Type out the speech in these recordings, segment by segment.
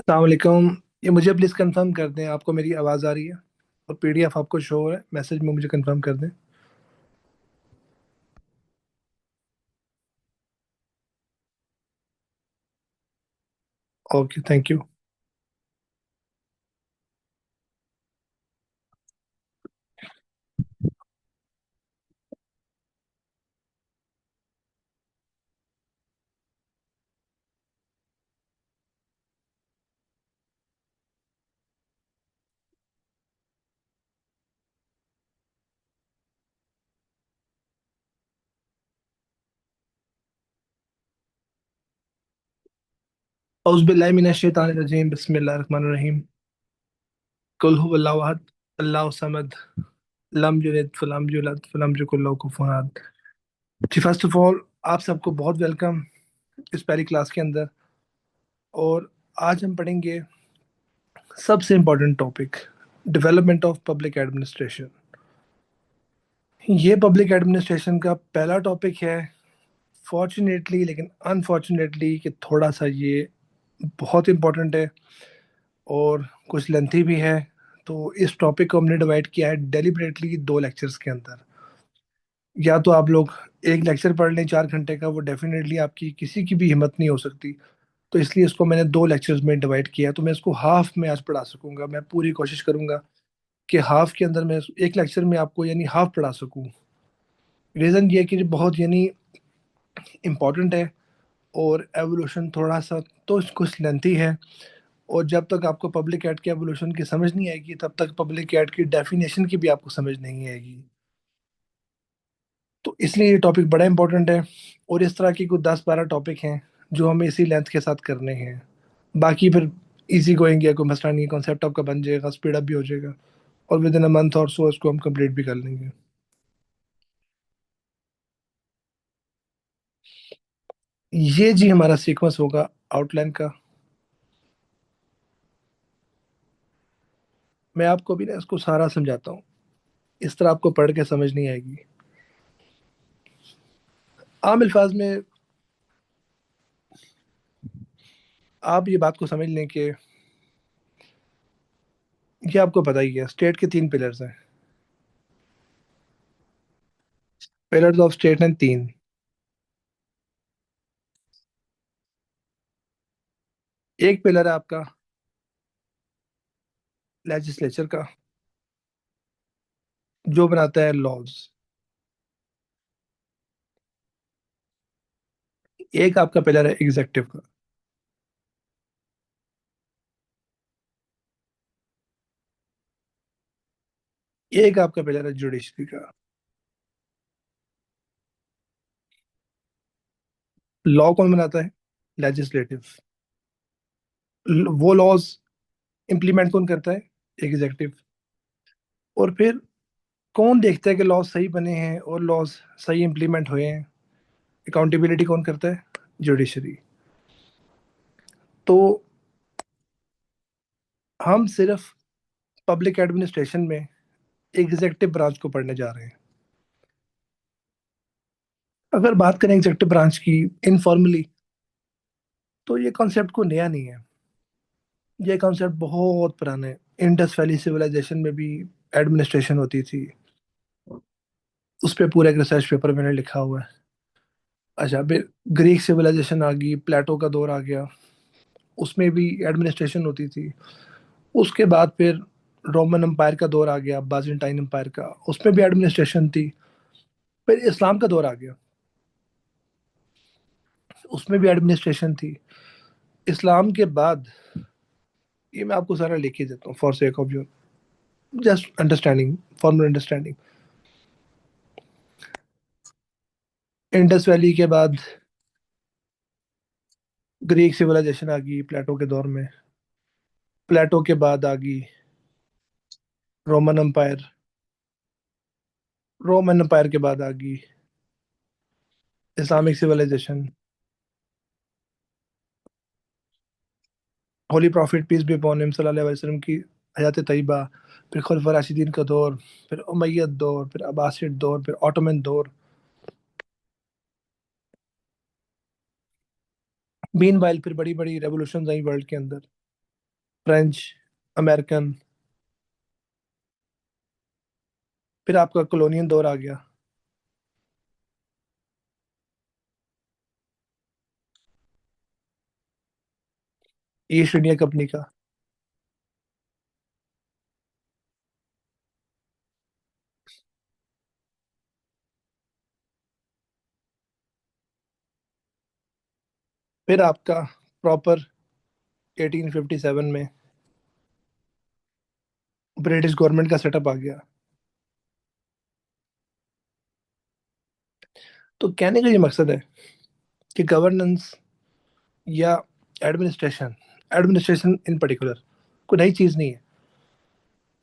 अलैक्म। ये मुझे please confirm कर दें, आपको मेरी आवाज़ आ रही है और पीडीएफ आपको शो हो रहा है। मैसेज में मुझे कंफर्म कर दें। Okay, thank you. औज़ुबिल्लाहि मिनश शैतानिर रजीम, बिस्मिल्लाहिर रहमानिर रहीम। कुल हुवल्लाहु अहद, अल्लाहु समद, लम यलिद वलम यूलद वलम यकुल लहू कुफुवन अहद। जी, फर्स्ट ऑफ ऑल आप सबको बहुत वेलकम इस पहली क्लास के अंदर। और आज हम पढ़ेंगे सबसे important topic, development of public administration. ये पब्लिक एडमिनिस्ट्रेशन का पहला टॉपिक है। फॉर्चुनेटली लेकिन अनफॉर्चुनेटली कि थोड़ा सा ये बहुत इम्पोर्टेंट है और कुछ लेंथी भी है। तो इस टॉपिक को हमने डिवाइड किया है डेलिबरेटली दो लेक्चर्स के अंदर। या तो आप लोग एक लेक्चर पढ़ लें 4 घंटे का, वो डेफिनेटली आपकी किसी की भी हिम्मत नहीं हो सकती। तो इसलिए इसको मैंने दो लेक्चर्स में डिवाइड किया, तो मैं इसको हाफ में आज पढ़ा सकूंगा। मैं पूरी कोशिश करूंगा कि हाफ के अंदर मैं एक लेक्चर में आपको यानी हाफ पढ़ा सकूं। रीज़न ये है कि ये बहुत यानी इम्पॉर्टेंट है और एवोल्यूशन थोड़ा सा तो कुछ लेंथी है। और जब तक आपको पब्लिक एड के एवोल्यूशन की समझ नहीं आएगी, तब तक पब्लिक एड की डेफिनेशन की भी आपको समझ नहीं आएगी। तो इसलिए ये टॉपिक बड़ा इंपॉर्टेंट है। और इस तरह की कुछ 10-12 टॉपिक हैं जो हमें इसी लेंथ के साथ करने हैं। बाकी फिर इजी गोइंग है, कोई मसला नहीं, कॉन्सेप्ट आपका बन जाएगा, स्पीड अप भी हो जाएगा और विद इन अ मंथ और सो इसको हम कंप्लीट भी कर लेंगे। ये जी हमारा सीक्वेंस होगा आउटलाइन का। मैं आपको भी ना इसको सारा समझाता हूँ, इस तरह आपको पढ़ के समझ नहीं आएगी। आम अल्फाज में आप ये बात को समझ लें कि ये आपको पता ही है, स्टेट के 3 पिलर्स हैं। पिलर्स ऑफ स्टेट हैं 3। एक पिलर है आपका लेजिस्लेचर का, जो बनाता है लॉज। एक आपका पिलर है एग्जेक्टिव का। एक आपका पिलर है जुडिशरी का। लॉ कौन बनाता है? लेजिस्लेटिव। वो लॉज इंप्लीमेंट कौन करता है? एग्जेक्टिव। और फिर कौन देखता है कि लॉज सही बने हैं और लॉज सही इंप्लीमेंट हुए हैं? अकाउंटेबिलिटी कौन करता है? जुडिशरी। तो हम सिर्फ पब्लिक एडमिनिस्ट्रेशन में एग्जेक्टिव ब्रांच को पढ़ने जा रहे हैं। अगर बात करें एग्जेक्टिव ब्रांच की इनफॉर्मली, तो ये कॉन्सेप्ट को नया नहीं है। ये कॉन्सेप्ट बहुत पुराना है। इंडस वैली सिविलाइजेशन में भी एडमिनिस्ट्रेशन होती थी। उस पर पूरा एक रिसर्च पेपर मैंने लिखा हुआ है। अच्छा, फिर ग्रीक सिविलाइजेशन आ गई, प्लेटो का दौर आ गया, उसमें भी एडमिनिस्ट्रेशन होती थी। उसके बाद फिर रोमन एम्पायर का दौर आ गया, बाजेंटाइन एम्पायर का, उसमें भी एडमिनिस्ट्रेशन थी। फिर इस्लाम का दौर आ गया, उसमें भी एडमिनिस्ट्रेशन थी। इस्लाम के बाद, ये मैं आपको सारा लिख ही देता हूँ for sake of your just understanding, formal understanding. Indus valley के बाद ग्रीक सिविलाइजेशन आ गई प्लेटो के दौर में। प्लेटो के बाद आ गई रोमन एम्पायर। रोमन एम्पायर के बाद आ गई Islamic civilization. Holy prophet peace be upon him सल्लल्लाहु अलैहि वसल्लम की हयात तैयबा। फिर खुलफा राशिदीन का दौर, फिर उमैयद दौर, फिर अब्बासिड दौर, फिर ऑटोमन दौर। मीन वाइल फिर बड़ी बड़ी रेवोल्यूशन आई वर्ल्ड के अंदर। फ्रेंच, अमेरिकन, फिर आपका कॉलोनियल दौर आ गया। ईस्ट इंडिया कंपनी का। फिर आपका प्रॉपर 1857 में ब्रिटिश गवर्नमेंट का सेटअप आ गया। तो कहने का ये मकसद है कि गवर्नेंस या एडमिनिस्ट्रेशन, एडमिनिस्ट्रेशन इन पर्टिकुलर कोई नई चीज़ नहीं है,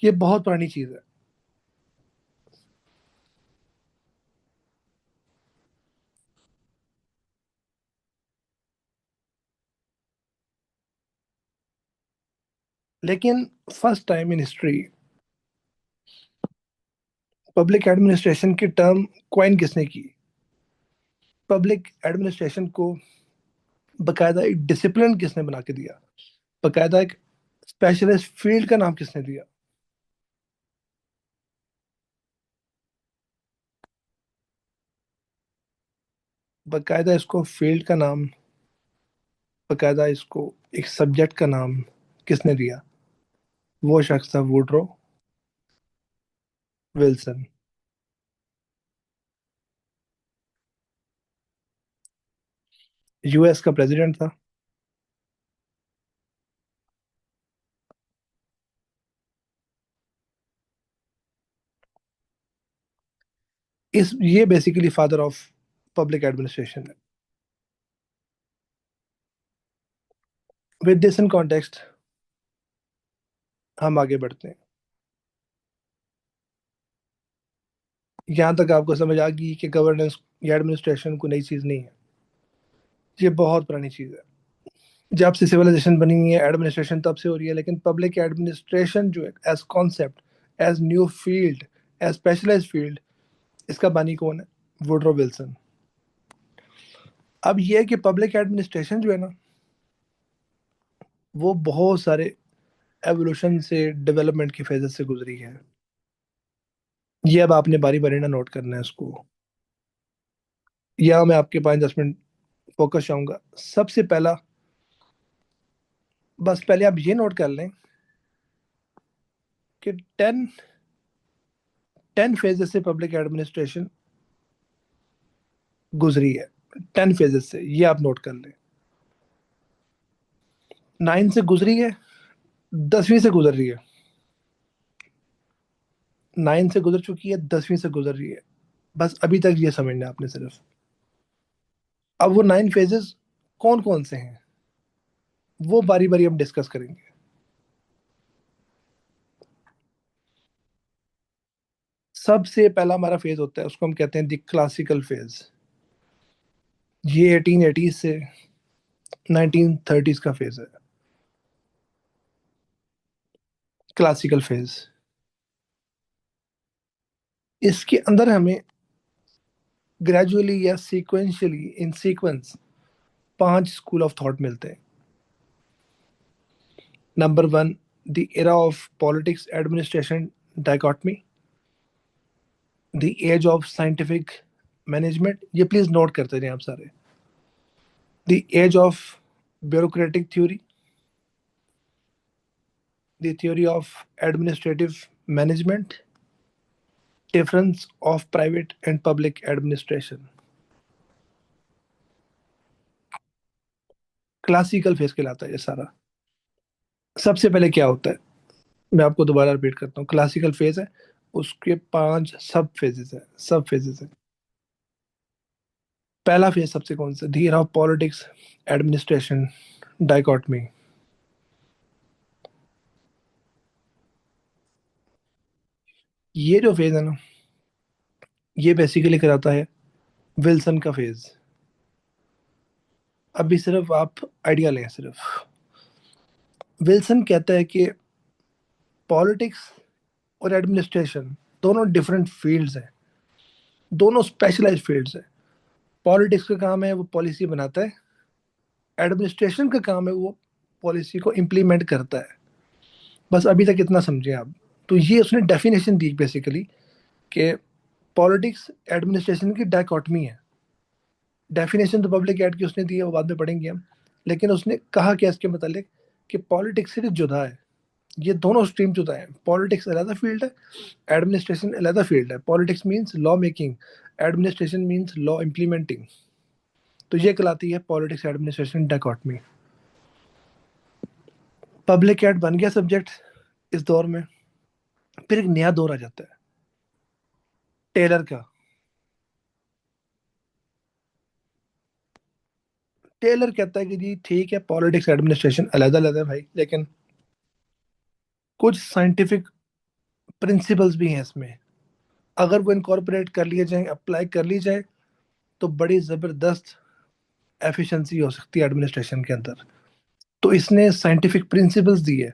ये बहुत पुरानी चीज़ है। लेकिन first time in history public administration की टर्म क्वाइन किसने की? पब्लिक एडमिनिस्ट्रेशन को बकायदा एक डिसिप्लिन किसने बना के दिया? बकायदा एक स्पेशलिस्ट फील्ड का नाम किसने दिया? बकायदा इसको फील्ड का नाम, बकायदा इसको एक सब्जेक्ट का नाम किसने दिया? वो शख्स था वुडरो विल्सन। यूएस का प्रेसिडेंट था। इस ये basically father of public administration है। विद दिस इन कॉन्टेक्स्ट हम आगे बढ़ते हैं। यहाँ तक आपको समझ आ गई कि गवर्नेंस या एडमिनिस्ट्रेशन को नई चीज़ नहीं है, ये बहुत पुरानी चीज़ है। जब से सिविलाइजेशन बनी हुई है एडमिनिस्ट्रेशन तब से हो रही है, लेकिन पब्लिक एडमिनिस्ट्रेशन जो है as concept, as new field, as specialized field, इसका बानी कौन है? Woodrow Wilson. अब ये है कि पब्लिक एडमिनिस्ट्रेशन जो है ना, वो बहुत सारे एवोल्यूशन से, डेवलपमेंट की फेजेस से गुजरी है। ये अब आपने बारी बारी ना नोट करना है इसको, या मैं आपके 5-10 मिनट फोकस चाहूंगा। सबसे पहला, बस पहले आप ये नोट कर लें कि 10 फेजेस से पब्लिक एडमिनिस्ट्रेशन गुजरी है। 10 फेजेस से, ये आप नोट कर लें। 9 से गुजरी है, 10वीं से गुजर रही है। 9 से गुजर चुकी है, 10वीं से गुजर रही है। बस अभी तक ये समझना है आपने सिर्फ। अब वो 9 फेजेस कौन कौन से हैं, वो बारी बारी हम डिस्कस करेंगे। सबसे पहला हमारा फेज होता है, उसको हम कहते हैं द क्लासिकल फेज। ये 1880 से 1930 का फेज है, क्लासिकल फेज। इसके अंदर हमें ग्रेजुअली या sequentially in sequence 5 school of thought मिलते हैं। Number 1, the era of politics administration dichotomy, the age of scientific management. ये प्लीज नोट करते रहें आप सारे। The age of bureaucratic theory, the theory of administrative management, difference of private and public administration. Classical phase कहलाता है ये सारा। सबसे पहले क्या होता है, मैं आपको दोबारा रिपीट करता हूँ। क्लासिकल फेज है, उसके 5 सब फेजेस है, सब फेजेस है। पहला फेज सबसे कौन सा? धी ऑफ पॉलिटिक्स एडमिनिस्ट्रेशन डाइकॉटमी। ये जो फेज है ना, ये बेसिकली कराता है विल्सन का फेज। अभी सिर्फ आप आइडिया लें सिर्फ। विल्सन कहता है कि पॉलिटिक्स और एडमिनिस्ट्रेशन दोनों डिफरेंट फील्ड्स हैं, दोनों स्पेशलाइज्ड फील्ड्स हैं। पॉलिटिक्स का काम है वो पॉलिसी बनाता है, एडमिनिस्ट्रेशन का काम है वो पॉलिसी को इम्प्लीमेंट करता है। बस अभी तक इतना समझे आप। तो ये उसने डेफिनेशन दी बेसिकली कि पॉलिटिक्स एडमिनिस्ट्रेशन की डायकॉटमी है। डेफिनेशन तो पब्लिक एड की उसने दी है, वो बाद में पढ़ेंगे हम। लेकिन उसने कहा क्या इसके मतलब कि पॉलिटिक्स से जुदा है, ये दोनों स्ट्रीम जुदा है। पॉलिटिक्स अलग फील्ड है, एडमिनिस्ट्रेशन अलग फील्ड है। Politics means law making, administration means law implementing. तो ये कहलाती है politics administration dichotomy. Public ad बन गया सब्जेक्ट इस दौर में। फिर एक नया दौर आ जाता है टेलर का। टेलर कहता है कि जी ठीक है, पॉलिटिक्स एडमिनिस्ट्रेशन अलग अलग है भाई, लेकिन कुछ साइंटिफिक प्रिंसिपल्स भी हैं इसमें। अगर वो इनकॉर्पोरेट कर लिए जाएं, अप्लाई कर ली जाए, तो बड़ी ज़बरदस्त एफिशिएंसी हो सकती है एडमिनिस्ट्रेशन के अंदर। तो इसने साइंटिफिक प्रिंसिपल्स दी है।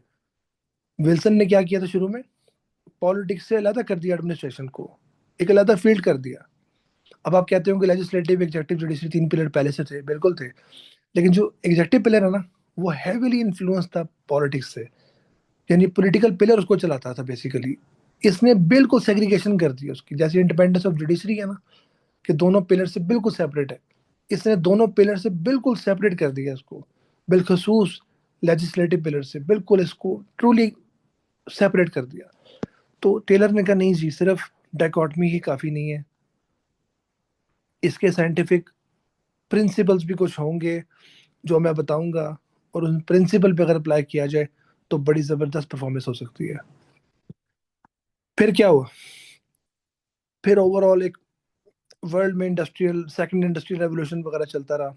विल्सन ने क्या किया था शुरू में, पॉलिटिक्स से अलग कर दिया एडमिनिस्ट्रेशन को, एक अलग फील्ड कर दिया। अब आप कहते हो कि लेजिस्लेटिव, एग्जेक्टिव, जुडिशरी तीन पिलर पहले से थे, बिल्कुल थे। लेकिन जो एग्जेक्टिव पिलर है ना, वो हैविली इन्फ्लुएंस था पॉलिटिक्स से, यानी पॉलिटिकल पिलर उसको चलाता था बेसिकली। इसने बिल्कुल सेग्रीगेशन कर दी उसकी, जैसे इंडिपेंडेंस ऑफ जुडिशरी है ना, कि दोनों पिलर से बिल्कुल सेपरेट है। इसने दोनों पिलर से बिल्कुल सेपरेट कर दिया इसको, बिलखसूस लेजिस्लेटिव पिलर से बिल्कुल इसको ट्रूली सेपरेट कर दिया। तो टेलर ने कहा नहीं जी, सिर्फ डायकॉटमी ही काफ़ी नहीं है, इसके साइंटिफिक प्रिंसिपल्स भी कुछ होंगे जो मैं बताऊंगा, और उन प्रिंसिपल पे अगर अप्लाई किया जाए तो बड़ी ज़बरदस्त परफॉर्मेंस हो सकती है। फिर क्या हुआ, फिर ओवरऑल एक वर्ल्ड में इंडस्ट्रियल, सेकंड इंडस्ट्रियल रेवोल्यूशन वगैरह चलता रहा,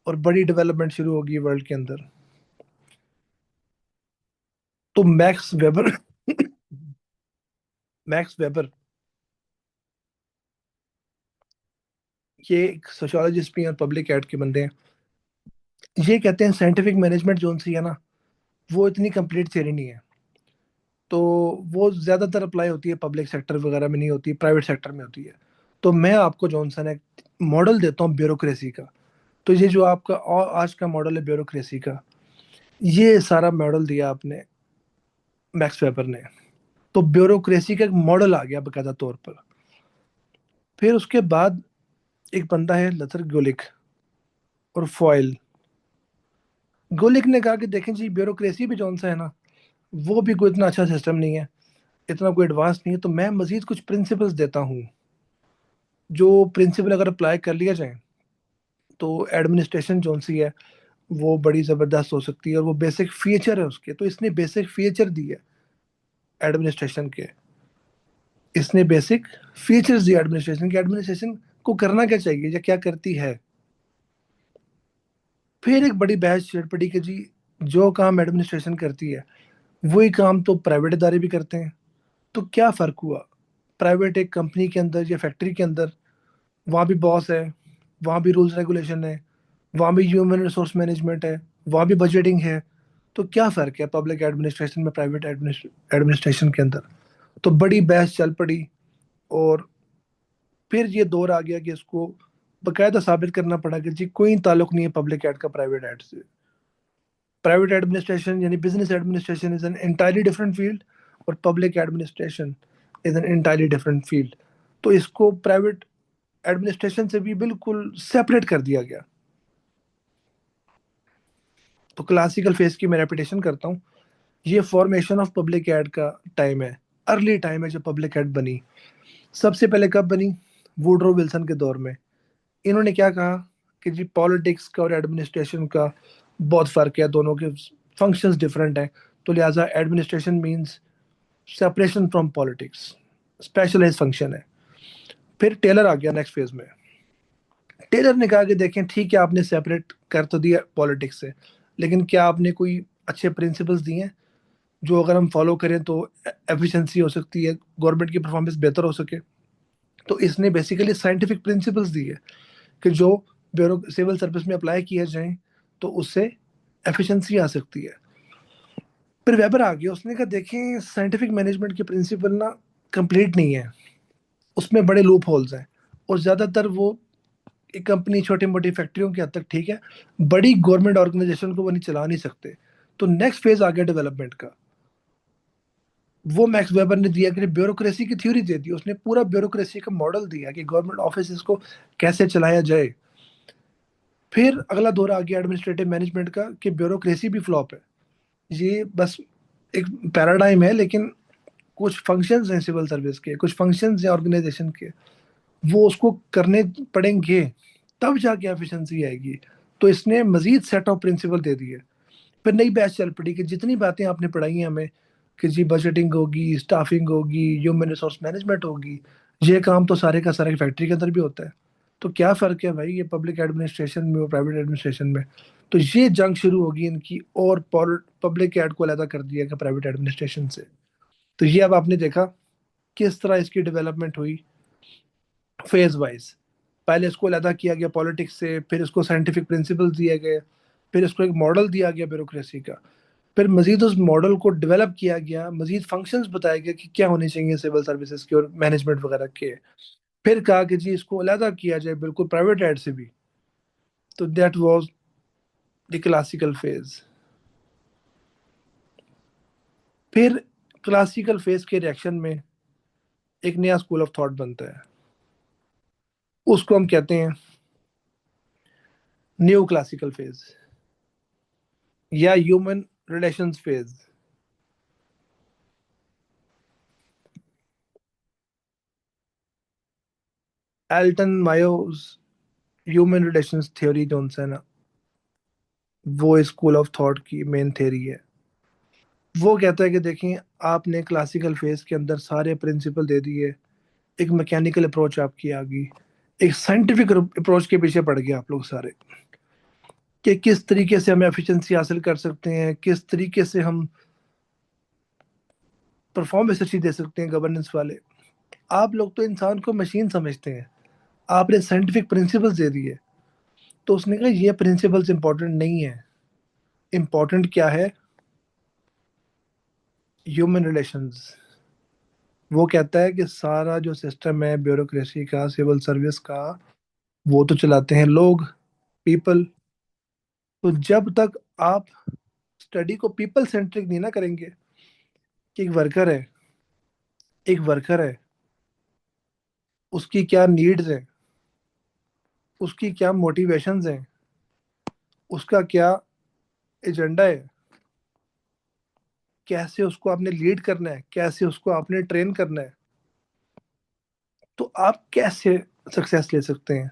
और बड़ी डेवलपमेंट शुरू होगी वर्ल्ड के अंदर। तो मैक्स वेबर मैक्स वेबर, ये एक सोशियोलॉजिस्ट भी हैं और पब्लिक एड के बंदे हैं। ये कहते हैं साइंटिफिक मैनेजमेंट जो सी है ना, वो इतनी कंप्लीट थियरी नहीं है। तो वो ज़्यादातर अप्लाई होती है पब्लिक सेक्टर वगैरह में, नहीं होती, प्राइवेट सेक्टर में होती है। तो मैं आपको जॉनसन एक मॉडल देता हूँ ब्यूरोक्रेसी का। तो ये जो आपका और आज का मॉडल है ब्यूरोक्रेसी का, ये सारा मॉडल दिया आपने मैक्स वेबर ने। तो ब्यूरोक्रेसी का एक मॉडल आ गया बकायदा तौर पर। फिर उसके बाद एक बंदा है लथर गुलिक और फॉयल। गुलिक ने कहा कि देखें जी, ब्यूरोक्रेसी भी जौन सा है ना, वो भी कोई इतना अच्छा सिस्टम नहीं है, इतना कोई एडवांस नहीं है। तो मैं मजीद कुछ प्रिंसिपल्स देता हूँ, जो प्रिंसिपल अगर अप्लाई कर लिया जाए तो एडमिनिस्ट्रेशन जौन सी है वो बड़ी ज़बरदस्त हो सकती है, और वो बेसिक फीचर है उसके। तो इसने बेसिक फीचर दी है एडमिनिस्ट्रेशन के, इसने बेसिक फीचर्स दिए एडमिनिस्ट्रेशन के, एडमिनिस्ट्रेशन को करना क्या चाहिए या क्या करती है। फिर एक बड़ी बहस छिड़ पड़ी कि जी, जो काम एडमिनिस्ट्रेशन करती है वही काम तो प्राइवेट इदारे भी करते हैं। तो क्या फ़र्क हुआ, प्राइवेट एक कंपनी के अंदर या फैक्ट्री के अंदर, वहाँ भी बॉस है, वहाँ भी रूल्स रेगुलेशन है, वहाँ भी ह्यूमन रिसोर्स मैनेजमेंट है, वहाँ भी बजटिंग है। तो क्या फ़र्क है पब्लिक एडमिनिस्ट्रेशन में प्राइवेट एडमिनिस्ट्रेशन के अंदर। तो बड़ी बहस चल पड़ी, और फिर ये दौर आ गया कि इसको बकायदा साबित करना पड़ा कि जी कोई ताल्लुक नहीं है पब्लिक एड का प्राइवेट एड से। प्राइवेट एडमिनिस्ट्रेशन यानी business administration is an entirely different field, और public administration is an entirely different field. तो इसको प्राइवेट एडमिनिस्ट्रेशन से भी बिल्कुल सेपरेट कर दिया गया। तो क्लासिकल फेज की मैं रेपिटेशन करता हूँ। ये फॉर्मेशन ऑफ पब्लिक एड का टाइम है, अर्ली टाइम है जब पब्लिक एड बनी। सबसे पहले कब बनी, वुडरो विल्सन के दौर में। इन्होंने क्या कहा कि जी पॉलिटिक्स का और एडमिनिस्ट्रेशन का बहुत फर्क है, दोनों के फंक्शंस डिफरेंट हैं। तो लिहाजा administration means separation from politics, specialize function है। फिर टेलर आ गया नेक्स्ट फेज में। टेलर ने कहा कि देखें ठीक है, आपने सेपरेट कर तो दिया पॉलिटिक्स से, लेकिन क्या आपने कोई अच्छे प्रिंसिपल्स दिए हैं जो अगर हम फॉलो करें तो एफिशिएंसी हो सकती है, गवर्नमेंट की परफॉर्मेंस बेहतर हो सके। तो इसने बेसिकली साइंटिफिक प्रिंसिपल्स दी है कि जो ब्यूरो सिविल सर्विस में अप्लाई किया जाए तो उससे एफिशिएंसी आ सकती है। फिर वेबर आ गया, उसने कहा देखें साइंटिफिक मैनेजमेंट के प्रिंसिपल ना कंप्लीट नहीं है, उसमें बड़े लूप होल्स हैं, और ज़्यादातर वो एक कंपनी छोटी मोटी फैक्ट्रियों की हद तक ठीक है, बड़ी गवर्नमेंट ऑर्गेनाइजेशन को वो नहीं चला नहीं सकते। तो नेक्स्ट फेज आ गया डेवलपमेंट का। वो मैक्स वेबर ने दिया कि ब्यूरोक्रेसी की थ्योरी दे दी, उसने पूरा ब्यूरोक्रेसी का मॉडल दिया कि गवर्नमेंट ऑफिस को कैसे चलाया जाए। फिर अगला दौर आ गया एडमिनिस्ट्रेटिव मैनेजमेंट का कि ब्यूरोक्रेसी भी फ्लॉप है। ये बस एक पैराडाइम है, लेकिन कुछ फंक्शंस हैं सिविल सर्विस के, कुछ फंक्शंस हैं ऑर्गेनाइजेशन के, वो उसको करने पड़ेंगे, तब जाके एफिशिएंसी आएगी। तो इसने मजीद सेट ऑफ प्रिंसिपल दे दिए। फिर नई बैच चल पड़ी कि जितनी बातें आपने पढ़ाई हैं हमें, कि जी बजटिंग होगी, स्टाफिंग होगी, ह्यूमन रिसोर्स मैनेजमेंट होगी, ये काम तो सारे का सारा फैक्ट्री के अंदर भी होता है। तो क्या फ़र्क है भाई ये पब्लिक एडमिनिस्ट्रेशन में और प्राइवेट एडमिनिस्ट्रेशन में? तो ये जंग शुरू होगी इनकी, और पब्लिक एड को अलग कर दिया गया प्राइवेट एडमिनिस्ट्रेशन से। तो ये अब आपने देखा किस तरह इसकी डेवलपमेंट हुई फेज वाइज। पहले इसको अलग किया गया पॉलिटिक्स से, फिर इसको साइंटिफिक प्रिंसिपल दिए गए, फिर इसको एक मॉडल दिया गया ब्यूरोक्रेसी का, फिर मजीद उस मॉडल को डेवलप किया गया, मजीद फंक्शंस बताया गया कि क्या होने चाहिए सिविल सर्विसेज के और मैनेजमेंट वगैरह के। फिर कहा कि जी इसको अलग किया जाए बिल्कुल प्राइवेट एड से भी। तो that was the classical phase. फिर क्लासिकल फेज के रिएक्शन में एक नया स्कूल ऑफ थॉट बनता है, उसको हम कहते हैं न्यू क्लासिकल फेज या human relations phase. Elton Mayo's human relations theory जो है ना, वो स्कूल ऑफ थॉट की मेन थ्योरी है। वो कहता है कि देखें, आपने क्लासिकल फेज के अंदर सारे प्रिंसिपल दे दिए, एक मैकेनिकल अप्रोच आपकी आ गई, एक साइंटिफिक अप्रोच के पीछे पड़ गए आप लोग सारे, कि किस तरीके से हम एफिशिएंसी हासिल कर सकते हैं, किस तरीके से हम परफॉर्मेंस अच्छी दे सकते हैं गवर्नेंस वाले। आप लोग तो इंसान को मशीन समझते हैं, आपने साइंटिफिक प्रिंसिपल्स दे दिए। तो उसने कहा ये प्रिंसिपल्स इंपॉर्टेंट नहीं है, इंपॉर्टेंट क्या है? Human relations. वो कहता है कि सारा जो सिस्टम है ब्यूरोक्रेसी का, सिविल सर्विस का, वो तो चलाते हैं लोग, पीपल। तो जब तक आप स्टडी को पीपल सेंट्रिक नहीं ना करेंगे, कि एक वर्कर है, उसकी क्या नीड्स हैं, उसकी क्या मोटिवेशंस हैं, उसका क्या एजेंडा है, कैसे उसको आपने लीड करना है, कैसे उसको आपने ट्रेन करना है, तो आप कैसे सक्सेस ले सकते हैं,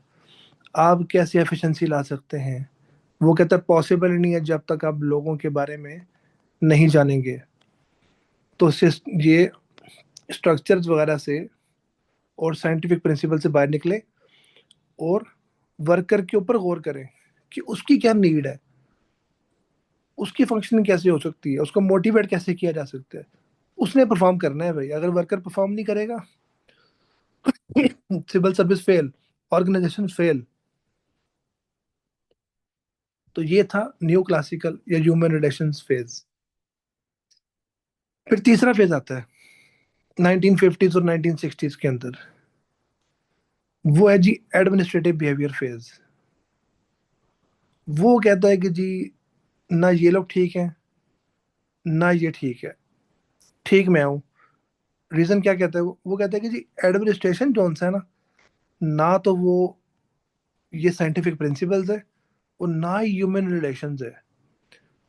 आप कैसे एफिशिएंसी ला सकते हैं? वो कहता है पॉसिबल ही नहीं है जब तक आप लोगों के बारे में नहीं जानेंगे। तो ये स्ट्रक्चर्स वगैरह से और साइंटिफिक प्रिंसिपल से बाहर निकले, और वर्कर के ऊपर गौर करें कि उसकी क्या नीड है, उसकी फंक्शनिंग कैसे हो सकती है, उसको मोटिवेट कैसे किया जा सकता है। उसने परफॉर्म करना है भाई, अगर वर्कर परफॉर्म नहीं करेगा civil service fail, organization fail. तो ये था न्यू क्लासिकल या ह्यूमन रिलेशंस फेज। फिर तीसरा फेज आता है 1950s और 1960s के अंदर, वो है जी एडमिनिस्ट्रेटिव बिहेवियर फेज। वो कहता है कि जी ना ये लोग ठीक हैं, ना ये ठीक है, ठीक मैं हूँ। रीजन क्या कहता है वो कहता है कि जी एडमिनिस्ट्रेशन जो है ना, ना तो वो ये साइंटिफिक प्रिंसिपल्स है, और ना ही ह्यूमन रिलेशंस है।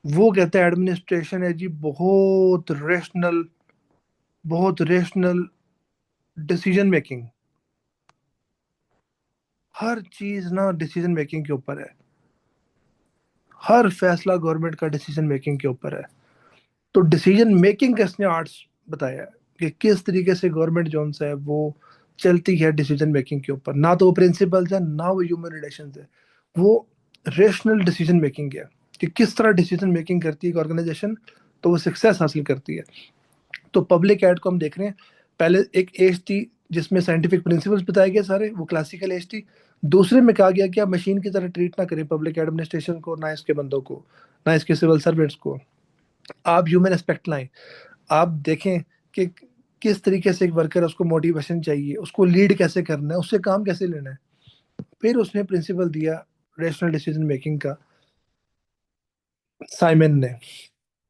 वो कहता है एडमिनिस्ट्रेशन है जी बहुत रेशनल डिसीजन मेकिंग। हर चीज ना डिसीजन मेकिंग के ऊपर है, हर फैसला गवर्नमेंट का डिसीजन मेकिंग के ऊपर है। तो डिसीजन मेकिंग का इसने आर्ट्स बताया है कि किस तरीके से गवर्नमेंट जो है वो चलती है डिसीजन मेकिंग के ऊपर। ना तो वो प्रिंसिपल्स है, ना वो ह्यूमन रिलेशंस है, वो रेशनल डिसीजन मेकिंग है, कि किस तरह डिसीजन मेकिंग करती है ऑर्गेनाइजेशन, तो वो सक्सेस हासिल करती है। तो पब्लिक एड को हम देख रहे हैं, पहले एक एज थी जिसमें साइंटिफिक प्रिंसिपल्स बताए गए सारे, वो क्लासिकल एज थी। दूसरे में कहा गया कि आप मशीन की तरह ट्रीट ना करें पब्लिक एडमिनिस्ट्रेशन को, ना इसके बंदों को, ना इसके सिविल सर्वेंट्स को, आप ह्यूमन एस्पेक्ट लाएं। आप देखें कि किस तरीके से एक वर्कर है, उसको मोटिवेशन चाहिए, उसको लीड कैसे करना है, उससे काम कैसे लेना है। फिर उसने प्रिंसिपल दिया रेशनल डिसीजन मेकिंग का, साइमन ने।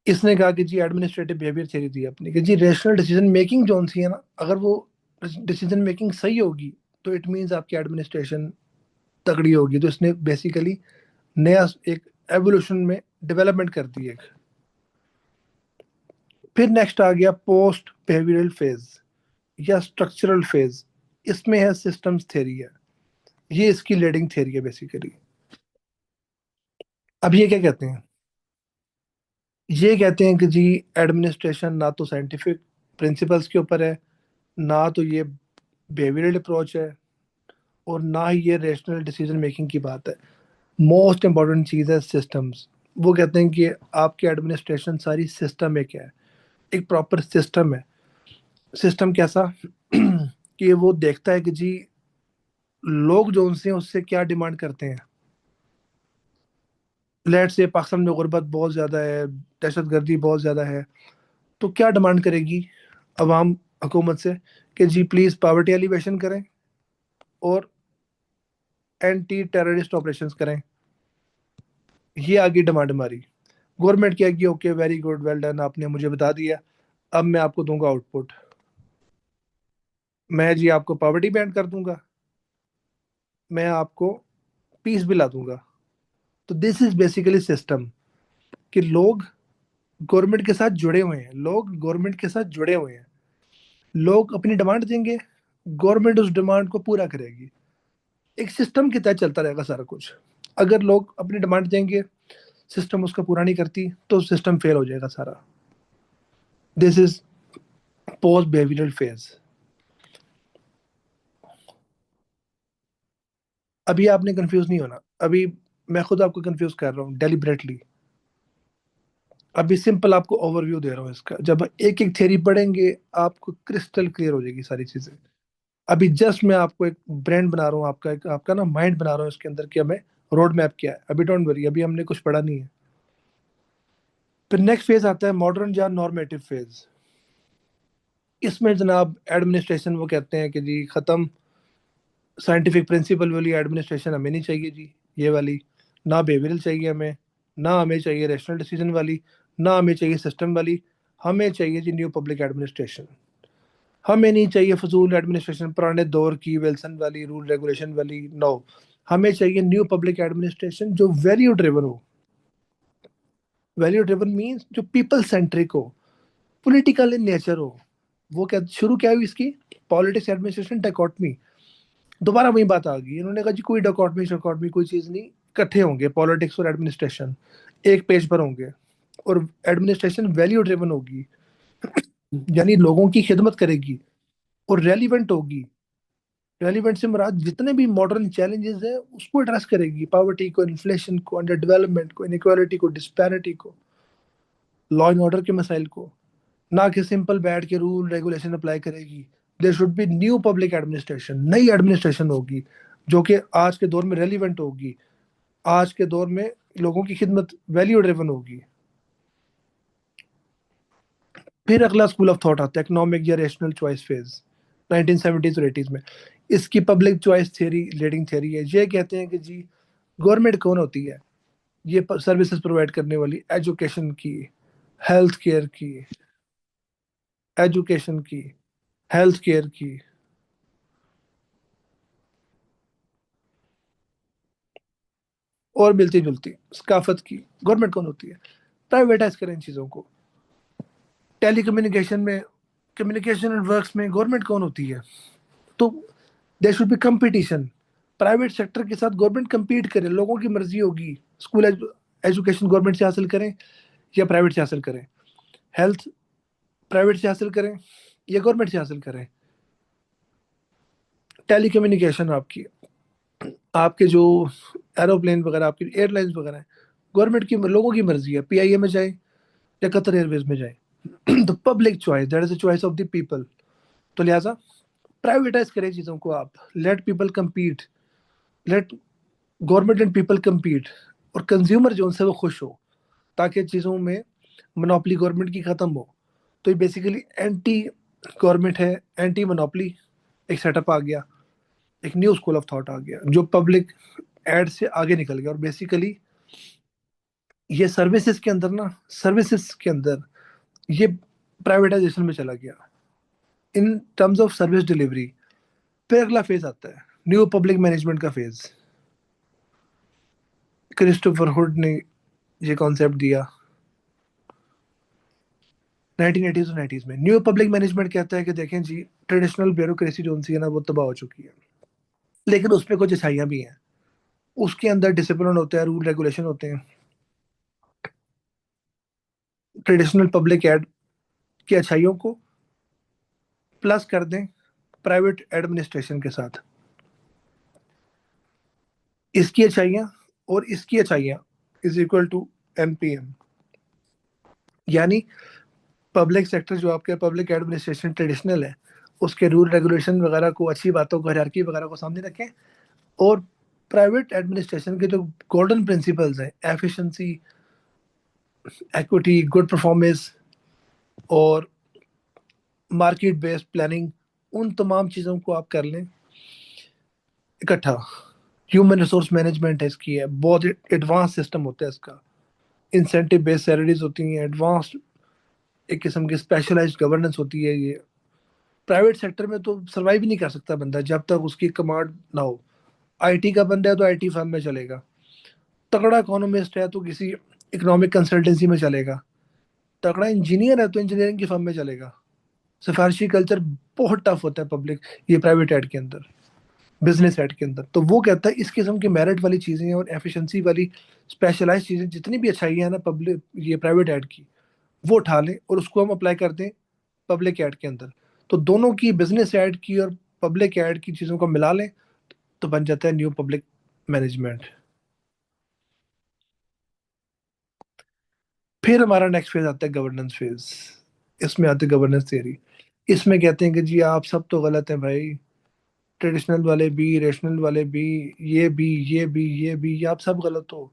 इसने कहा कि जी एडमिनिस्ट्रेटिव बिहेवियर थ्योरी दी अपनी कि जी रेशनल डिसीजन मेकिंग जो सी है ना, अगर वो डिसीजन मेकिंग सही होगी तो इट मीन्स आपकी एडमिनिस्ट्रेशन तगड़ी होगी। तो इसने बेसिकली नया एक एवोल्यूशन में डेवलपमेंट कर दी एक। फिर नेक्स्ट आ गया पोस्ट बिहेवियरल फेज या स्ट्रक्चरल फेज। इसमें है सिस्टम्स थ्योरी है, ये इसकी लीडिंग थ्योरी है बेसिकली। अब ये क्या कहते हैं, ये कहते हैं कि जी एडमिनिस्ट्रेशन ना तो साइंटिफिक प्रिंसिपल्स के ऊपर है, ना तो ये बिहेवियरल अप्रोच है, और ना ही ये रेशनल डिसीजन मेकिंग की बात है। मोस्ट इंपॉर्टेंट चीज़ है सिस्टम्स। वो कहते हैं कि आपकी एडमिनिस्ट्रेशन सारी सिस्टम एक है, एक प्रॉपर सिस्टम है। सिस्टम कैसा कि वो देखता है कि जी लोग जो उनसे उससे क्या डिमांड करते हैं। लेट से पाकिस्तान में गुर्बत बहुत ज़्यादा है, दहशत गर्दी बहुत ज़्यादा है, तो क्या डिमांड करेगी अवाम हुकूमत से कि जी प्लीज़ पावर्टी एलिवेशन करें और एंटी टेररिस्ट ऑपरेशंस करें। ये आगे डिमांड हमारी। गवर्नमेंट क्या की, okay very good well done, आपने मुझे बता दिया, अब मैं आपको दूंगा आउटपुट। मैं जी आपको पावर्टी बैंड कर दूंगा, मैं आपको पीस भी ला दूंगा। तो दिस इज बेसिकली सिस्टम कि लोग गवर्नमेंट के साथ जुड़े हुए हैं, लोग गवर्नमेंट के साथ जुड़े हुए हैं। लोग अपनी डिमांड देंगे, गवर्नमेंट उस डिमांड को पूरा करेगी। एक सिस्टम की तरह चलता रहेगा सारा कुछ। अगर लोग अपनी डिमांड देंगे, सिस्टम उसका पूरा नहीं करती, तो सिस्टम फेल हो जाएगा सारा। This is post behavioural phase. अभी आपने कंफ्यूज नहीं होना। अभी मैं खुद आपको कंफ्यूज कर रहा हूँ डेलिबरेटली। अभी सिंपल आपको ओवरव्यू दे रहा हूँ इसका, जब एक एक थ्योरी पढ़ेंगे आपको क्रिस्टल क्लियर हो जाएगी सारी चीजें। अभी जस्ट मैं आपको एक ब्रांड बना रहा हूँ, आपका एक आपका ना माइंड बना रहा हूँ इसके अंदर कि हमें रोड मैप क्या है। अभी डोंट वरी, अभी हमने कुछ पढ़ा नहीं है। फिर नेक्स्ट फेज आता है मॉडर्न या नॉर्मेटिव फेज। इसमें जनाब एडमिनिस्ट्रेशन वो कहते हैं कि जी खत्म, साइंटिफिक प्रिंसिपल वाली एडमिनिस्ट्रेशन हमें नहीं चाहिए जी, ये वाली। ना बिहेवियरल चाहिए हमें, ना हमें चाहिए रैशनल डिसीजन वाली, ना हमें चाहिए सिस्टम वाली। हमें चाहिए जी न्यू पब्लिक एडमिनिस्ट्रेशन। हमें नहीं चाहिए फजूल एडमिनिस्ट्रेशन पुराने दौर की विल्सन वाली रूल रेगुलेशन वाली, नो। हमें चाहिए न्यू पब्लिक एडमिनिस्ट्रेशन जो वैल्यू ड्रिवन हो। वैल्यू ड्रिवन मीन्स जो पीपल सेंट्रिक हो, पॉलिटिकल इन नेचर हो। वो क्या शुरू क्या हुई इसकी, पॉलिटिक्स एडमिनिस्ट्रेशन डाइकोटमी। दोबारा वही बात आ गई, इन्होंने कहा जी कोई डाइकोटमी शाइकोटमी कोई चीज़ नहीं, इकट्ठे होंगे पॉलिटिक्स और एडमिनिस्ट्रेशन, एक पेज पर होंगे। और एडमिनिस्ट्रेशन वैल्यू ड्रिवन होगी, यानी लोगों की खिदमत करेगी और रेलिवेंट होगी। रेलिवेंट से मुराद जितने भी मॉडर्न चैलेंजेस हैं उसको एड्रेस करेगी, पॉवर्टी को, इन्फ्लेशन को, अंडर डेवलपमेंट को, इनक्वालिटी को, डिस्पैरिटी को, लॉ एंड ऑर्डर के मसाइल को। ना कि सिंपल बैठ के रूल रेगुलेशन अप्लाई करेगी। There should be new public administration, नई एडमिनिस्ट्रेशन होगी जो कि आज के दौर में रेलिवेंट होगी, आज के दौर में लोगों की खिदमत वैल्यू ड्रिवन होगी। फिर अगला स्कूल ऑफ थॉट आता है इकोनॉमिक या रेशनल चॉइस फेज, 1970s और 80s में। इसकी public choice theory leading theory है। ये कहते हैं कि जी गवर्नमेंट कौन होती है, ये सर्विसेज प्रोवाइड करने वाली, एजुकेशन की, हेल्थ केयर की, एजुकेशन की, हेल्थ केयर की, और मिलती जुलती सकाफत की। गवर्नमेंट कौन होती है, प्राइवेटाइज करें इन चीज़ों को। टेलीकम्युनिकेशन में, कम्युनिकेशन एंड वर्क्स में गवर्नमेंट कौन होती है। तो there should be competition, private sector के साथ गवर्नमेंट compete करे, लोगों की मर्जी होगी। स्कूल एजुकेशन गवर्नमेंट से हासिल करें या प्राइवेट से हासिल करें, हेल्थ प्राइवेट से हासिल करें या गवर्नमेंट से हासिल करें। टेलीकम्युनिकेशन आपकी, आपके जो एरोप्लेन वगैरह, आपकी एयरलाइंस वगैरह हैं, गवर्नमेंट की, लोगों की मर्जी है, पीआईए में जाए या कतर एयरवेज में जाए। तो public choice, that is the choice of the people. तो लिहाजा प्राइवेटाइज करें चीज़ों को आप, let people compete, let government and people compete, और कंज्यूमर जो उनसे वो खुश हो, ताकि चीज़ों में मोनोपली गवर्नमेंट की ख़त्म हो। तो ये बेसिकली एंटी गवर्नमेंट है, एंटी मोनोपली एक सेटअप आ गया, एक न्यू स्कूल ऑफ थॉट आ गया जो पब्लिक एड से आगे निकल गया। और बेसिकली ये सर्विसेज के अंदर ना, सर्विसेज के अंदर ये प्राइवेटाइजेशन में चला गया in terms of service delivery. फिर अगला फेज आता है न्यू पब्लिक मैनेजमेंट का फेज। क्रिस्टोफर हुड ने ये कॉन्सेप्ट दिया 1980s और 90s में। न्यू पब्लिक मैनेजमेंट कहता है कि देखें जी, ट्रेडिशनल ब्यूरोक्रेसी जो सी है ना, वो तबाह हो चुकी है, लेकिन उसमें कुछ अच्छाइयाँ भी हैं। उसके अंदर डिसिप्लिन होता है, रूल रेगुलेशन होते हैं। ट्रेडिशनल पब्लिक एड की अच्छाइयों को प्लस कर दें प्राइवेट एडमिनिस्ट्रेशन के साथ, इसकी अच्छाइयाँ और इसकी अच्छाइयाँ इज इक्वल टू एमपीएम। यानी पब्लिक सेक्टर जो आपके पब्लिक एडमिनिस्ट्रेशन ट्रेडिशनल है, उसके रूल रेगुलेशन वगैरह को, अच्छी बातों को, हायरार्की वगैरह को सामने रखें, और प्राइवेट एडमिनिस्ट्रेशन के जो गोल्डन प्रिंसिपल्स हैं, एफिशिएंसी, एक्विटी, गुड परफॉर्मेंस और मार्केट बेस्ड प्लानिंग, उन तमाम चीज़ों को आप कर लें इकट्ठा। ह्यूमन रिसोर्स मैनेजमेंट है इसकी, है बहुत एडवांस सिस्टम होता है इसका। इंसेंटिव बेस्ड सैलरीज होती हैं, एडवांस एक किस्म की स्पेशलाइज्ड गवर्नेंस होती है ये। प्राइवेट सेक्टर में तो सर्वाइव ही नहीं कर सकता बंदा जब तक उसकी कमांड ना हो। आईटी का बंदा है तो आईटी फर्म में चलेगा, तगड़ा इकोनॉमिस्ट है तो किसी इकोनॉमिक कंसल्टेंसी में चलेगा, तगड़ा इंजीनियर है तो इंजीनियरिंग की फर्म में चलेगा। सिफारशी कल्चर बहुत टफ होता है पब्लिक, ये प्राइवेट एड के अंदर, बिजनेस एड के अंदर। तो वो कहता है इस किस्म की मेरिट वाली चीज़ें और एफिशिएंसी वाली स्पेशलाइज चीज़ें, जितनी भी अच्छाई है ना पब्लिक ये प्राइवेट एड की, वो उठा लें और उसको हम अप्लाई कर दें पब्लिक एड के अंदर। तो दोनों की, बिजनेस एड की और पब्लिक एड की चीज़ों को मिला लें, तो बन जाता है न्यू पब्लिक मैनेजमेंट। फिर हमारा नेक्स्ट फेज आता है गवर्नेंस फेज। इसमें आती है गवर्नेंस थियरी। इसमें कहते हैं कि जी आप सब तो गलत हैं भाई, ट्रेडिशनल वाले भी, रेशनल वाले भी, ये भी, ये भी, ये भी, ये आप सब गलत हो।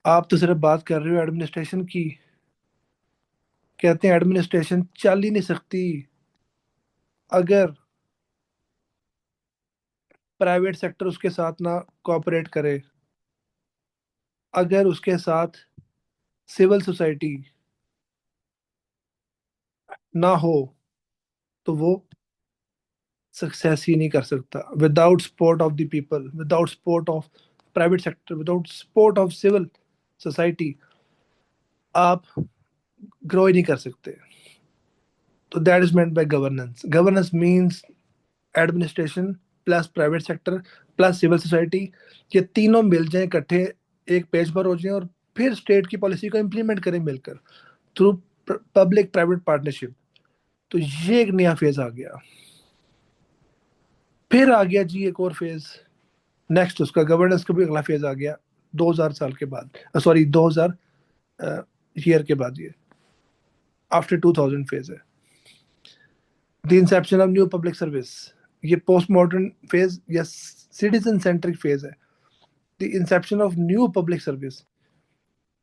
आप तो सिर्फ बात कर रहे हो एडमिनिस्ट्रेशन की। कहते हैं एडमिनिस्ट्रेशन चल ही नहीं सकती अगर प्राइवेट सेक्टर उसके साथ ना कोऑपरेट करे, अगर उसके साथ सिविल सोसाइटी ना हो, तो वो सक्सेस ही नहीं कर सकता। Without support of the people, without support of private sector, without support of civil society, आप ग्रो ही नहीं कर सकते। तो that is meant by governance. Governance means administration plus private sector plus civil society, ये तीनों मिल जाएं इकट्ठे, एक पेज पर हो जाएं, और फिर स्टेट की पॉलिसी को इम्प्लीमेंट करें मिलकर थ्रू पब्लिक प्राइवेट पार्टनरशिप। तो ये एक नया फेज आ गया। फिर आ गया जी एक और फेज, नेक्स्ट उसका गवर्नेंस का भी अगला फेज आ गया 2000 साल के बाद, सॉरी 2000 ईयर के बाद, ये आफ्टर 2000 फेज है। The Inception of new public service, ये पोस्ट मॉडर्न फेज या सिटीजन सेंट्रिक फेज है। The Inception of new public service,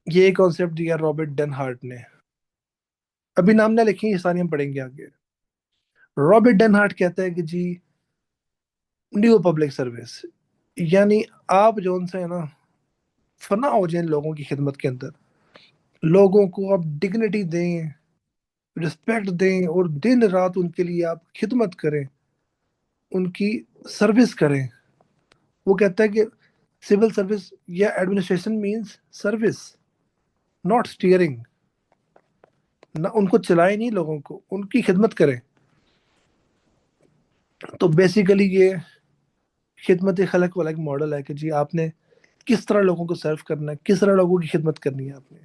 ये कॉन्सेप्ट दिया रॉबर्ट डेन हार्ट ने। अभी नाम ना लिखें, ये सारी हम पढ़ेंगे आगे। रॉबर्ट डेन हार्ट कहता है कि जी न्यू पब्लिक सर्विस यानी आप जो उनसे है ना, फना हो जाए लोगों की खिदमत के अंदर, लोगों को आप डिग्निटी दें, रिस्पेक्ट दें, और दिन रात उनके लिए आप खिदमत करें, उनकी सर्विस करें। वो कहता है कि सिविल सर्विस या administration means service, not steering. ना उनको चलाए, नहीं लोगों को, उनकी खिदमत करें। तो बेसिकली ये खिदमत खलक वाला एक मॉडल है कि जी आपने किस तरह लोगों को सर्व करना है, किस तरह लोगों की खिदमत करनी है आपने।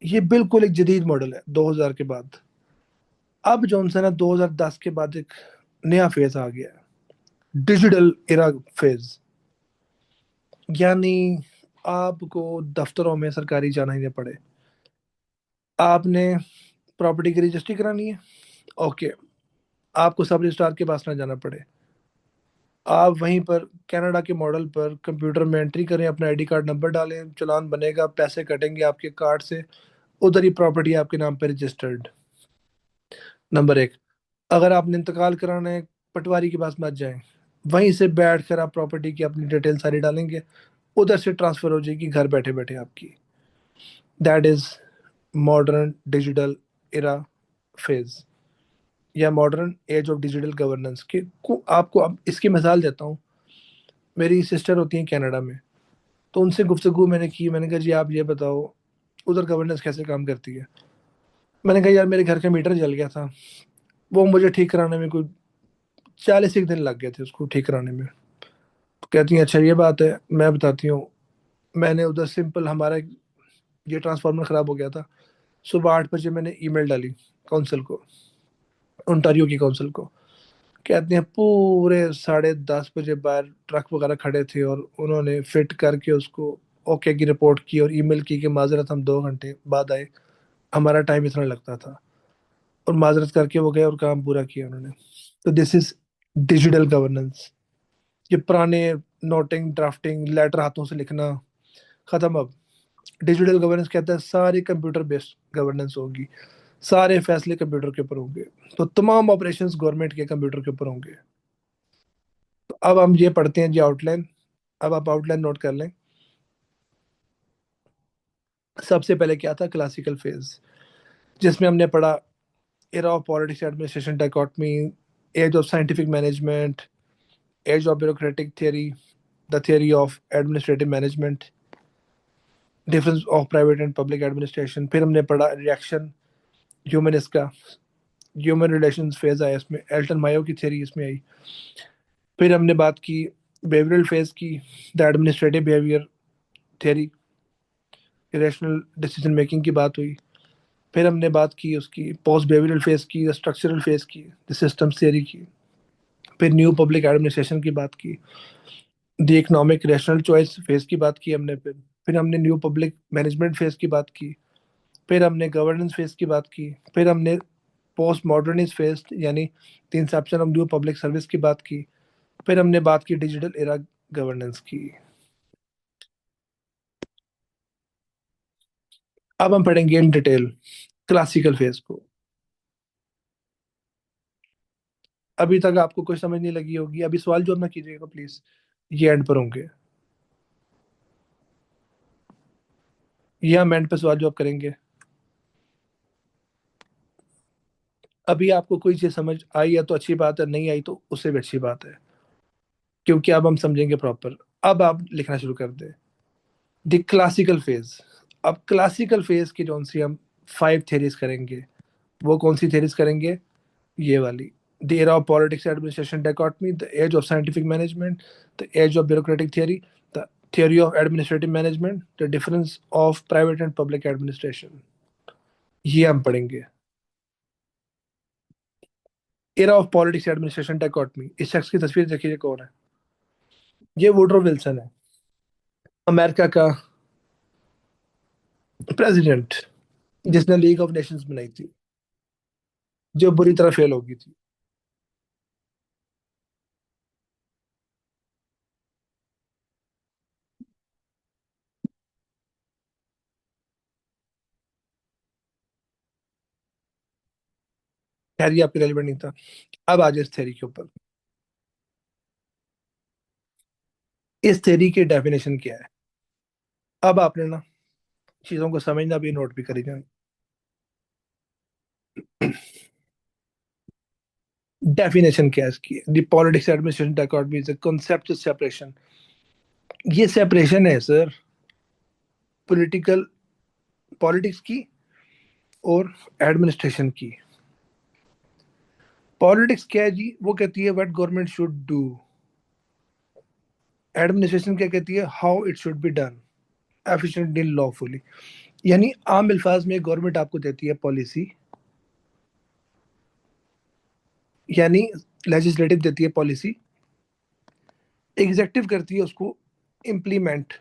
ये बिल्कुल एक जदीद मॉडल है 2000 के बाद। अब जॉनसन है 2010 के बाद एक नया फेज आ गया है, डिजिटल एरा फेज। यानी आपको दफ्तरों में सरकारी जाना ही नहीं पड़े, आपने प्रॉपर्टी की रजिस्ट्री करानी है, ओके, आपको सब रजिस्ट्रार के पास ना जाना पड़े। आप वहीं पर कनाडा के मॉडल पर कंप्यूटर में एंट्री करें, अपना आईडी कार्ड नंबर डालें, चालान बनेगा, पैसे कटेंगे आपके कार्ड से, उधर ही प्रॉपर्टी आपके नाम पर रजिस्टर्ड। नंबर एक। अगर आपने इंतकाल कराना है, पटवारी के पास मत जाएं, वहीं से बैठ कर आप प्रॉपर्टी की अपनी डिटेल सारी डालेंगे, उधर से ट्रांसफर हो जाएगी घर बैठे बैठे आपकी। That is modern digital era phase, या modern age of digital governance के को आपको अब इसकी मिसाल देता हूँ। मेरी सिस्टर होती हैं कनाडा में, तो उनसे गुफ्तगू मैंने की। मैंने कहा जी आप ये बताओ उधर गवर्नेंस कैसे काम करती है। मैंने कहा यार मेरे घर का मीटर जल गया था, वो मुझे ठीक कराने में कोई 40 एक दिन लग गए थे उसको ठीक कराने में। तो कहती हैं अच्छा ये बात है, मैं बताती हूँ। मैंने उधर सिंपल हमारा ये ट्रांसफार्मर खराब हो गया था। सुबह 8 बजे मैंने ईमेल डाली काउंसिल को, ओंटारियो की काउंसिल को। कहते हैं पूरे 10:30 बजे बाहर ट्रक वगैरह खड़े थे और उन्होंने फिट करके उसको ओके की रिपोर्ट की और ईमेल की कि माजरत हम 2 घंटे बाद आए, हमारा टाइम इतना लगता था। और माजरत करके वो गए और काम पूरा किया उन्होंने। तो दिस इज डिजिटल गवर्नेंस। ये पुराने नोटिंग ड्राफ्टिंग लेटर हाथों से लिखना खत्म अब। डिजिटल गवर्नेंस कहता है सारी कंप्यूटर बेस्ड गवर्नेंस होगी, सारे फैसले कंप्यूटर के ऊपर होंगे, तो तमाम ऑपरेशंस गवर्नमेंट के कंप्यूटर के ऊपर होंगे। तो अब हम ये पढ़ते हैं जी आउटलाइन। अब आप आउटलाइन नोट कर लें। सबसे पहले क्या था, क्लासिकल फेज, जिसमें हमने पढ़ा era of politics administration dichotomy, age of scientific management, age of bureaucratic theory, the theory of administrative management, difference of private and public administration. फिर हमने पढ़ा रिएक्शन ह्यूमनिस्ट का, ह्यूमन रिलेशंस फेज आया इसमें, Elton Mayo की theory इसमें आई। फिर हमने बात की बिहेवियरल फेज की, the administrative behaviour theory, irrational decision making की बात हुई। फिर हमने बात की उसकी पोस्ट बिहेवियरल फेज की, स्ट्रक्चरल फेज की, द सिस्टम्स थियरी की। फिर न्यू पब्लिक एडमिनिस्ट्रेशन की बात की, the economic rational choice phase की बात की हमने। फिर हमने न्यू पब्लिक मैनेजमेंट फेज की बात की। फिर हमने गवर्नेंस फेज की बात की। फिर हमने पोस्ट मॉडर्निस्ट फेज यानी the Inception of new public service की बात की। फिर हमने बात की डिजिटल एरा गवर्नेंस की। अब हम पढ़ेंगे इन डिटेल क्लासिकल फेज को। अभी तक आपको कोई समझ नहीं लगी होगी, अभी सवाल जवाब ना कीजिएगा प्लीज, ये एंड पर होंगे। ये हम एंड पे सवाल जवाब करेंगे। अभी आपको कोई चीज समझ आई है तो अच्छी बात है, नहीं आई तो उससे भी अच्छी बात है, क्योंकि अब हम समझेंगे प्रॉपर। अब आप लिखना शुरू कर दें द क्लासिकल फेज। अब क्लासिकल फेज की जो सी हम 5 थेरीज करेंगे, वो कौन सी थेरीज करेंगे, ये वाली। The era of politics administration dichotomy, the age of scientific management, the age of bureaucratic theory, the theory of administrative management, the difference of private and public administration, ये हम पढ़ेंगे। Era of politics administration dichotomy, इस शख्स की तस्वीर देखिए कौन है। ये वुडरो विल्सन है, अमेरिका का प्रेसिडेंट, जिसने लीग ऑफ नेशंस बनाई थी, जो बुरी तरह फेल हो गई थी। खैर ये आपके रेलिवेंट नहीं था। अब आ जाए इस थ्योरी के ऊपर। इस थ्योरी की डेफिनेशन क्या है। अब आपने ना चीजों को समझना भी, नोट भी करी जाए। डेफिनेशन क्या है इसकी, the politics administration dichotomy is a concept separation. ये सेपरेशन है सर, पॉलिटिकल पॉलिटिक्स की और एडमिनिस्ट्रेशन की। पॉलिटिक्स क्या है जी, वो कहती है what government should do. Administration क्या कहती है, how it should be done efficiently lawfully. यानी आम अल्फाज में गवर्नमेंट आपको देती है पॉलिसी, यानी लेजिस्लेटिव देती है पॉलिसी, एग्जेक्टिव करती है उसको इम्प्लीमेंट।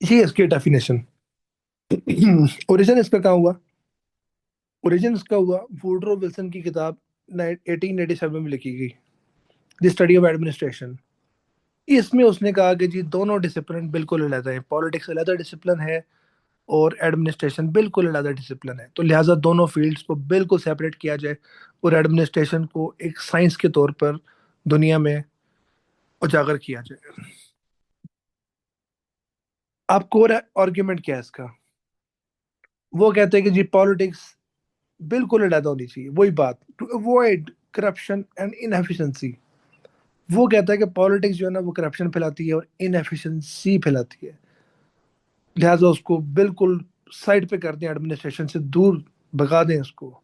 ये है इसकी डेफिनेशन। ओरिजिन इसका कहाँ हुआ, ओरिजिन इसका हुआ वुडरो विल्सन की किताब 1887 में लिखी गई, द स्टडी ऑफ एडमिनिस्ट्रेशन। इसमें उसने कहा कि जी दोनों डिसिप्लिन बिल्कुल अलग है, पॉलिटिक्स अलग डिसिप्लिन है और एडमिनिस्ट्रेशन बिल्कुल अलग डिसिप्लिन है, तो लिहाजा दोनों फील्ड्स को बिल्कुल सेपरेट किया जाए और एडमिनिस्ट्रेशन को एक साइंस के तौर पर दुनिया में उजागर किया जाए। आप कोर आर्ग्यूमेंट क्या है इसका? वो कहते हैं कि जी पॉलिटिक्स बिल्कुल अलग होनी चाहिए, वही बात, to avoid corruption and inefficiency. वो कहता है कि पॉलिटिक्स जो है ना वो करप्शन फैलाती है और इनएफिशिएंसी फैलाती है, लिहाजा उसको बिल्कुल साइड पे कर दें, एडमिनिस्ट्रेशन से दूर भगा दें उसको।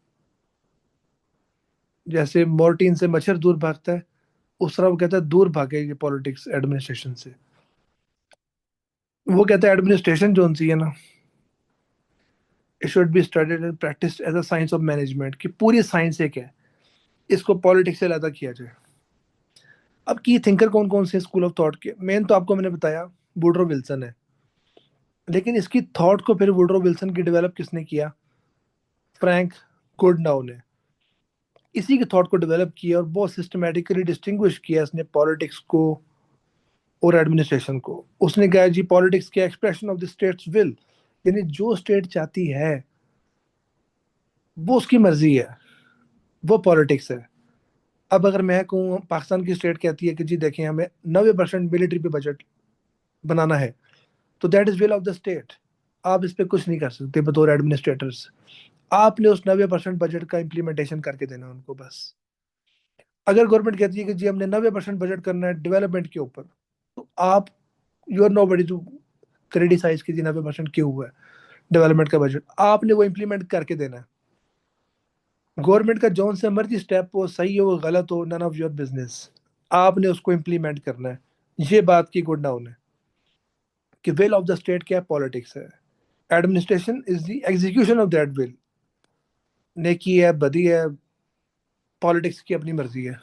जैसे मोर्टीन से मच्छर दूर भागता है, उस तरह वो कहता है दूर भागे ये पॉलिटिक्स एडमिनिस्ट्रेशन से। वो कहता है एडमिनिस्ट्रेशन जो सी है ना, it should be studied and practice as a science of management, कि पूरी साइंस एक है, इसको पॉलिटिक्स से अलग किया जाए। अब की थिंकर कौन कौन से स्कूल ऑफ थॉट के, मेन तो आपको मैंने बताया वुडरो विल्सन है, लेकिन इसकी थॉट को फिर वुडरो विल्सन की डेवलप किसने किया? फ्रैंक गुडनाउ ने इसी के थॉट को डेवलप किया और बहुत सिस्टमेटिकली डिस्टिंग्विश किया इसने पॉलिटिक्स को और एडमिनिस्ट्रेशन को। उसने कहा जी पॉलिटिक्स के expression of the states will, यानी जो स्टेट चाहती है वो उसकी मर्जी है, वो पॉलिटिक्स है। अब अगर मैं कहूँ पाकिस्तान की स्टेट कहती है कि जी देखें हमें 90% मिलिट्री पे बजट बनाना है, तो that is will of the state. आप इस पे कुछ नहीं कर सकते बतौर एडमिनिस्ट्रेटर्स। आपने उस 90% बजट का इम्प्लीमेंटेशन करके देना उनको बस। अगर गवर्नमेंट कहती है कि जी हमने 90% बजट करना है डेवलपमेंट के ऊपर, तो आप, you are nobody to criticise कीजिए 90% क्यों हुआ है डेवलपमेंट का बजट, आपने वो इम्प्लीमेंट करके देना है। गवर्नमेंट का जौन से मर्जी स्टेप हो, सही हो गलत हो, नन ऑफ योर बिजनेस, आपने उसको इम्प्लीमेंट करना है। ये बात की गुड नाउन है कि विल ऑफ द स्टेट क्या पॉलिटिक्स है, administration is the execution of that will. नेकी है बदी है, पॉलिटिक्स की अपनी मर्जी है,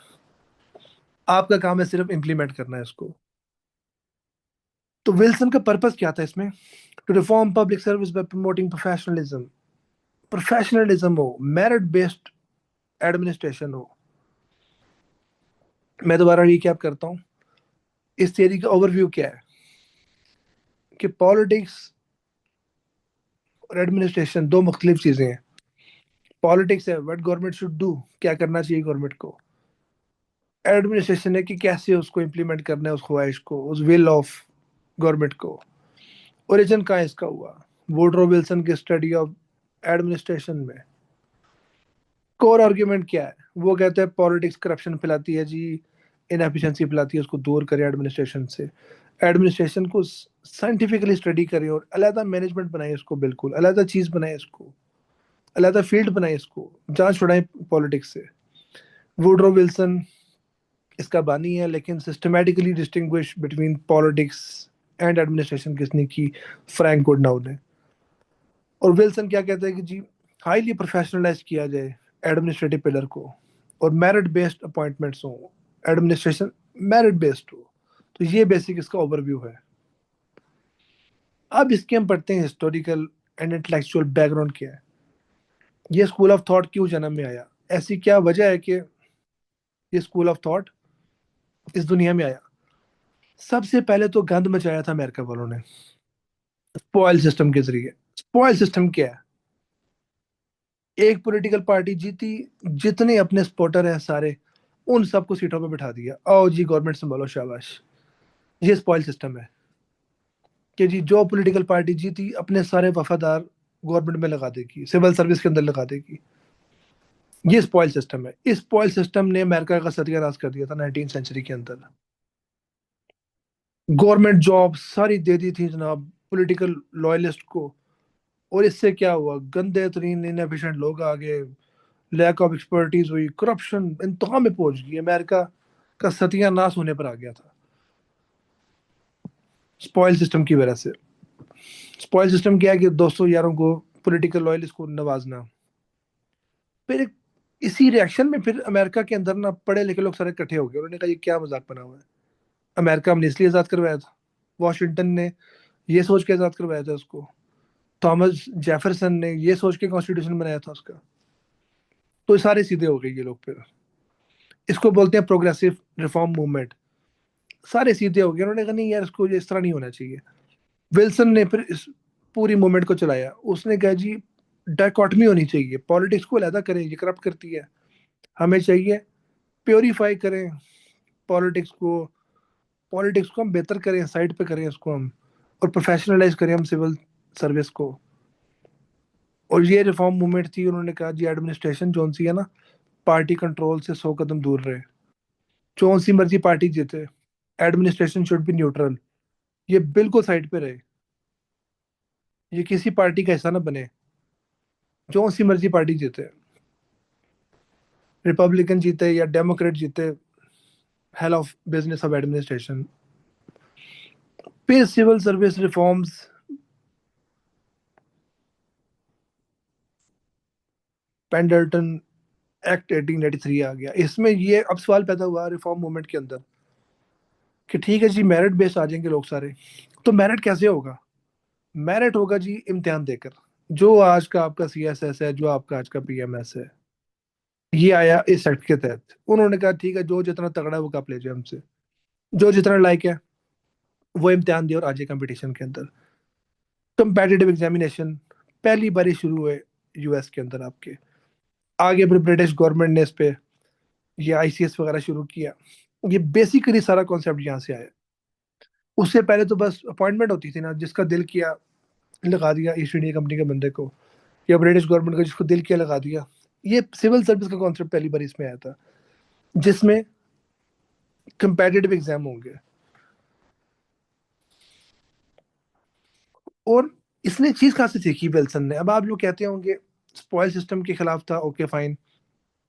आपका काम है सिर्फ इम्प्लीमेंट करना है इसको। तो विल्सन का पर्पस क्या था इसमें? To reform public service by promoting professionalism. Professionalism हो, मेरिट बेस्ड एडमिनिस्ट्रेशन हो। मैं दोबारा रिकैप करता हूँ, इस थियरी का ओवरव्यू क्या है कि पॉलिटिक्स और एडमिनिस्ट्रेशन दो मुख्तलिफ चीजें हैं। पॉलिटिक्स है व्हाट गवर्नमेंट शुड डू, क्या करना चाहिए गवर्नमेंट को। एडमिनिस्ट्रेशन है कि कैसे उसको इम्प्लीमेंट करना है, उस ख्वाहिश को, उस विल ऑफ गवर्नमेंट को। ओरिजिन कहाँ इसका हुआ? वुडरो विल्सन की स्टडी ऑफ एडमिनिस्ट्रेशन में। कोर आर्ग्यूमेंट क्या है? वो कहते हैं पॉलिटिक्स करप्शन फैलाती है जी, इनएफिशिएंसी फैलाती है, उसको दूर करें एडमिनिस्ट्रेशन से। एडमिनिस्ट्रेशन को साइंटिफिकली स्टडी करें और अलहदा मैनेजमेंट बनाए इसको, बिल्कुल अलहदा चीज बनाए इसको, अलहदा फील्ड बनाए इसको, जांच छुड़ाएं पॉलिटिक्स से। वुडरो विल्सन इसका बानी है, लेकिन systematically distinguish between politics and administration किसने की? फ्रैंक गुडनाउ ने। और विल्सन क्या कहता है कि जी हाईली प्रोफेशनलाइज किया जाए एडमिनिस्ट्रेटिव पिलर को, और मेरिट बेस्ड अपॉइंटमेंट्स हो, एडमिनिस्ट्रेशन मेरिट बेस्ड हो। तो ये बेसिक इसका ओवरव्यू है। अब इसके हम पढ़ते हैं हिस्टोरिकल एंड इंटेलेक्चुअल बैकग्राउंड क्या है, ये स्कूल ऑफ थॉट क्यों जन्म में आया, ऐसी क्या वजह है कि ये स्कूल ऑफ थॉट इस दुनिया में आया। सबसे पहले तो गंद मचाया था अमेरिका वालों ने स्पॉइल सिस्टम के जरिए। स्पॉइल सिस्टम क्या है? एक पॉलिटिकल पार्टी जीती, जितने अपने सपोर्टर हैं सारे, उन सबको सीटों पे बिठा दिया, आओ जी गवर्नमेंट संभालो शाबाश। ये स्पॉइल सिस्टम है कि जी जो पॉलिटिकल पार्टी जीती अपने सारे वफादार गवर्नमेंट में लगा देगी, सिविल सर्विस के अंदर लगा देगी। ये स्पॉइल सिस्टम है। इस स्पॉइल सिस्टम ने अमेरिका का सत्यानाश कर दिया था 19 सेंचुरी के अंदर। गवर्नमेंट जॉब सारी दे दी थी जनाब पॉलिटिकल लॉयलिस्ट को, और इससे क्या हुआ, गंदे तरीन इनएफिशिएंट लोग आ गए, लैक ऑफ एक्सपर्टीज हुई, करप्शन इंतहा में पहुंच गई, अमेरिका का सत्यानाश होने पर आ गया था स्पॉइल सिस्टम की वजह से। स्पॉइल सिस्टम क्या है कि दोस्तों यारों को, पॉलिटिकल लॉयलिस्ट को नवाजना। फिर इसी रिएक्शन में फिर अमेरिका के अंदर ना पढ़े लिखे लोग सारे इकट्ठे हो गए, उन्होंने कहा ये क्या मजाक बना हुआ है, अमेरिका हमने इसलिए आजाद करवाया था, वॉशिंगटन ने ये सोच के आजाद करवाया था उसको, थॉमस जेफरसन ने ये सोच के कॉन्स्टिट्यूशन बनाया था उसका। तो सारे सीधे हो गए ये लोग फिर, इसको बोलते हैं प्रोग्रेसिव रिफॉर्म मूवमेंट। सारे सीधे हो गए, उन्होंने कहा नहीं यार इसको इस तरह नहीं होना चाहिए। विल्सन ने फिर इस पूरी मूवमेंट को चलाया, उसने कहा जी डायकॉटमी होनी चाहिए, पॉलिटिक्स को अलहदा करें, ये करप्ट करती है, हमें चाहिए प्योरीफाई करें पॉलिटिक्स को, पॉलिटिक्स को हम बेहतर करें, साइड पे करें इसको हम, और प्रोफेशनलाइज करें हम सिविल सर्विस को। और ये रिफॉर्म मूवमेंट थी, उन्होंने कहा जी एडमिनिस्ट्रेशन जोन सी है ना, पार्टी कंट्रोल से 100 कदम दूर रहे। जो सी मर्जी पार्टी जीते, एडमिनिस्ट्रेशन शुड बी न्यूट्रल, ये बिल्कुल साइड पे रहे, ये किसी पार्टी का हिस्सा ना बने। जो सी मर्जी पार्टी जीते, रिपब्लिकन जीते या डेमोक्रेट जीते, hell of business of administration. फिर civil service reforms, Pendleton act 1883 आ गया। इसमें ये अब सवाल पैदा हुआ रिफॉर्म मूवमेंट के अंदर कि ठीक है जी, मेरिट बेस्ड आ जाएंगे लोग सारे, तो मेरिट कैसे होगा? मेरिट होगा जी इम्तिहान देकर। जो आज का आपका सीएसएस है, जो आपका आज का पीएमएस है, ये आया इस एक्ट के तहत। उन्होंने कहा ठीक है, जो जितना तगड़ा है वो कप ले जाए हमसे, जो जितना लायक है वो इम्तिहान दिए और आ जाए कंपटीशन के अंदर। कंपेटिटिव एग्जामिनेशन पहली बार शुरू हुए यूएस के अंदर आपके। आगे फिर ब्रिटिश गवर्नमेंट ने इस पे ये आईसीएस वगैरह शुरू किया। ये बेसिकली सारा कॉन्सेप्ट यहाँ से आया। उससे पहले तो बस अपॉइंटमेंट होती थी ना, जिसका दिल किया लगा दिया ईस्ट इंडिया कंपनी के बंदे को, या ब्रिटिश गवर्नमेंट का जिसको दिल किया लगा दिया। ये सिविल सर्विस का कॉन्सेप्ट पहली बार इसमें आया था, जिसमें कंपेटिटिव एग्जाम होंगे। और इसने चीज कहाँ से सीखी विल्सन ने? अब आप लोग कहते होंगे स्पॉइल सिस्टम के खिलाफ था, ओके फाइन,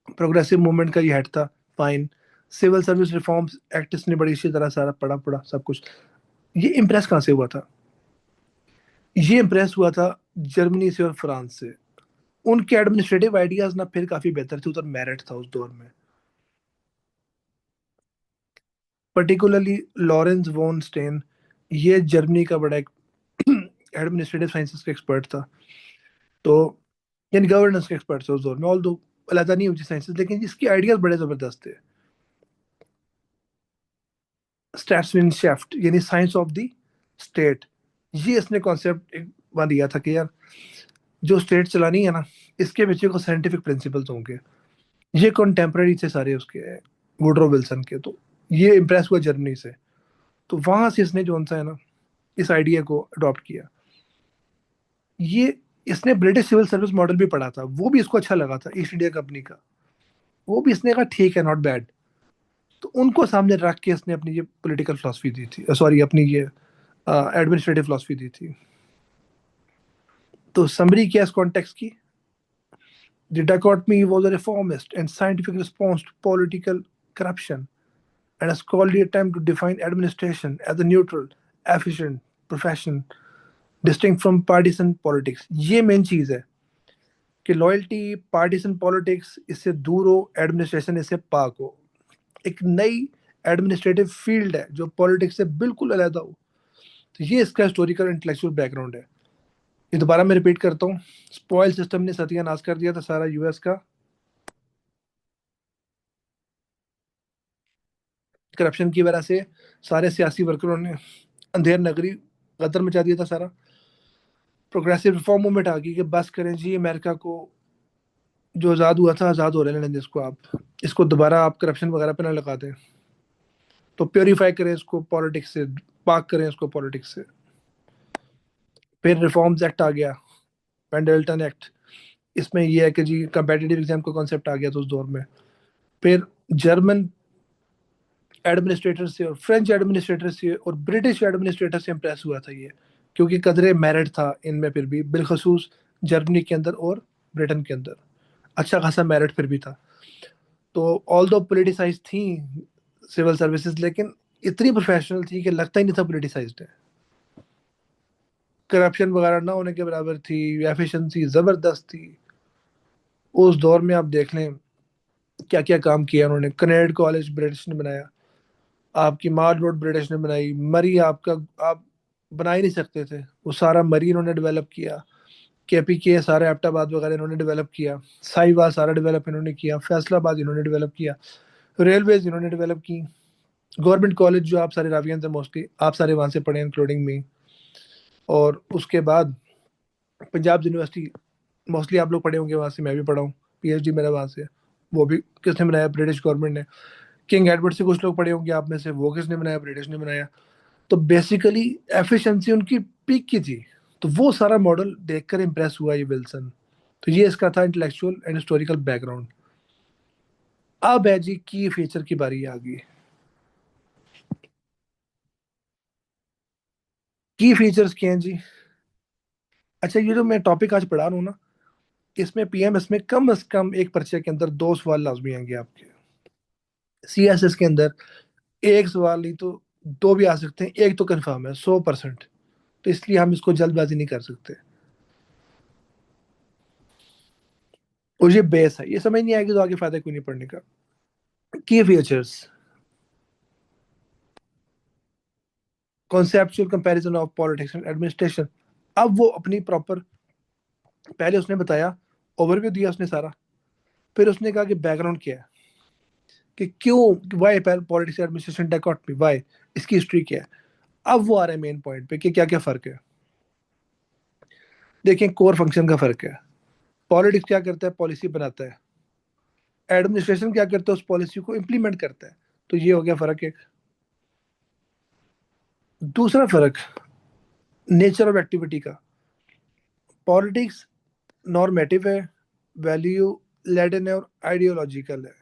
प्रोग्रेसिव मूवमेंट का ये हेड था, fine, civil service reforms act इसने बड़ी अच्छी तरह सारा पढ़ा पढ़ा सब कुछ। ये इम्प्रेस कहाँ से हुआ था? ये इम्प्रेस हुआ था जर्मनी से और फ्रांस से। उनके एडमिनिस्ट्रेटिव आइडियाज ना फिर काफी बेहतर थे, उधर मेरिट था उस दौर में। पर्टिकुलरली लॉरेंस वॉन स्टेन, ये जर्मनी का बड़ा एक एडमिनिस्ट्रेटिव साइंसेस का एक्सपर्ट था। तो यानी गवर्नेंस के एक्सपर्ट थे उस दौर में, ऑल दो अलग नहीं हुई साइंसेस, लेकिन इसके आइडियाज बड़े जबरदस्त थे। स्टैट्समैनशिफ्ट यानी साइंस ऑफ द स्टेट, ये इसने कॉन्सेप्ट एक बार दिया था कि यार जो स्टेट चलानी है ना, इसके पीछे को साइंटिफिक प्रिंसिपल्स होंगे। ये कॉन्टेम्पररी थे सारे उसके, वुडरो विल्सन के। तो ये इम्प्रेस हुआ जर्मनी से, तो वहां से इसने जो सा है ना, इस आइडिया को अडॉप्ट किया। ये इसने ब्रिटिश सिविल सर्विस मॉडल भी पढ़ा था, वो भी इसको अच्छा लगा था ईस्ट इंडिया कंपनी का। वो भी इसने कहा ठीक है, नॉट बैड। तो उनको सामने रख के इसने अपनी ये पॉलिटिकल फिलोसफी दी थी, सॉरी अपनी ये एडमिनिस्ट्रेटिव फिलोसफी दी थी। तो समरी क्या इस कॉन्टेक्स्ट की? The dichotomy was a reformist and scientific response to political corruption, and a scholarly attempt to define administration as a neutral, efficient profession distinct from partisan politics। ये main चीज है कि loyalty, partisan politics इससे दूर हो, administration इससे पाक हो। एक नई एडमिनिस्ट्रेटिव फील्ड है जो पॉलिटिक्स से बिल्कुल अलग हो। तो ये इसका हिस्टोरिकल इंटेलेक्चुअल बैकग्राउंड है। ये दोबारा मैं रिपीट करता हूँ, स्पॉइल सिस्टम ने सत्यानाश कर दिया था सारा यूएस का। करप्शन की वजह से सारे सियासी वर्करों ने अंधेर नगरी गदर मचा दिया था सारा। प्रोग्रेसिव रिफॉर्म मूवमेंट आ गई कि बस करें जी, अमेरिका को जो आज़ाद हुआ था आज़ाद हो रहे हैं, इसको आप, इसको दोबारा आप करप्शन वगैरह पे ना लगा दें। तो प्योरीफाई करें इसको पॉलिटिक्स से, पाक करें इसको पॉलिटिक्स से। फिर रिफॉर्म्स एक्ट आ गया, पेंडल्टन एक्ट। इसमें यह है कि जी कंपेटिटिव एग्जाम का कॉन्सेप्ट आ गया था उस दौर में। फिर जर्मन एडमिनिस्ट्रेटर से और फ्रेंच एडमिनिस्ट्रेटर से और ब्रिटिश एडमिनिस्ट्रेटर से इम्प्रेस हुआ था ये, क्योंकि कदरे मेरिट था इनमें फिर भी, बिलखसूस जर्मनी के अंदर और ब्रिटेन के अंदर अच्छा खासा मेरिट फिर भी था। तो ऑल दो पोलिटिसाइज थी सिविल सर्विसेज, लेकिन इतनी प्रोफेशनल थी कि लगता ही नहीं था पोलिटिसाइज्ड है। करप्शन वगैरह ना होने के बराबर थी, एफिशिएंसी जबरदस्त थी। उस दौर में आप देख लें क्या क्या काम किया उन्होंने। कनेड कॉलेज ब्रिटिश ने बनाया, आपकी माल रोड ब्रिटिश ने बनाई, मरी आपका आप बना ही नहीं सकते थे, वो सारा मरी इन्होंने डेवलप किया। केपीके सारा एबटाबाद वगैरह इन्होंने डेवलप किया, साहिवाल सारा डेवलप इन्होंने किया, फैसलाबाद इन्होंने डेवलप किया, रेलवेज इन्होंने डेवलप की। गवर्नमेंट कॉलेज जो आप सारे रावियन थे मोस्टली, आप सारे वहाँ से पढ़े इंक्लूडिंग मी। और उसके बाद पंजाब यूनिवर्सिटी मोस्टली आप लोग पढ़े होंगे वहाँ से, मैं भी पढ़ा हूँ, पीएचडी मेरा वहाँ से। वो भी किसने बनाया? ब्रिटिश गवर्नमेंट ने। किंग एडवर्ड से कुछ लोग पढ़े होंगे आप में से, वो किसने बनाया? ब्रिटिश ने बनाया। तो बेसिकली एफिशिएंसी उनकी पीक की थी। तो वो सारा मॉडल देखकर इंप्रेस हुआ ये विल्सन। तो ये इसका था इंटेलेक्चुअल एंड हिस्टोरिकल बैकग्राउंड। अब है जी की फीचर की बारी आ गई। की फीचर्स क्या हैं जी? अच्छा, ये जो मैं टॉपिक आज पढ़ा रहा हूँ ना, इसमें पीएमएस में कम से कम एक पर्चे के अंदर दो सवाल लाजमी आएंगे आपके। सीएसएस के अंदर एक सवाल नहीं तो दो भी आ सकते हैं, एक तो कंफर्म है 100%। तो इसलिए हम इसको जल्दबाजी नहीं कर सकते। और ये बेस है, ये समझ नहीं आएगी तो आगे फायदा क्यों नहीं पढ़ने का। की features, conceptual comparison of politics and administration. अब वो अपनी प्रॉपर, पहले उसने बताया, ओवरव्यू दिया उसने सारा, फिर उसने कहा कि बैकग्राउंड क्या है, कि क्यों, why politics administration dichotomy, why, इसकी हिस्ट्री क्या है। अब वो आ रहे हैं मेन पॉइंट पे कि क्या क्या फर्क है। देखें, कोर फंक्शन का फर्क है। पॉलिटिक्स क्या करता है? पॉलिसी बनाता है। एडमिनिस्ट्रेशन क्या करता है? उस पॉलिसी को इम्प्लीमेंट करता है। तो ये हो गया फर्क एक। दूसरा फर्क, नेचर ऑफ एक्टिविटी का। पॉलिटिक्स नॉर्मेटिव है, वैल्यू लेडन है और आइडियोलॉजिकल है।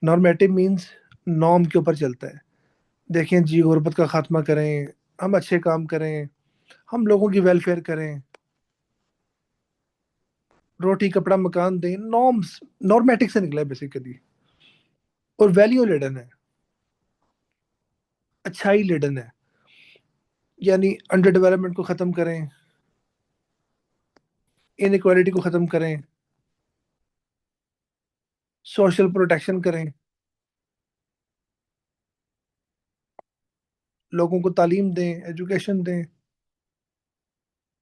नॉर्मेटिव मीन्स नॉर्म के ऊपर चलता है। देखें जी, गुर्बत का खात्मा करें, हम अच्छे काम करें, हम लोगों की वेलफेयर करें, रोटी कपड़ा मकान दें, नॉर्म्स, नॉर्मेटिक से निकला है बेसिकली। और वैल्यू लेडन है, अच्छाई लेडन है, यानी अंडर डेवलपमेंट को खत्म करें, इनइक्वालिटी को खत्म करें, सोशल प्रोटेक्शन करें, लोगों को तालीम दें, एजुकेशन दें,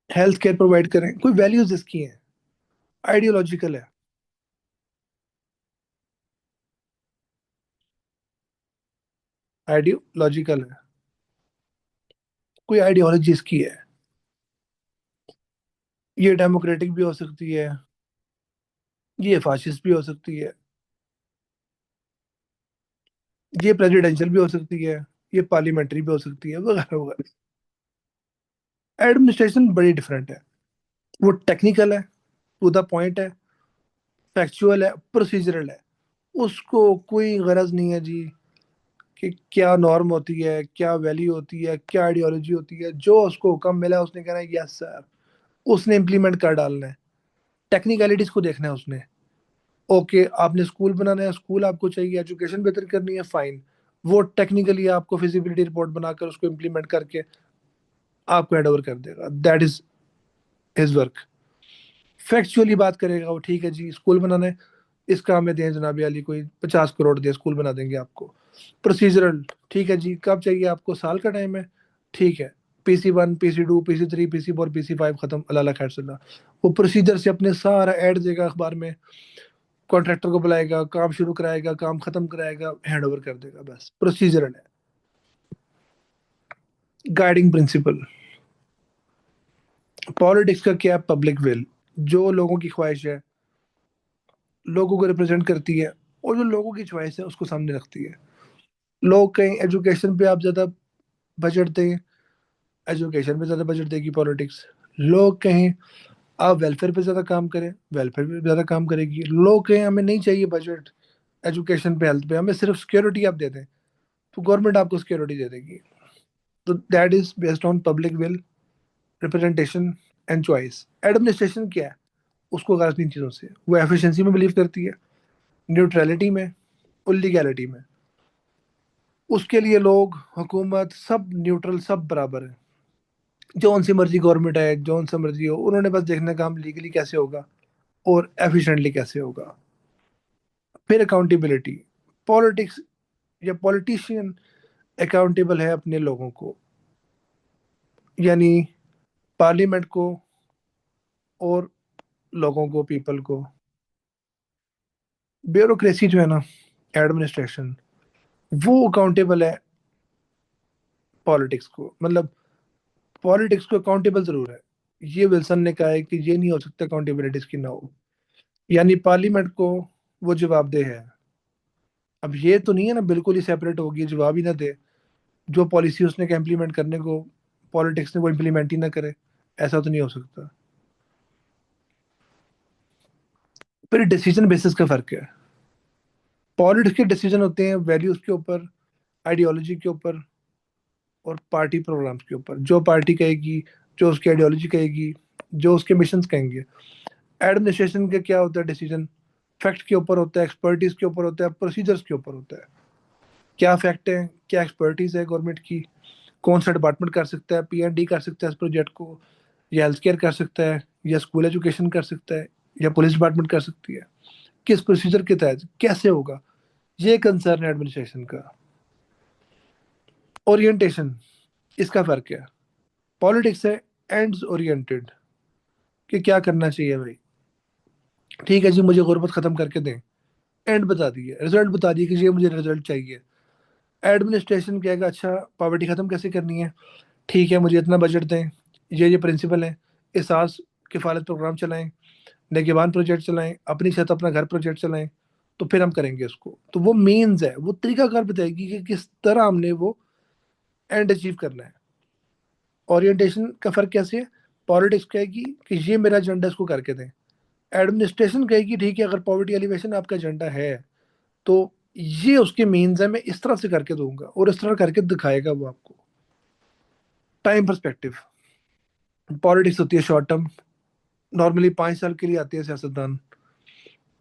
हेल्थ केयर प्रोवाइड करें। कोई वैल्यूज इसकी हैं। आइडियोलॉजिकल है, आइडियोलॉजिकल है, कोई आइडियोलॉजी इसकी है। ये डेमोक्रेटिक भी हो सकती है, ये फाशिस्ट भी हो सकती है, ये प्रेसिडेंशियल भी हो सकती है, ये पार्लियामेंट्री भी हो सकती है, वगैरह वगैरह। एडमिनिस्ट्रेशन बड़ी डिफरेंट है। वो टेक्निकल है, टू द पॉइंट है, फैक्चुअल है, प्रोसीजरल है। उसको कोई गरज नहीं है जी कि क्या नॉर्म होती है, क्या वैल्यू होती है, क्या आइडियोलॉजी होती है। जो उसको हुक्म मिला उसने कहना है यस सर, उसने इम्प्लीमेंट कर डालना है। टेक्निकलिटीज को देखना है उसने। ओके, आपने स्कूल बनाना है, स्कूल आपको चाहिए, एजुकेशन बेहतर करनी है, फाइन। वो टेक्निकली आपको फिजिबिलिटी रिपोर्ट बनाकर उसको इम्प्लीमेंट करके आपको हैंड ओवर कर देगा। That is his work. Factually बात करेगा वो, ठीक है जी स्कूल बनाना है, इसका हमें दें जनाब अली, कोई 50 करोड़ दे, स्कूल बना देंगे आपको। प्रोसीजरल, ठीक है जी, कब चाहिए आपको? साल का टाइम है, ठीक है। PC 1, PC 2, PC 3, PC 4, PC 5 खत्म, अल्लाह खैर सुना। वो प्रोसीजर से अपने सारा ऐड देगा अखबार में, कॉन्ट्रैक्टर को बुलाएगा, काम शुरू कराएगा, काम खत्म कराएगा, हैंड ओवर कर देगा। बस प्रोसीजरल है। गाइडिंग प्रिंसिपल, पॉलिटिक्स का क्या? पब्लिक विल, जो लोगों की ख्वाहिश है, लोगों को रिप्रेजेंट करती है, और जो लोगों की च्वाइस है उसको सामने रखती है। लोग कहीं एजुकेशन पे आप ज्यादा बजट दें, एजुकेशन पे ज्यादा बजट देगी पॉलिटिक्स। लोग कहें आप वेलफेयर पे ज्यादा काम करें, वेलफेयर पे ज्यादा काम करेगी। लोग कहें हमें नहीं चाहिए बजट एजुकेशन पे, हेल्थ पे, हमें सिर्फ सिक्योरिटी आप दे दें, तो गवर्नमेंट आपको सिक्योरिटी दे देगी। तो that is based on public will, representation and choice. Administration क्या है? उसको गलत तीन चीज़ों से, वो एफिशिएंसी में बिलीव करती है, न्यूट्रलिटी में और लीगैलिटी में। उसके लिए लोग, हुकूमत, सब न्यूट्रल, सब बराबर है। जौन सी मर्जी गवर्नमेंट है, जौन सा मर्जी हो, उन्होंने बस देखना काम लीगली कैसे होगा और एफिशिएंटली कैसे होगा। फिर अकाउंटेबिलिटी, पॉलिटिक्स या पॉलिटिशियन अकाउंटेबल है अपने लोगों को, यानी पार्लियामेंट को और लोगों को, पीपल को। ब्यूरोक्रेसी जो है ना, एडमिनिस्ट्रेशन, वो अकाउंटेबल है पॉलिटिक्स को। मतलब पॉलिटिक्स को अकाउंटेबल जरूर है। ये विल्सन ने कहा है कि ये नहीं हो सकता अकाउंटेबिलिटी की ना हो, यानी पार्लियामेंट को वो जवाबदेह है, अब ये तो नहीं है ना बिल्कुल ही सेपरेट होगी, जवाब ही ना दे, जो पॉलिसी उसने इम्प्लीमेंट करने को पॉलिटिक्स ने वो इम्प्लीमेंट ही ना करे। ऐसा तो नहीं हो सकता। फिर डिसीजन बेसिस का फर्क है। पॉलिटिक्स के डिसीजन होते हैं वैल्यूज के ऊपर, आइडियोलॉजी के ऊपर और पार्टी प्रोग्राम्स के ऊपर। जो पार्टी कहेगी, जो उसकी आइडियोलॉजी कहेगी, जो उसके मिशन कहेंगे। एडमिनिस्ट्रेशन के क्या होता है डिसीजन? फैक्ट के ऊपर होता है, एक्सपर्टीज के ऊपर होता है, प्रोसीजर्स के ऊपर होता है। क्या फैक्ट है, क्या एक्सपर्टीज है गवर्नमेंट की, कौन सा डिपार्टमेंट कर सकता है, P&D कर सकता है इस प्रोजेक्ट को, या हेल्थ केयर कर सकता है, या स्कूल एजुकेशन कर सकता है, या पुलिस डिपार्टमेंट कर सकती है, किस प्रोसीजर के तहत कैसे होगा। ये कंसर्न है एडमिनिस्ट्रेशन का। ओरिएंटेशन, इसका फर्क है। पॉलिटिक्स है एंड्स ओरिएंटेड, कि क्या करना चाहिए भाई। ठीक है जी, मुझे गुर्बत खत्म करके दें, एंड बता दिए, रिजल्ट बता दिए कि ये मुझे रिजल्ट चाहिए। एडमिनिस्ट्रेशन कहेगा अच्छा पॉवर्टी खत्म कैसे करनी है, ठीक है मुझे इतना बजट दें, ये प्रिंसिपल है, एहसास किफ़ालत प्रोग्राम चलाएं, नेगेबान प्रोजेक्ट चलाएं, अपनी छत अपना घर प्रोजेक्ट चलाएं, तो फिर हम करेंगे उसको। तो वो मीन्स है, वो तरीकाकार बताएगी कि किस तरह हमने वो एंड अचीव करना है। ओरिएंटेशन का फर्क कैसे है? पॉलिटिक्स कहेगी कि ये मेरा एजेंडा, इसको करके दें। एडमिनिस्ट्रेशन कहेगी ठीक है, अगर पॉवर्टी एलिवेशन आपका एजेंडा है तो ये उसके मीन्स है, मैं इस तरह से करके दूंगा, और इस तरह करके दिखाएगा वो आपको। टाइम पर्सपेक्टिव, पॉलिटिक्स होती है शॉर्ट टर्म, नॉर्मली 5 साल के लिए आती है सियासतदान,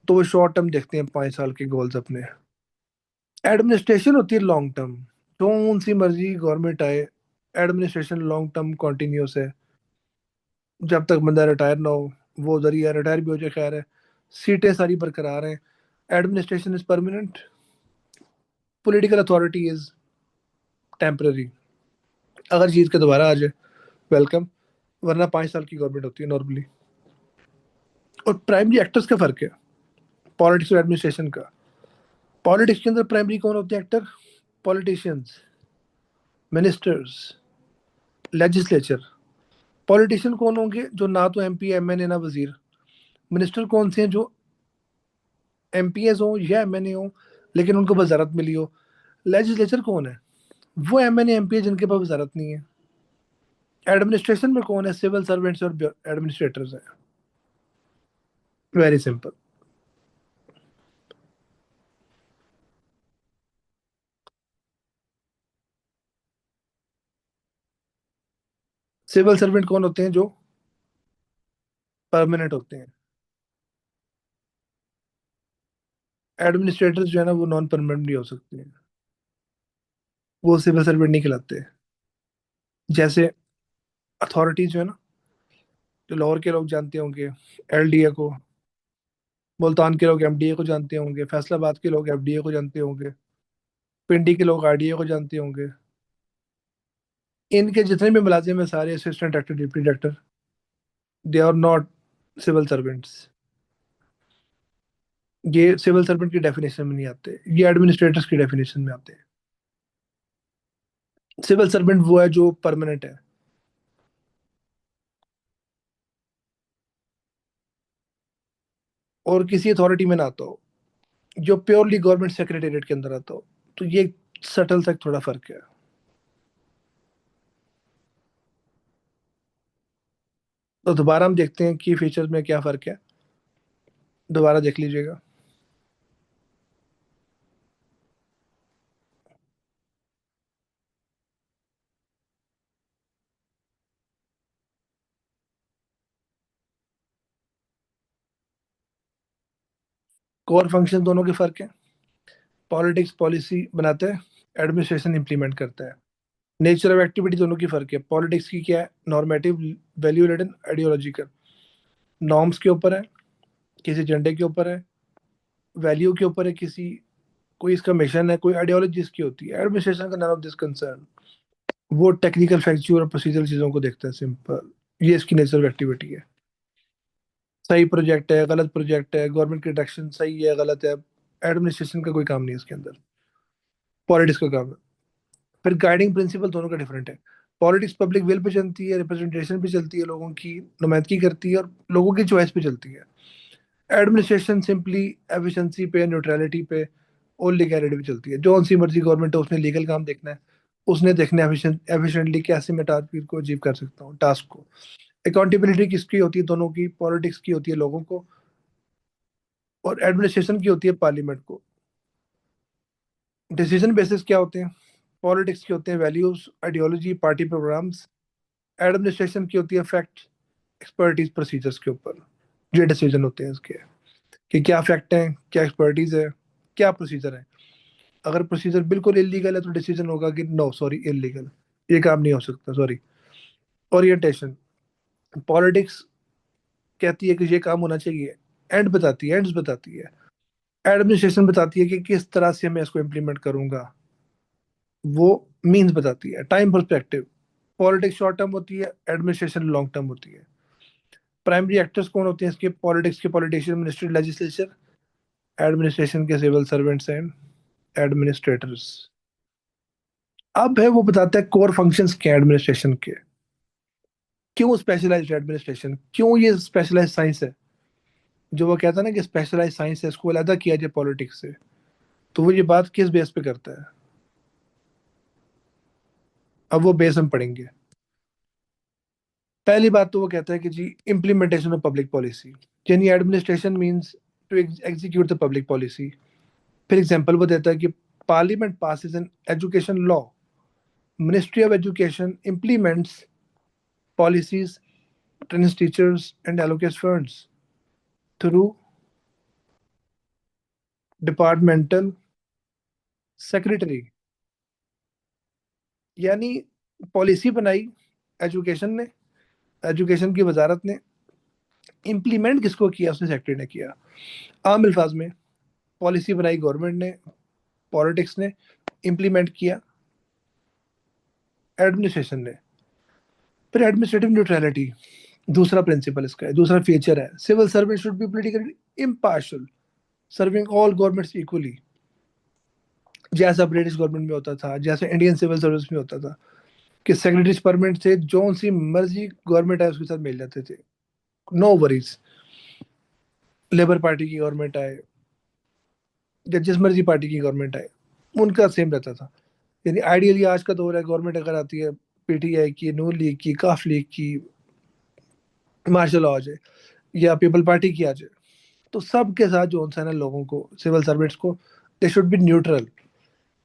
तो वो शॉर्ट टर्म देखते हैं 5 साल के गोल्स अपने। एडमिनिस्ट्रेशन होती है लॉन्ग टर्म, कौन सी मर्जी गवर्नमेंट आए, एडमिनिस्ट्रेशन लॉन्ग टर्म कॉन्टिन्यूस है, जब तक बंदा रिटायर ना हो। वो उधर ही है, रिटायर भी हो जाए खैर है, सीटें सारी बरकरार हैं। Administration is permanent, political authority is temporary. अगर जीत के दोबारा आ जाए वेलकम, वरना 5 साल की गवर्नमेंट होती है नॉर्मली। और प्राइमरी एक्टर्स का फर्क है पॉलिटिक्स और एडमिनिस्ट्रेशन का। पॉलिटिक्स के अंदर प्राइमरी कौन होते हैं actor? Politicians, ministers, legislature. Politician कौन होंगे? जो ना तो MP MNA ना वजीर। मिनिस्टर कौन से हैं? जो MPs हो या MNA हो, लेकिन उनको वजारत मिली हो। लेजिस्लेचर कौन है? वो MNA MP है जिनके पास वजारत नहीं है। एडमिनिस्ट्रेशन में कौन है? सिविल सर्वेंट्स और एडमिनिस्ट्रेटर्स हैं। Very simple. सिविल सर्वेंट कौन होते हैं? जो परमानेंट होते हैं। एडमिनिस्ट्रेटर्स जो है ना, वो नॉन परमानेंट भी हो सकते हैं, वो सिविल सर्वेंट नहीं कहलाते। जैसे अथॉरिटी जो है ना, जो लाहौर के लोग जानते होंगे LDA को, मुल्तान के लोग MDA को जानते होंगे, फैसलाबाद के लोग FDA को जानते होंगे, पिंडी के लोग RDA को जानते होंगे। इनके जितने भी मुलाजिम है सारे assistant director, deputy director, they are not civil servants. ये सिविल सर्वेंट की डेफिनेशन में नहीं आते, ये एडमिनिस्ट्रेटर्स की डेफिनेशन में आते हैं। सिविल सर्वेंट वो है जो परमानेंट है और किसी अथॉरिटी में ना आता हो, जो प्योरली गवर्नमेंट सेक्रेटेरिएट के अंदर आता हो। तो ये सटल तक थोड़ा फर्क है। तो दोबारा हम देखते हैं कि फीचर्स में क्या फर्क है। दोबारा देख लीजिएगा। कोर फंक्शन दोनों के फर्क है। पॉलिटिक्स पॉलिसी बनाता है, एडमिनिस्ट्रेशन इंप्लीमेंट करता है। नेचर ऑफ एक्टिविटी दोनों की फर्क है। पॉलिटिक्स की क्या है? Normative, value related, ideological, norms के ऊपर है, किसी एजेंडे के ऊपर है, वैल्यू के ऊपर है, किसी कोई इसका मिशन है, कोई आइडियोलॉजी इसकी होती है। एडमिनिस्ट्रेशन का नन ऑफ दिस कंसर्न। वो टेक्निकल फैक्चुअल और प्रोसीजरल चीज़ों को देखता है, सिंपल। ये इसकी नेचर ऑफ एक्टिविटी है। सही प्रोजेक्ट है, गलत प्रोजेक्ट है, गवर्नमेंट की डायरेक्शन सही है गलत है, एडमिनिस्ट्रेशन का कोई काम नहीं है इसके अंदर, पॉलिटिक्स का काम है। फिर गाइडिंग प्रिंसिपल दोनों का डिफरेंट है। पॉलिटिक्स पब्लिक विल पे चलती है, रिप्रेजेंटेशन पे चलती है, लोगों की नुमाइंदगी करती है और लोगों की चॉइस पे चलती है। एडमिनिस्ट्रेशन सिंपली एफिशिएंसी पे, न्यूट्रलिटी पे, और लीगैलिटी भी चलती है। जो सी मर्जी गवर्नमेंट है उसने लीगल काम देखना है, उसने देखना है एफिशिएंटली कैसे मैं टारगेट को अचीव कर सकता हूँ, टास्क को। अकाउंटेबिलिटी किसकी होती है? दोनों की। पॉलिटिक्स की होती है लोगों को, और एडमिनिस्ट्रेशन की होती है पार्लियामेंट को। डिसीजन बेसिस क्या होते हैं? पॉलिटिक्स के होते हैं values, ideology, party programmes. Administration की होती है फैक्ट, एक्सपर्टीज, प्रोसीजर्स के ऊपर ये डिसीजन होते हैं इसके, कि क्या फैक्ट है, क्या एक्सपर्टीज है, क्या प्रोसीजर है। अगर प्रोसीजर बिल्कुल इलीगल है तो डिसीजन होगा कि नो सॉरी इलीगल, ये काम नहीं हो सकता, सॉरी। ओरिएंटेशन, पॉलिटिक्स कहती है कि ये काम होना चाहिए, एंड बताती है, एंड्स बताती है। एडमिनिस्ट्रेशन बताती है कि किस तरह से मैं इसको इम्प्लीमेंट करूंगा, वो मीन्स बताती है। Time perspective, politics short term होती है, एडमिनिस्ट्रेशन लॉन्ग टर्म होती है। प्राइमरी एक्टर्स कौन होते हैं इसके? पॉलिटिक्स के पॉलिटिशियन, मिनिस्ट्री, लेजिस्लेचर। एडमिनिस्ट्रेशन के सिविल सर्वेंट्स एंड एडमिनिस्ट्रेटर्स। अब है वो बताता है कोर फंक्शंस क्या एडमिनिस्ट्रेशन के, क्यों स्पेशलाइज्ड एडमिनिस्ट्रेशन, क्यों ये स्पेशलाइज्ड साइंस है। जो वो कहता है ना कि स्पेशलाइज्ड साइंस है, इसको अलग किया जाए पॉलिटिक्स से, तो वो ये बात किस बेस पे करता है? अब वो बेस हम पढ़ेंगे। पहली बात तो वो कहता है कि जी इम्प्लीमेंटेशन ऑफ पब्लिक पॉलिसी, यानी administration means to execute the public policy. फिर एग्जांपल वो देता है कि parliament passes an education law, ministry of education implements policies, trains teachers and allocates funds through departmental secretary। यानी पॉलिसी बनाई education ने, education की वजारत ने। इम्प्लीमेंट किसको किया? उसने सेक्रेटरी ने किया। आम अल्फाज में, पॉलिसी बनाई गवर्नमेंट ने, पॉलिटिक्स ने, इम्प्लीमेंट किया एडमिनिस्ट्रेशन ने। फिर एडमिनिस्ट्रेटिव न्यूट्रलिटी, दूसरा प्रिंसिपल इसका है, दूसरा फीचर है, civil servant should be politically impartial, serving all governments equally. जैसा ब्रिटिश गवर्नमेंट में होता था, जैसे इंडियन सिविल सर्विस में होता था, कि सेक्रेटरीज परमानेंट से जो सी मर्जी गवर्नमेंट आए उसके साथ मिल जाते थे, नो वरीज। लेबर पार्टी की गवर्नमेंट आए या जिस मर्जी पार्टी की गवर्नमेंट आए, उनका सेम रहता था। यानी आइडियली आज का दौर है, गवर्नमेंट अगर आती है पीटीआई की, नून लीग की, काफ लीग की, मार्शल लॉ आ जाए, या पीपल पार्टी की आ जाए, तो सबके साथ जो है ना, लोगों को, सिविल सर्वेंट्स को, दे शुड बी न्यूट्रल।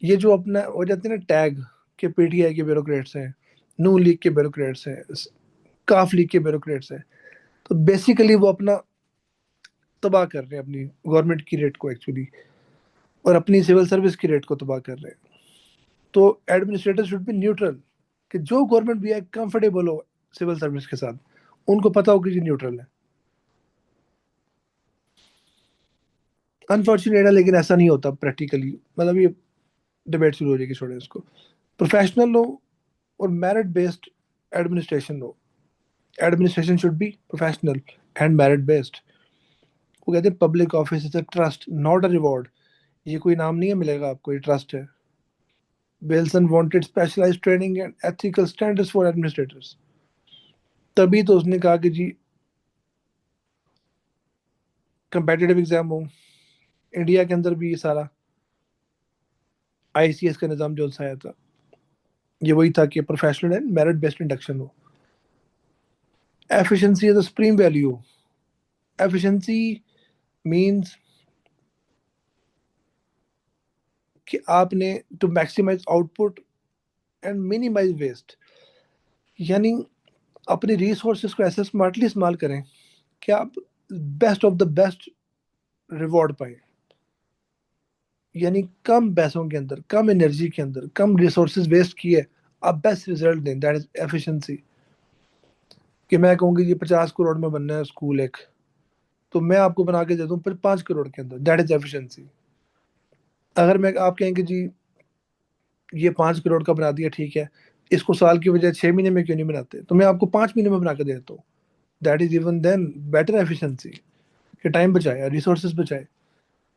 ये जो अपना हो जाते हैं ना टैग, के पीटीआई के ब्यूरोक्रेट्स हैं, नून लीग के ब्यूरोक्रेट्स हैं, काफ लीग के ब्यूरोक्रेट्स हैं, तो बेसिकली वो अपना तबाह कर रहे हैं अपनी गवर्नमेंट की रेट को एक्चुअली, और अपनी सिविल सर्विस की रेट को तबाह कर रहे हैं। तो एडमिनिस्ट्रेटर शुड बी न्यूट्रल, कि जो गवर्नमेंट भी है कंफर्टेबल हो सिविल सर्विस के साथ, उनको पता हो कि ये न्यूट्रल है। अनफॉर्चुनेट है, लेकिन ऐसा नहीं होता प्रैक्टिकली। मतलब ये डिबेट शुरू हो जाएगी, छोड़े इसको। प्रोफेशनल लो और merit based administration low. Administration should be professional and merit based. वो कहते हैं public office is a trust not a reward. ये कोई नाम नहीं है मिलेगा आपको, ये ट्रस्ट है। Wilson wanted specialised training and ethical standards for administrators. तभी तो उसने कहा कि जी कंपेटिटिव एग्जाम हो। इंडिया के अंदर भी ये सारा आईसीएस का निज़ाम जो सा आया था, ये वही था कि professional and merit based induction हो। Efficiency is the supreme value. Efficiency means कि आपने to maximise output and minimise waste, यानी अपने रिसोर्सेज को ऐसे स्मार्टली इस्तेमाल करें कि आप best of the best reward पाए। यानी कम पैसों के अंदर, कम एनर्जी के अंदर, कम रिसोर्सेज वेस्ट किए, आप बेस्ट रिजल्ट दें, दैट इज एफिशिएंसी। कि मैं कहूँगी ये 50 करोड़ में बनना है स्कूल एक, तो मैं आपको बना के दे दूँ फिर 5 करोड़ के अंदर, दैट इज एफिशिएंसी। अगर मैं आप कहेंगे जी ये 5 करोड़ का बना दिया, ठीक है, इसको साल की बजाय 6 महीने में क्यों नहीं बनाते, तो मैं आपको 5 महीने में बना के दे देता हूँ। That is even then better efficiency, कि टाइम बचाए, रिसोर्सेज बचाए।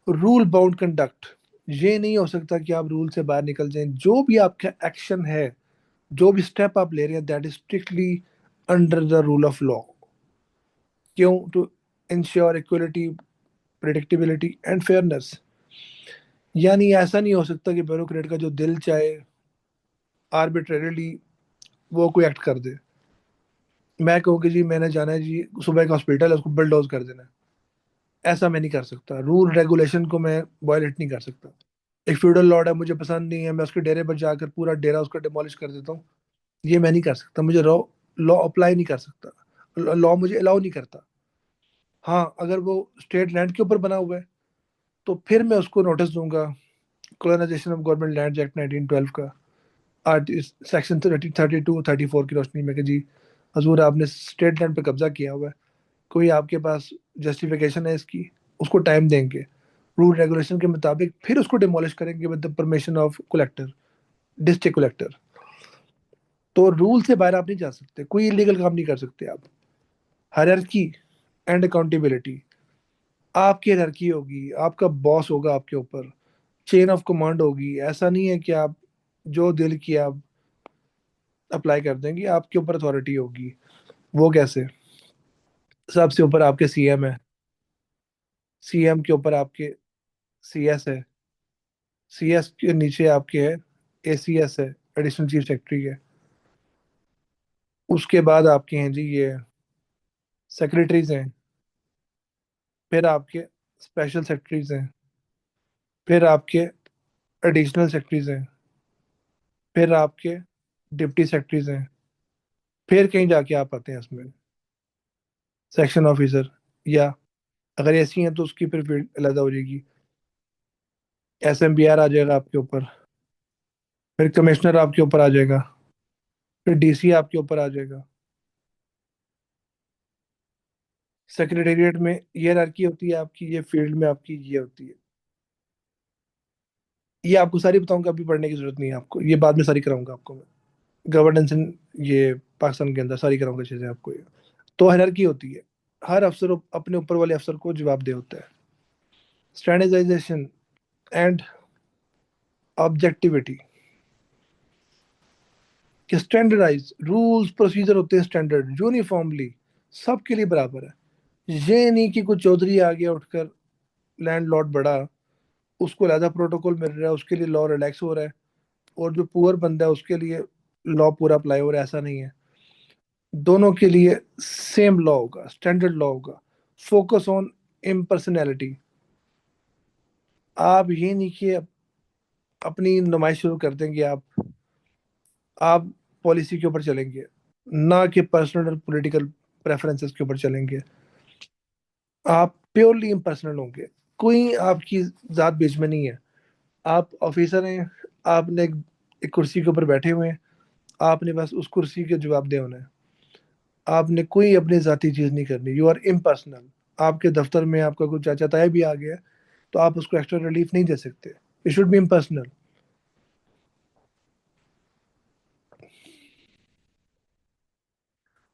रूल बाउंड कंडक्ट, ये नहीं हो सकता कि आप रूल से बाहर निकल जाएं। जो भी आपका एक्शन है, जो भी स्टेप आप ले रहे हैं, that is strictly under the rule of law. क्यों? To ensure equality, predictability and fairness. यानी ऐसा नहीं हो सकता कि ब्यूरोक्रेट का जो दिल चाहे आर्बिट्रेरली वो कोई एक्ट कर दे। मैं कहूँ कि जी मैंने जाना है जी, सुबह का हॉस्पिटल है उसको बुलडोज कर देना है, ऐसा मैं नहीं कर सकता। रूल रेगुलेशन को मैं वायलेट नहीं कर सकता। एक फ्यूडल लॉर्ड है, मुझे पसंद नहीं है, मैं उसके डेरे पर जाकर पूरा डेरा उसका डिमोलिश कर देता हूँ, ये मैं नहीं कर सकता। मुझे लॉ लॉ अप्लाई नहीं कर सकता, लॉ मुझे अलाउ नहीं करता। हाँ, अगर वो स्टेट लैंड के ऊपर बना हुआ है तो फिर मैं उसको नोटिस दूंगा, colonisation of government land act 1912 का आर्ट सेक्शन 32-34 की रोशनी में कि जी हजूर आपने स्टेट लैंड पे कब्जा किया हुआ है, कोई आपके पास जस्टिफिकेशन है इसकी, उसको टाइम देंगे, रूल रेगुलेशन के मुताबिक फिर उसको डिमोलिश करेंगे with the permission of collector, district collector. तो रूल से बाहर आप नहीं जा सकते, कोई इलीगल काम नहीं कर सकते आप। हायरार्की एंड अकाउंटेबिलिटी, आपकी हायरार्की होगी, आपका बॉस होगा आपके ऊपर, चेन ऑफ कमांड होगी। ऐसा नहीं है कि आप जो दिल किया आप अप्लाई कर देंगे, आपके ऊपर अथॉरिटी होगी। वो कैसे? सबसे ऊपर आपके सीएम है, सीएम के ऊपर आपके सीएस है, सीएस के नीचे आपके है एसीएस है, एडिशनल चीफ सेक्रेटरी है। उसके बाद आपके हैं जी ये सेक्रेटरीज हैं, फिर आपके स्पेशल सेक्रेटरीज हैं, फिर आपके एडिशनल सेक्रेटरीज हैं, फिर आपके डिप्टी सेक्रेटरीज हैं, फिर कहीं जाके आप आते हैं इसमें सेक्शन ऑफिसर, या अगर ऐसी हैं तो उसकी फिर फील्ड अलग हो जाएगी। एसएमबीआर आ जाएगा आपके ऊपर, फिर कमिश्नर आपके ऊपर आ जाएगा, फिर डीसी आपके ऊपर आ जाएगा। सेक्रेटेरिएट में ये हायरार्की होती है आपकी, ये फील्ड में आपकी ये होती है। ये आपको सारी बताऊंगा, अभी पढ़ने की जरूरत नहीं है आपको, ये बाद में सारी कराऊंगा आपको मैं। गवर्नेंस इन ये पाकिस्तान के अंदर सारी कराऊंगा चीजें आपको ये। तो हायरार्की होती है, हर अफसर अपने ऊपर वाले अफसर को जवाबदेह होता है। स्टैंडर्डाइजेशन एंड ऑब्जेक्टिविटी, कि स्टैंडर्डाइज रूल्स प्रोसीजर होते हैं स्टैंडर्ड यूनिफॉर्मली, सबके लिए बराबर है। ये नहीं कि कोई चौधरी आ गया उठकर, लैंडलॉर्ड बड़ा, उसको अलहदा प्रोटोकॉल मिल रहा है, उसके लिए लॉ रिलैक्स हो रहा है, और जो पुअर बंदा है उसके लिए लॉ पूरा अप्लाई हो रहा है, ऐसा नहीं है। दोनों के लिए सेम लॉ होगा, स्टैंडर्ड लॉ होगा। फोकस ऑन इम्पर्सनैलिटी, आप ये नहीं कि अपनी नुमाइश शुरू कर देंगे, आप पॉलिसी के ऊपर चलेंगे, ना कि पर्सनल और पॉलिटिकल प्रेफरेंसेस के ऊपर चलेंगे। आप प्योरली इम्पर्सनल होंगे, कोई आपकी जात बीच में नहीं है। आप ऑफिसर हैं, आपने एक कुर्सी के ऊपर बैठे हुए हैं, आपने बस उस कुर्सी के जवाब दे होना है, आपने कोई अपनी जाती चीज नहीं करनी, यू आर इम्पर्सनल। आपके दफ्तर में आपका कोई चाचा ताया भी आ गया तो आप उसको एक्स्ट्रा रिलीफ नहीं दे सकते, इट शुड बी इम्पर्सनल।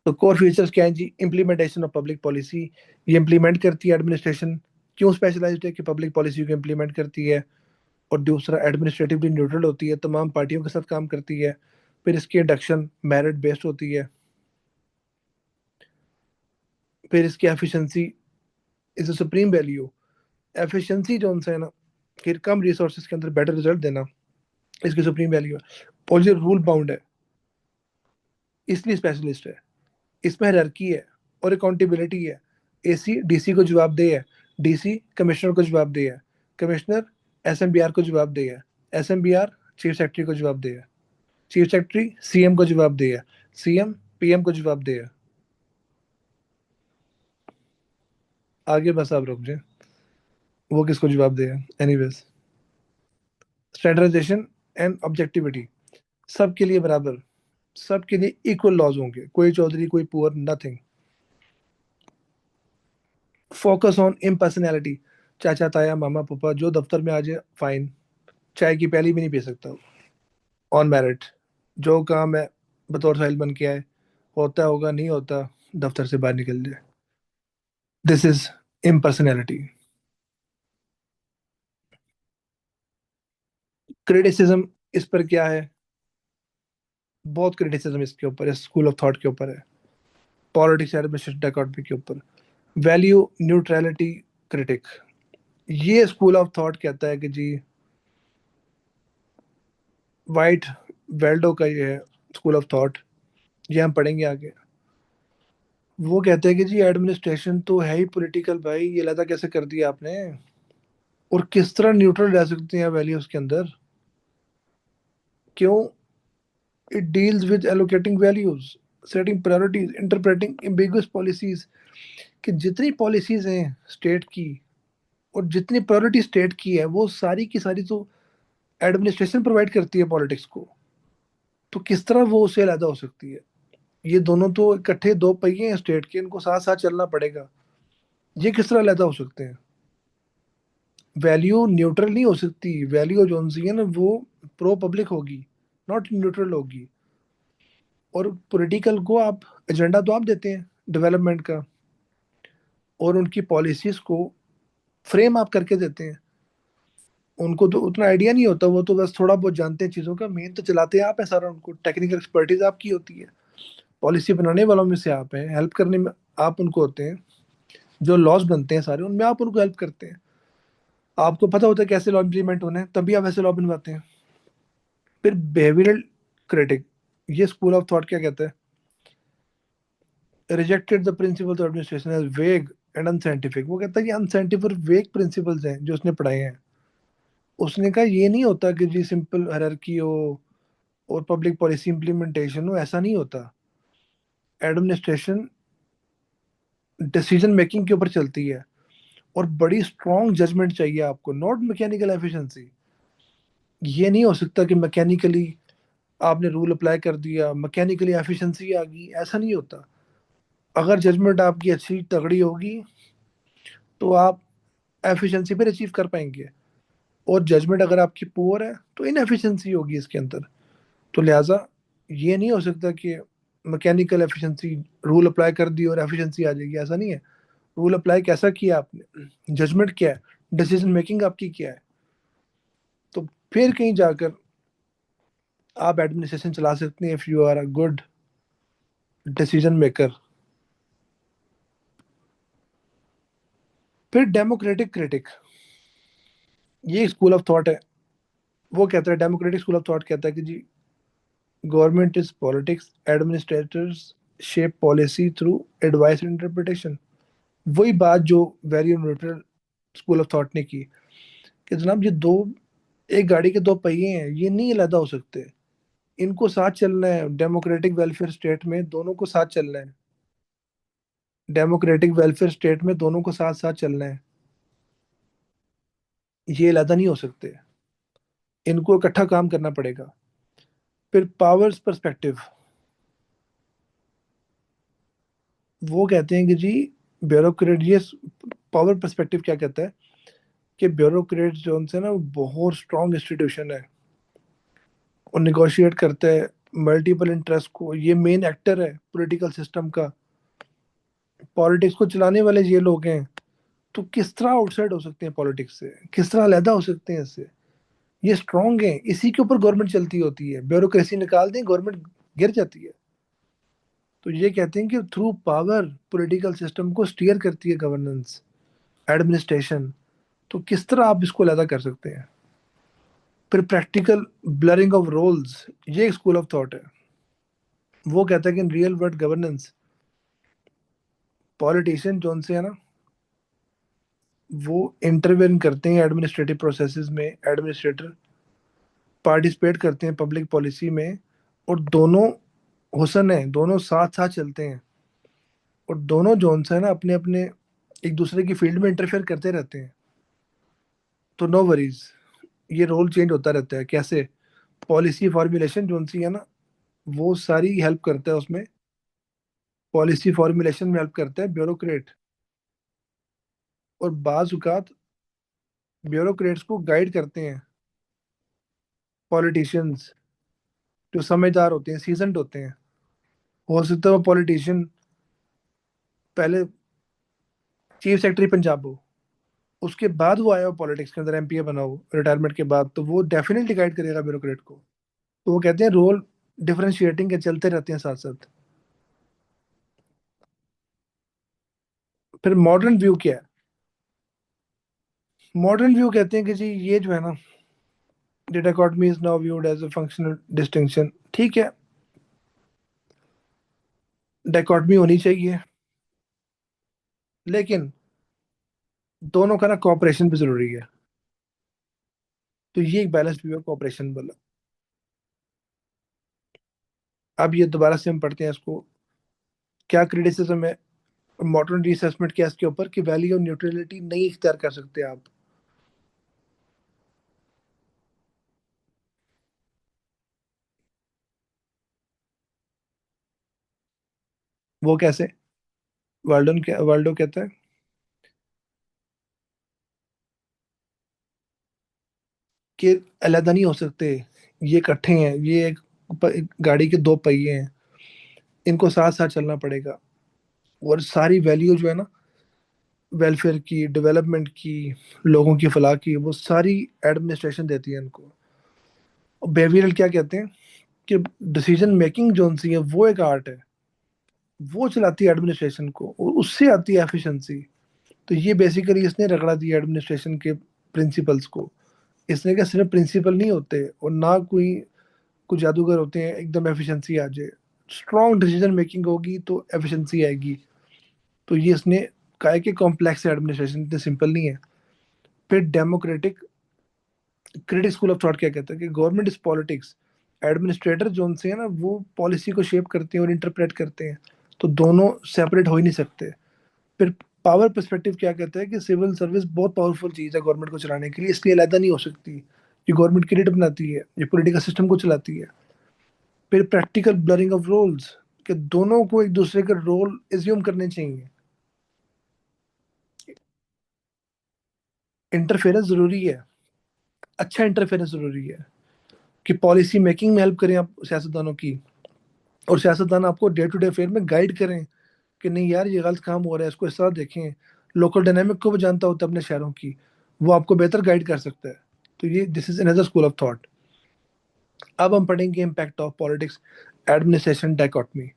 तो कोर फीचर्स क्या है जी? इम्प्लीमेंटेशन ऑफ पब्लिक पॉलिसी, ये इम्प्लीमेंट करती है एडमिनिस्ट्रेशन। क्यों स्पेशलाइज्ड है? कि पब्लिक पॉलिसी को इम्प्लीमेंट करती है। और दूसरा एडमिनिस्ट्रेटिवली न्यूट्रल होती है, तमाम पार्टियों के साथ काम करती है। फिर इसकी इंडक्शन मेरिट बेस्ड होती है। फिर इसकी efficiency is a supreme value. Efficiency जो उनसे है ना, कि कम रिसोर्सेज के अंदर बेटर रिजल्ट देना, इसकी सुप्रीम वैल्यू है। और ये रूल बाउंड है, इसलिए स्पेशलिस्ट है। इसमें हायरार्की है और अकाउंटेबिलिटी है। एसी डीसी को जवाब दे है, डीसी कमिश्नर को जवाब दे है, कमिश्नर एसएमबीआर को जवाब दे है, एसएमबीआर चीफ सेक्रेटरी को जवाब दे है, चीफ सेक्रेटरी सीएम को जवाब दे है, सीएम पीएम को जवाब दे है। आगे बस आप रुक जाए, वो किसको जवाब दे है। एनीवेज, स्टैंडर्डाइजेशन एंड ऑब्जेक्टिविटी, सबके लिए बराबर, सबके लिए इक्वल लॉज होंगे, कोई चौधरी कोई poor nothing. Focus on impersonality, चाचा ताया मामा पापा जो दफ्तर में आ जाए फाइन, चाय की प्याली भी नहीं पी सकता। ऑन मेरिट, जो काम है बतौर साहिल बन के आए, होता होगा, नहीं होता दफ्तर से बाहर निकल जाए। This is impersonality. क्रिटिसिज्म इस पर क्या है? बहुत क्रिटिसिज्म इसके ऊपर है, स्कूल ऑफ थॉट के ऊपर है, पॉलिटिक्स एडमिनिस्ट्रेशन अकाउंटिंग के ऊपर। वैल्यू न्यूट्रलिटी क्रिटिक, ये स्कूल ऑफ थॉट कहता है कि जी वाइट वेल्डो का ये है स्कूल ऑफ थॉट, ये हम पढ़ेंगे आगे। वो कहते हैं कि जी एडमिनिस्ट्रेशन तो है ही पॉलिटिकल भाई, ये लदा कैसे कर दिया आपने, और किस तरह न्यूट्रल रह सकते हैं वैल्यूज के अंदर, क्यों? It deals with allocating values, setting priorities, interpreting ambiguous policies. कि जितनी पॉलिसीज हैं स्टेट की और जितनी प्रायोरिटी स्टेट की है वो सारी की सारी तो एडमिनिस्ट्रेशन प्रोवाइड करती है पॉलिटिक्स को। तो किस तरह वो उससे अलग हो सकती है? ये दोनों तो इकट्ठे दो पहिए हैं स्टेट के, इनको साथ साथ चलना पड़ेगा। ये किस तरह अलग हो सकते हैं? वैल्यू न्यूट्रल नहीं हो सकती, वैल्यू जो सी है ना वो प्रो पब्लिक होगी, नॉट न्यूट्रल होगी। और पॉलिटिकल को आप एजेंडा तो आप देते हैं डेवलपमेंट का, और उनकी पॉलिसीज को फ्रेम आप करके देते हैं। उनको तो उतना आइडिया नहीं होता, वो तो बस थोड़ा बहुत जानते हैं चीज़ों का, मेन तो चलाते हैं आप है सारा, उनको टेक्निकल एक्सपर्टीज आपकी होती है। पॉलिसी बनाने वालों में से आप हैं, हेल्प करने में आप उनको होते हैं। जो लॉज बनते हैं सारे उनमें आप उनको हेल्प करते हैं। आपको पता होता है कैसे लॉ इम्प्लीमेंट होने हैं, तभी आप ऐसे लॉ बनवाते हैं। फिर बिहेवियरल क्रिटिक, ये स्कूल ऑफ थॉट क्या कहता है? Rejected the principles of administration as vague and unscientific. वो कहता है कि अनसाइंटिफिक और वेग प्रिंसिपल्स हैं जो उसने पढ़ाए हैं। उसने कहा ये नहीं होता कि जी सिंपल हायरार्की हो और पब्लिक पॉलिसी इंप्लीमेंटेशन हो, ऐसा नहीं होता। एडमिनिस्ट्रेशन डिसीजन मेकिंग के ऊपर चलती है, और बड़ी स्ट्रॉन्ग जजमेंट चाहिए आपको, नॉट मैकेनिकल एफिशिएंसी। ये नहीं हो सकता कि मैकेनिकली आपने रूल अप्लाई कर दिया, मैकेनिकली एफिशिएंसी आ गई, ऐसा नहीं होता। अगर जजमेंट आपकी अच्छी तगड़ी होगी तो आप एफिशिएंसी पर अचीव कर पाएंगे, और जजमेंट अगर आपकी पुअर है तो इनएफिशिएंसी होगी इसके अंदर। तो लिहाजा ये नहीं हो सकता कि मैकेनिकल एफिशिएंसी, रूल अप्लाई कर दी और एफिशिएंसी आ जाएगी, ऐसा नहीं है। रूल अप्लाई कैसा किया आपने, जजमेंट क्या है, डिसीजन मेकिंग आपकी क्या है, तो फिर कहीं जाकर आप एडमिनिस्ट्रेशन चला सकते हैं if you are a good decision maker. फिर डेमोक्रेटिक क्रिटिक, ये स्कूल ऑफ थॉट है। वो कहता है, डेमोक्रेटिक स्कूल ऑफ थॉट कहता है कि जी government is politics, administrators shape policy through advice and interpretation. वही बात जो very neutral school of thought ने की, कि जनाब ये दो, एक गाड़ी के दो पहिए हैं, ये नहीं अलग हो सकते, इनको साथ चलना है। डेमोक्रेटिक वेलफेयर स्टेट में दोनों को साथ चलना है। डेमोक्रेटिक वेलफेयर स्टेट में दोनों को साथ साथ चलना है, ये अलग नहीं हो सकते, इनको इकट्ठा काम करना पड़ेगा। फिर पावर्स पर्सपेक्टिव, वो कहते हैं कि जी ब्यूरोक्रेट, ये पावर पर्सपेक्टिव क्या कहता है कि ब्यूरोक्रेट जो उनसे ना वो बहुत स्ट्रॉन्ग इंस्टीट्यूशन है, और निगोशिएट करता है मल्टीपल इंटरेस्ट को, ये मेन एक्टर है पॉलिटिकल सिस्टम का। पॉलिटिक्स को चलाने वाले ये लोग हैं, तो किस तरह आउटसाइड हो सकते हैं पॉलिटिक्स से, किस तरह अलहदा हो सकते हैं इससे? ये स्ट्रांग है, इसी के ऊपर गवर्नमेंट चलती होती है। ब्यूरोक्रेसी निकाल दें, गवर्नमेंट गिर जाती है। तो ये कहते हैं कि थ्रू पावर पॉलिटिकल सिस्टम को स्टीयर करती है गवर्नेंस, एडमिनिस्ट्रेशन। तो किस तरह आप इसको अलहदा कर सकते हैं? फिर प्रैक्टिकल ब्लरिंग ऑफ रोल्स, ये एक स्कूल ऑफ थॉट है। वो कहता है कि in real world governance politician जो उनसे है ना, वो इंटरवेन करते हैं एडमिनिस्ट्रेटिव प्रोसेसेस में, एडमिनिस्ट्रेटर पार्टिसिपेट करते हैं पब्लिक पॉलिसी में, और दोनों हुसन है, दोनों साथ साथ चलते हैं। और दोनों जोन्स है ना अपने अपने एक दूसरे की फील्ड में इंटरफेयर करते रहते हैं। तो नो वरीज, ये रोल चेंज होता रहता है। कैसे? पॉलिसी फॉर्मुलेशन जोन सी है ना, वो सारी हेल्प करता है उसमें, पॉलिसी फॉर्मुलेशन में हेल्प करता है ब्यूरोक्रेट। और बाज औकात ब्यूरोक्रेट्स को गाइड करते हैं पॉलिटिशियंस, जो समझदार होते हैं, सीजनड होते हैं। हो सकता है वो पॉलिटिशियन पहले चीफ सेक्रेटरी पंजाब हो, उसके बाद वो आया हो पॉलिटिक्स के अंदर, एमपीए बना हो रिटायरमेंट के बाद, तो वो डेफिनेटली गाइड करेगा ब्यूरोक्रेट को। तो वो कहते हैं रोल डिफरेंशिएटिंग के चलते रहते हैं साथ साथ। फिर मॉडर्न व्यू क्या है? मॉडर्न व्यू कहते हैं कि जी ये जो है ना, the dichotomy is now viewed as a functional distinction. ठीक है, डायकोटमी होनी चाहिए, लेकिन दोनों का ना कोऑपरेशन भी जरूरी है। तो ये एक बैलेंस व्यू है कोऑपरेशन वाला। अब ये दोबारा से हम पढ़ते हैं इसको। क्या क्रिटिसिज्म है मॉडर्न रीअसेसमेंट किया इसके ऊपर कि वैल्यू ऑफ न्यूट्रलिटी नहीं इख्तियार कर सकते आप। वो कैसे? वर्ल्डो कहता है कि अलहदा नहीं हो सकते, ये इकट्ठे हैं, ये एक गाड़ी के दो पहिए हैं, इनको साथ साथ चलना पड़ेगा। और सारी वैल्यू जो है ना, वेलफेयर की, डेवलपमेंट की, लोगों की फलाह की, वो सारी एडमिनिस्ट्रेशन देती है इनको। और बिहेवियरल क्या कहते हैं कि डिसीजन मेकिंग जो सी है वो एक आर्ट है, वो चलाती है एडमिनिस्ट्रेशन को और उससे आती है एफिशिएंसी। तो ये बेसिकली इसने रगड़ा दिया एडमिनिस्ट्रेशन के प्रिंसिपल्स को। इसने क्या, सिर्फ प्रिंसिपल नहीं होते और ना कोई कुछ जादूगर होते हैं एकदम एफिशिएंसी आ जाए। स्ट्रॉन्ग डिसीजन मेकिंग होगी तो एफिशिएंसी आएगी। तो ये इसने कहा है कि कॉम्प्लेक्स एडमिनिस्ट्रेशन इतने सिंपल नहीं है। फिर democratic critic school of thought क्या कहता है कि गवर्नमेंट इज पॉलिटिक्स। एडमिनिस्ट्रेटर जो उनसे है ना, वो पॉलिसी को शेप करते हैं और इंटरप्रेट करते हैं। तो दोनों सेपरेट हो ही नहीं सकते। फिर पावर पर्सपेक्टिव क्या कहता है कि सिविल सर्विस बहुत पावरफुल चीज़ है गवर्नमेंट को चलाने के लिए, इसलिए अलहदा नहीं हो सकती। ये गवर्नमेंट क्रेडिट बनाती है, ये पॉलिटिकल सिस्टम को चलाती है। फिर प्रैक्टिकल ब्लरिंग ऑफ रोल्स, कि दोनों को एक दूसरे के रोल एज्यूम करने चाहिए। इंटरफेरेंस जरूरी है, अच्छा इंटरफेरेंस जरूरी है कि पॉलिसी मेकिंग में हेल्प करें आप सियासतदानों की, और सियासतदान आपको डे टू डे अफेयर में गाइड करें कि नहीं यार ये गलत काम हो रहा है, इसको इस तरह देखें। लोकल डायनेमिक को भी जानता होता है अपने शहरों की, वो आपको बेहतर गाइड कर सकता है। तो ये this is another school of thought. अब हम पढ़ेंगे impact of politics administration dichotomy.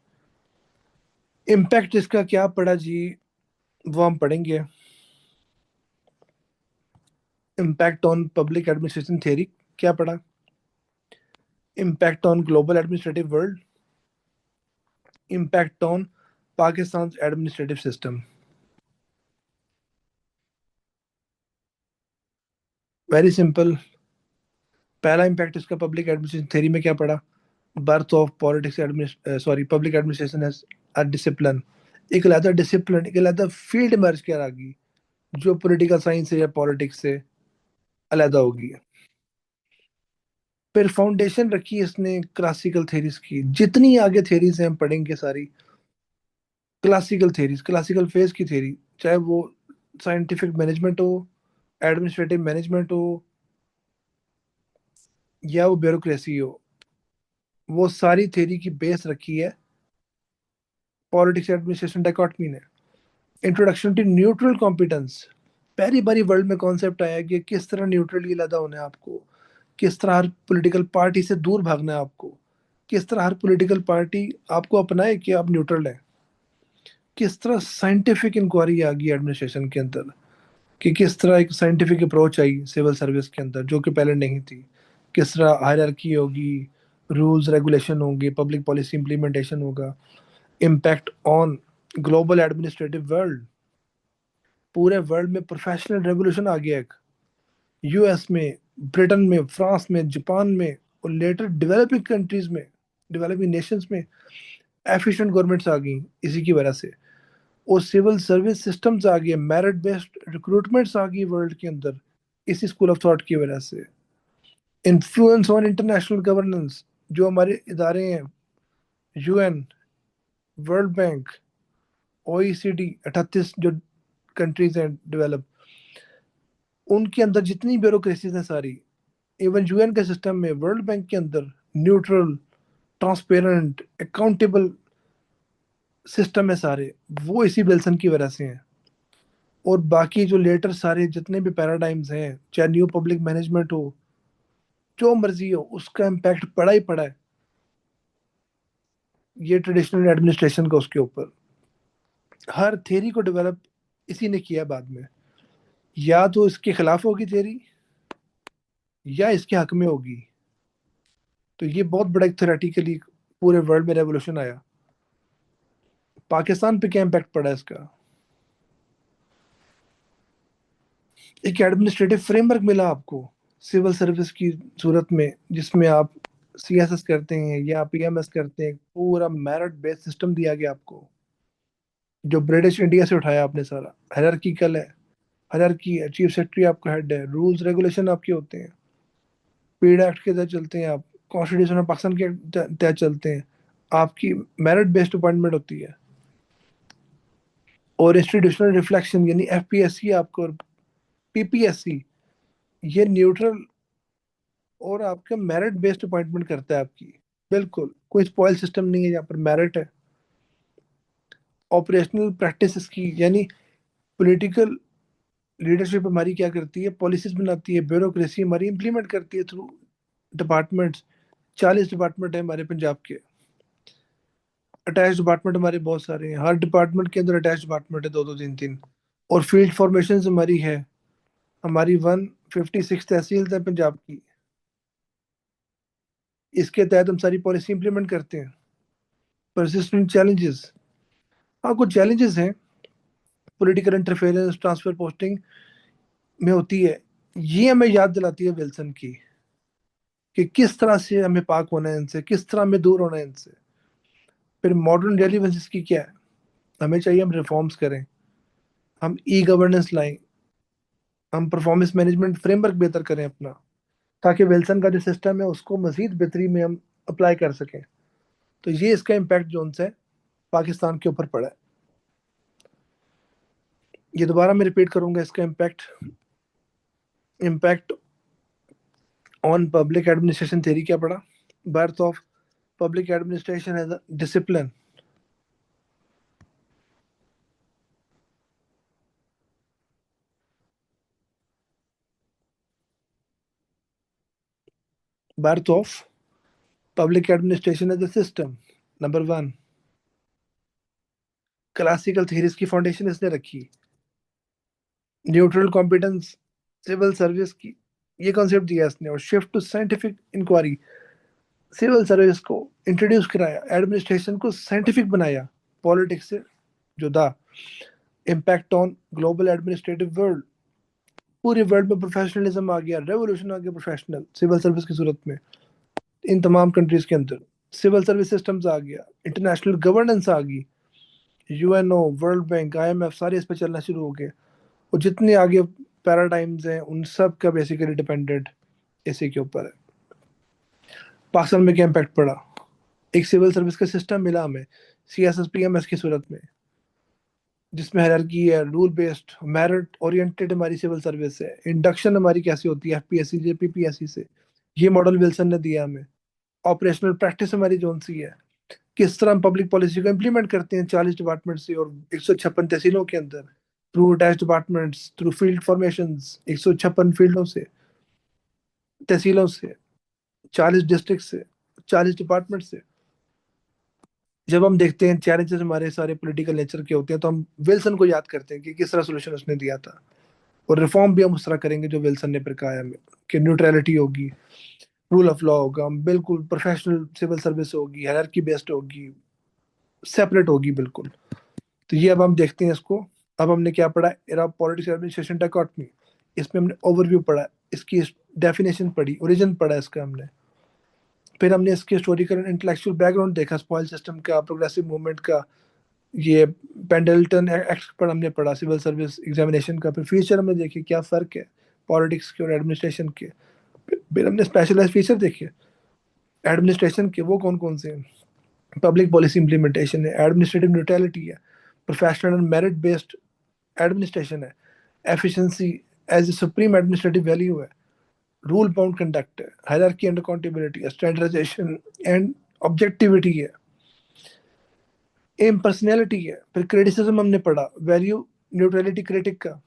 Impact इसका क्या पड़ा जी, वो हम पढ़ेंगे। Impact on public administration theory क्या पढ़ा, impact on global administrative world, impact on Pakistan administrative system. Very simple. पहला इम्पैक्ट इसका पब्लिक एडमिनिस्ट्रेशन थ्योरी में क्या पढ़ा, birth of politics sorry public administration as a discipline. एक अलग डिसिप्लिन, एक अलग फील्ड मर्ज कर आ गई जो पॉलिटिकल साइंस है या पॉलिटिक्स से अलग होगी। फिर फाउंडेशन रखी इसने क्लासिकल थेरीज की, जितनी आगे थेरीज हैं हम पढ़ेंगे सारी क्लासिकल थेरीज, क्लासिकल फेज की थेरी, चाहे वो साइंटिफिक मैनेजमेंट हो, एडमिनिस्ट्रेटिव मैनेजमेंट हो, या वो ब्यूरोक्रेसी हो। वो सारी थेरी की बेस रखी है पॉलिटिक्स एडमिनिस्ट्रेशन डायकॉटमी ने। इंट्रोडक्शन टू न्यूट्रल कॉम्पिटेंस, पहली बारी वर्ल्ड में कॉन्सेप्ट आया कि किस तरह न्यूट्रली अलग होना है आपको, किस तरह हर पॉलिटिकल पार्टी से दूर भागना है आपको, किस तरह हर पॉलिटिकल पार्टी आपको अपनाए कि आप न्यूट्रल हैं। किस तरह साइंटिफिक इंक्वायरी आ गई एडमिनिस्ट्रेशन के अंदर, कि किस तरह एक साइंटिफिक अप्रोच आई सिविल सर्विस के अंदर जो कि पहले नहीं थी। किस तरह हायरार्की होगी, रूल्स रेगुलेशन होंगे, पब्लिक पॉलिसी इंप्लीमेंटेशन होगा। Impact on global administrative world, पूरे वर्ल्ड में प्रोफेशनल रेवोल्यूशन आ गया एक। यूएस में, ब्रिटेन में, फ्रांस में, जापान में, और लेटर डेवलपिंग कंट्रीज में, डेवलपिंग नेशंस में एफिशिएंट गवर्नमेंट्स आ गई इसी की वजह से। और सिविल सर्विस सिस्टम्स आ गए, मेरिट बेस्ड रिक्रूटमेंट्स आ गई वर्ल्ड के अंदर इसी स्कूल ऑफ थॉट की वजह से। इन्फ्लुएंस ऑन इंटरनेशनल गवर्नेंस, जो हमारे इदारे हैं, यूएन, वर्ल्ड बैंक, ओईसीडी, 38 जो कंट्रीज हैं डेवलप, उनके अंदर जितनी ब्यूरोक्रेसीज हैं सारी, इवन यूएन के सिस्टम में, वर्ल्ड बैंक के अंदर, न्यूट्रल, ट्रांसपेरेंट, अकाउंटेबल सिस्टम है सारे, वो इसी विल्सन की वजह से हैं। और बाकी जो लेटर सारे जितने भी पैराडाइम्स हैं, चाहे न्यू पब्लिक मैनेजमेंट हो, जो मर्जी हो, उसका इम्पैक्ट पड़ा ही पड़ा है ये ट्रेडिशनल एडमिनिस्ट्रेशन का उसके ऊपर। हर थेरी को डेवलप इसी ने किया बाद में, या तो इसके खिलाफ होगी थेरी, या इसके हक में होगी। तो ये बहुत बड़ा एक थ्योरेटिकली पूरे वर्ल्ड में रेवोल्यूशन आया। पाकिस्तान पे क्या इम्पैक्ट पड़ा इसका? एक एडमिनिस्ट्रेटिव फ्रेमवर्क मिला आपको सिविल सर्विस की सूरत में, जिसमें आप सीएसएस करते हैं या पीएमएस करते हैं, पूरा मेरिट बेस्ड सिस्टम दिया गया आपको, जो ब्रिटिश इंडिया से उठाया आपने सारा। हायरार्किकल है, हायरार्की है, चीफ सेक्रेटरी आपका हेड है, रूल्स रेगुलेशन आपके होते हैं, पीड एक्ट के तहत चलते हैं आप, कॉन्स्टिट्यूशन ऑफ पाकिस्तान के तहत चलते हैं, आपकी मेरिट बेस्ड अपॉइंटमेंट होती है। और इंस्टीट्यूशनल रिफ्लेक्शन यानी एफपीएससी आपको और पीपीएससी, ये न्यूट्रल और आपका मेरिट बेस्ड अपॉइंटमेंट करता है आपकी। बिल्कुल कोई स्पॉइल सिस्टम नहीं है, यहाँ पर मेरिट है। ऑपरेशनल प्रैक्टिस की यानी पॉलिटिकल लीडरशिप हमारी क्या करती है, पॉलिसीज बनाती है, ब्यूरोक्रेसी हमारी इंप्लीमेंट करती है थ्रू डिपार्टमेंट्स। 40 डिपार्टमेंट है हमारे पंजाब के, अटैच डिपार्टमेंट हमारे बहुत सारे हैं, हर डिपार्टमेंट के अंदर अटैच डिपार्टमेंट है, दो दो तीन तीन। और फील्ड फॉर्मेशन हमारी है, हमारी 156 तहसील है पंजाब की। इसके तहत हम सारी पॉलिसी इंप्लीमेंट करते हैं। परसिस्टेंट चैलेंजेस, हाँ कुछ चैलेंजेस हैं, पॉलिटिकल इंटरफेरेंस ट्रांसफर पोस्टिंग में होती है। ये हमें याद दिलाती है विल्सन की, कि किस तरह से हमें पाक होना है इनसे, किस तरह हमें दूर होना है इनसे। फिर मॉडर्न रेलिवेंस की क्या है, हमें चाहिए हम रिफॉर्म्स करें, हम ई गवर्नेंस लाएं, हम परफॉर्मेंस मैनेजमेंट फ्रेमवर्क बेहतर करें अपना, ताकि विल्सन का जो सिस्टम है उसको मजीद बेहतरी में हम अप्लाई कर सकें। तो ये इसका इम्पैक्ट जो उनसे पाकिस्तान के ऊपर पड़ा है। ये दोबारा मैं रिपीट करूंगा इसका impact. Impact on public administration theory क्या पड़ा? Birth of public administration as a discipline, birth of public administration as a system, number one. Classical theories की फाउंडेशन इसने रखी। न्यूट्रल कॉम्पिटेंस सिविल सर्विस की, ये कॉन्सेप्ट दिया इसने। और shift to scientific inquiry, civil service को इंट्रोड्यूस कराया, एडमिनिस्ट्रेशन को साइंटिफिक बनाया, पॉलिटिक्स से जुदा। Impact on global administrative world, पूरे वर्ल्ड में प्रोफेशनलिज्म आ गया, रेवोल्यूशन आ गया प्रोफेशनल सिविल सर्विस की सूरत में। इन तमाम कंट्रीज के अंदर सिविल सर्विस सिस्टम्स आ गया, इंटरनेशनल गवर्नेंस आ गई, यूएनओ, वर्ल्ड बैंक, आईएमएफ सारे इस पर चलना शुरू हो गए। और जितने आगे पैराडाइम्स हैं उन सब का बेसिकली डिपेंडेंट इसी के ऊपर है। पाकिस्तान में क्या इम्पैक्ट पड़ा? एक सिविल सर्विस का सिस्टम मिला हमें, सीएसएस पीएमएस की सूरत में, जिसमें हायरार्की है, रूल बेस्ड मेरिट ओरिएंटेड हमारी सिविल सर्विस है। इंडक्शन हमारी कैसी होती है, एफपीएससी से पीपीएससी से, ये मॉडल विल्सन ने दिया हमें। ऑपरेशनल प्रैक्टिस हमारी जोन सी है, किस तरह हम पब्लिक पॉलिसी को इम्प्लीमेंट करते हैं 40 डिपार्टमेंट से और 156 तहसीलों के अंदर, through attach departments, through field formation, 156 फील्डों से, तहसीलों से, 40 डिस्ट्रिक्ट से, 40 डिपार्टमेंट से। जब हम देखते हैं चैलेंजेस हमारे सारे पॉलिटिकल नेचर के होते हैं, तो हम विल्सन को याद करते हैं कि किस तरह सोल्यूशन उसने दिया था। और रिफॉर्म भी हम उस तरह करेंगे जो विल्सन ने प्रकाया हमें, कि न्यूट्रलिटी होगी, रूल ऑफ लॉ होगा, हम बिल्कुल प्रोफेशनल सिविल सर्विस होगी, हायरार्की बेस्ड होगी, सेपरेट होगी बिल्कुल। तो ये अब हम देखते हैं इसको। अब हमने क्या पढ़ा, एरा पॉलिटिक्स एडमिनिस्ट्रेशन डायकोटमी, इसमें हमने ओवरव्यू पढ़ा, इसकी डेफिनेशन पढ़ी, ओरिजिन पढ़ा इसका हमने। फिर हमने इसके हिस्टोरिकल एंड इंटेलेक्चुअल बैकग्राउंड देखा, स्पॉइल सिस्टम का, प्रोग्रेसिव मूवमेंट का, ये पेंडल्टन एक्ट पर हमने पढ़ा, सिविल सर्विस एग्जामिनेशन का। फिर फीचर हमने देखे क्या फ़र्क है पॉलिटिक्स के और एडमिनिस्ट्रेशन के। फिर हमने स्पेशलाइज फीचर देखे एडमिनिस्ट्रेशन के, वो कौन कौन से हैं? पब्लिक पॉलिसी इंप्लीमेंटेशन है, एडमिनिस्ट्रेटिव न्यूट्रलिटी है, professional and merit based administration है, efficiency as a supreme administrative value है, रूल बाउंड कंडक्ट है, हायरार्की एंड अकाउंटेबिलिटी है, स्टैंडर्डाइजेशन एंड ऑब्जेक्टिविटी है, इम्पर्सनैलिटी है। फिर क्रिटिसिज्म हमने पढ़ा, वैल्यू न्यूट्रलिटी क्रिटिक का,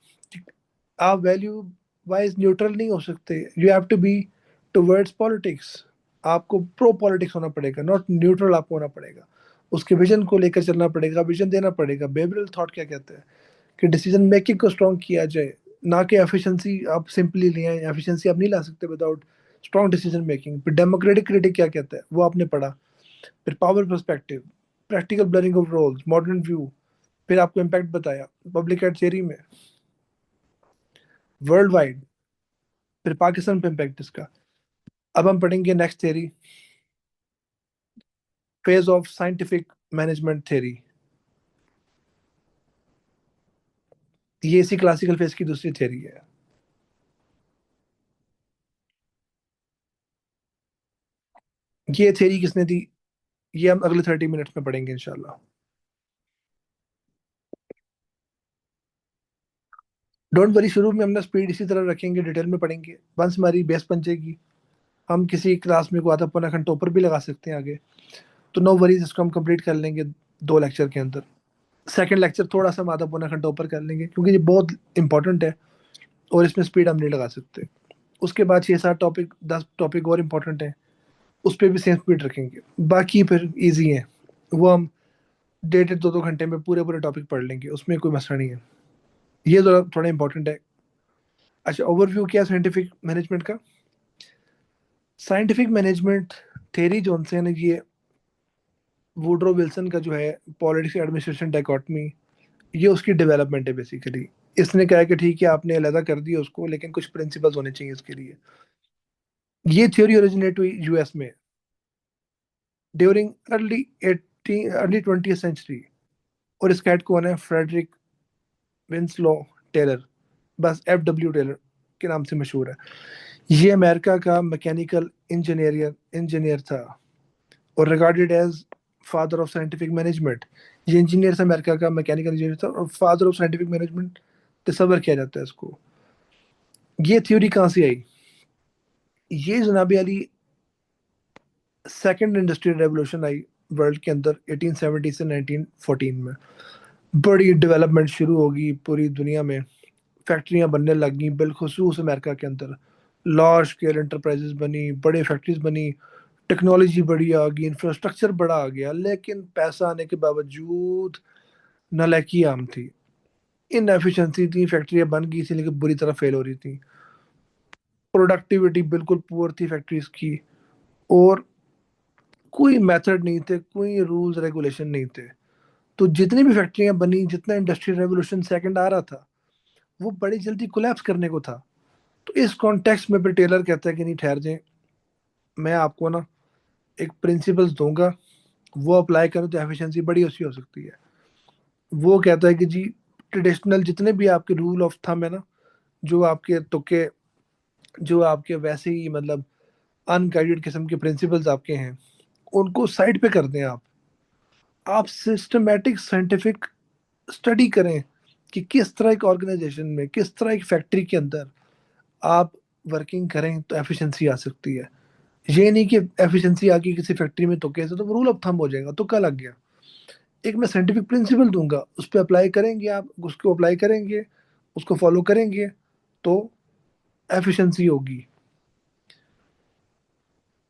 आप वैल्यू वाइज न्यूट्रल नहीं हो सकते, you have to be towards politics, आपको प्रो पॉलिटिक्स होना पड़ेगा, नॉट न्यूट्रल आपको होना पड़ेगा। उसके विजन को लेकर चलना पड़ेगा, विजन देना पड़ेगा। बेबरल थॉट क्या कहते हैं, कि डिसीजन मेकिंग को स्ट्रॉन्ग किया जाए, ना कि एफिशिएंसी आप सिंपली ले आए। एफिशिएंसी आप नहीं ला सकते विदाउट स्ट्रॉन्ग डिसीजन मेकिंग। फिर डेमोक्रेटिक क्रिटिक क्या कहता है वो आपने पढ़ा। फिर power perspective, practical blurring of roles, modern view. फिर आपको इम्पैक्ट बताया पब्लिक एड थियरी में, वर्ल्ड वाइड, फिर पाकिस्तान पे इम्पैक्ट इसका। अब हम पढ़ेंगे next theory, phase of scientific management theory. ये इसी क्लासिकल फेज की दूसरी थियरी है। ये थियरी किसने दी, ये हम अगले 30 मिनट्स में पढ़ेंगे इंशाल्लाह। डोंट वरी, शुरू में हम ना स्पीड इसी तरह रखेंगे, डिटेल में पढ़ेंगे। वंस हमारी बेस बन जाएगी, हम किसी क्लास में को आधा पौना घंटा ऊपर भी लगा सकते हैं आगे। तो नो वरीज, इसको हम कंप्लीट कर लेंगे 2 लेक्चर के अंदर। सेकंड लेक्चर थोड़ा सा हम आधा पौना घंटा ऊपर कर लेंगे, क्योंकि ये बहुत इंपॉर्टेंट है और इसमें स्पीड हम नहीं लगा सकते। उसके बाद 6-7 टॉपिक, 10 टॉपिक और इम्पोर्टेंट है, उस पर भी सेम स्पीड रखेंगे। बाकी फिर इजी है, वो हम 1.5-2 घंटे में पूरे पूरे टॉपिक पढ़ लेंगे, उसमें कोई मसला नहीं है। ये थोड़ा थोड़ा इंपॉर्टेंट है। अच्छा, ओवरव्यू क्या साइंटिफिक मैनेजमेंट का। साइंटिफिक मैनेजमेंट थेरी जॉनसन है ये, वुडरो विल्सन का जो है पॉलिटिक्स एडमिनिस्ट्रेशन डाइकोटमी, ये उसकी डेवलपमेंट है बेसिकली। इसने कहा कि ठीक है आपने अलहदा कर दिया उसको, लेकिन कुछ प्रिंसिपल्स होने चाहिए इसके लिए। ये थ्योरी ओरिजिनेट हुई यूएस में ड्यूरिंग अर्ली 20th सेंचुरी। और इसका हेड कौन है, फ्रेडरिक विंसलो टेलर, बस FW टेलर के नाम से मशहूर है। ये अमेरिका का मैकेनिकल इंजीनियर था और regarded as father of scientific management. ये इंजीनियर था, अमेरिका का मैकेनिकल इंजीनियर था और फादर ऑफ साइंटिफिक मैनेजमेंट तस्वर किया जाता है इसको। ये थ्योरी कहाँ से आई, ये जनाबी अली सेकंड इंडस्ट्रियल रेवोल्यूशन आई वर्ल्ड के अंदर 1870 से 1914 में। बड़ी डेवलपमेंट शुरू होगी पूरी दुनिया में, फैक्ट्रियां बनने लगी बिलखसूस अमेरिका के अंदर। लार्ज स्केल एंटरप्राइजेस बनी, बड़े फैक्ट्रीज बनी, टेक्नोलॉजी बड़ी आ गई, इंफ्रास्ट्रक्चर बड़ा आ गया, लेकिन पैसा आने के बावजूद नालायकी आम थी, इनएफिशिएंसी थी, फैक्ट्रियां बन गई थी लेकिन बुरी तरह फेल हो रही थी। प्रोडक्टिविटी बिल्कुल पुअर थी फैक्ट्रीज की, और कोई मेथड नहीं थे, कोई रूल्स रेगुलेशन नहीं थे। तो जितनी भी फैक्ट्रियां बनी, जितना इंडस्ट्रियल रेवोल्यूशन सेकंड आ रहा था, वो बड़ी जल्दी कोलैप्स करने को था। तो इस कॉन्टेक्स्ट में फिर टेलर कहता है कि नहीं ठहर जाए, मैं आपको ना एक प्रिंसिपल्स दूंगा, वो अप्लाई करें तो एफिशिएंसी बड़ी अच्छी हो सकती है। वो कहता है कि जी ट्रेडिशनल जितने भी आपके रूल ऑफ थंब है ना, जो आपके तुक्के, जो आपके वैसे ही मतलब अनगाइडेड किस्म के प्रिंसिपल्स आपके हैं, उनको साइड पे कर दें। आप सिस्टमेटिक साइंटिफिक स्टडी करें कि किस तरह एक ऑर्गेनाइजेशन में, किस तरह एक फैक्ट्री के अंदर आप वर्किंग करें तो एफिशिएंसी आ सकती है। ये नहीं कि एफिशिएंसी आ गई किसी फैक्ट्री में तुक्के से तो रूल ऑफ थंब हो जाएगा, तुक्का लग गया। एक मैं साइंटिफिक प्रिंसिपल दूंगा, उस पर अप्लाई करेंगे, आप उसको अप्लाई करेंगे, उसको फॉलो करेंगे, तो एफिशिएंसी होगी।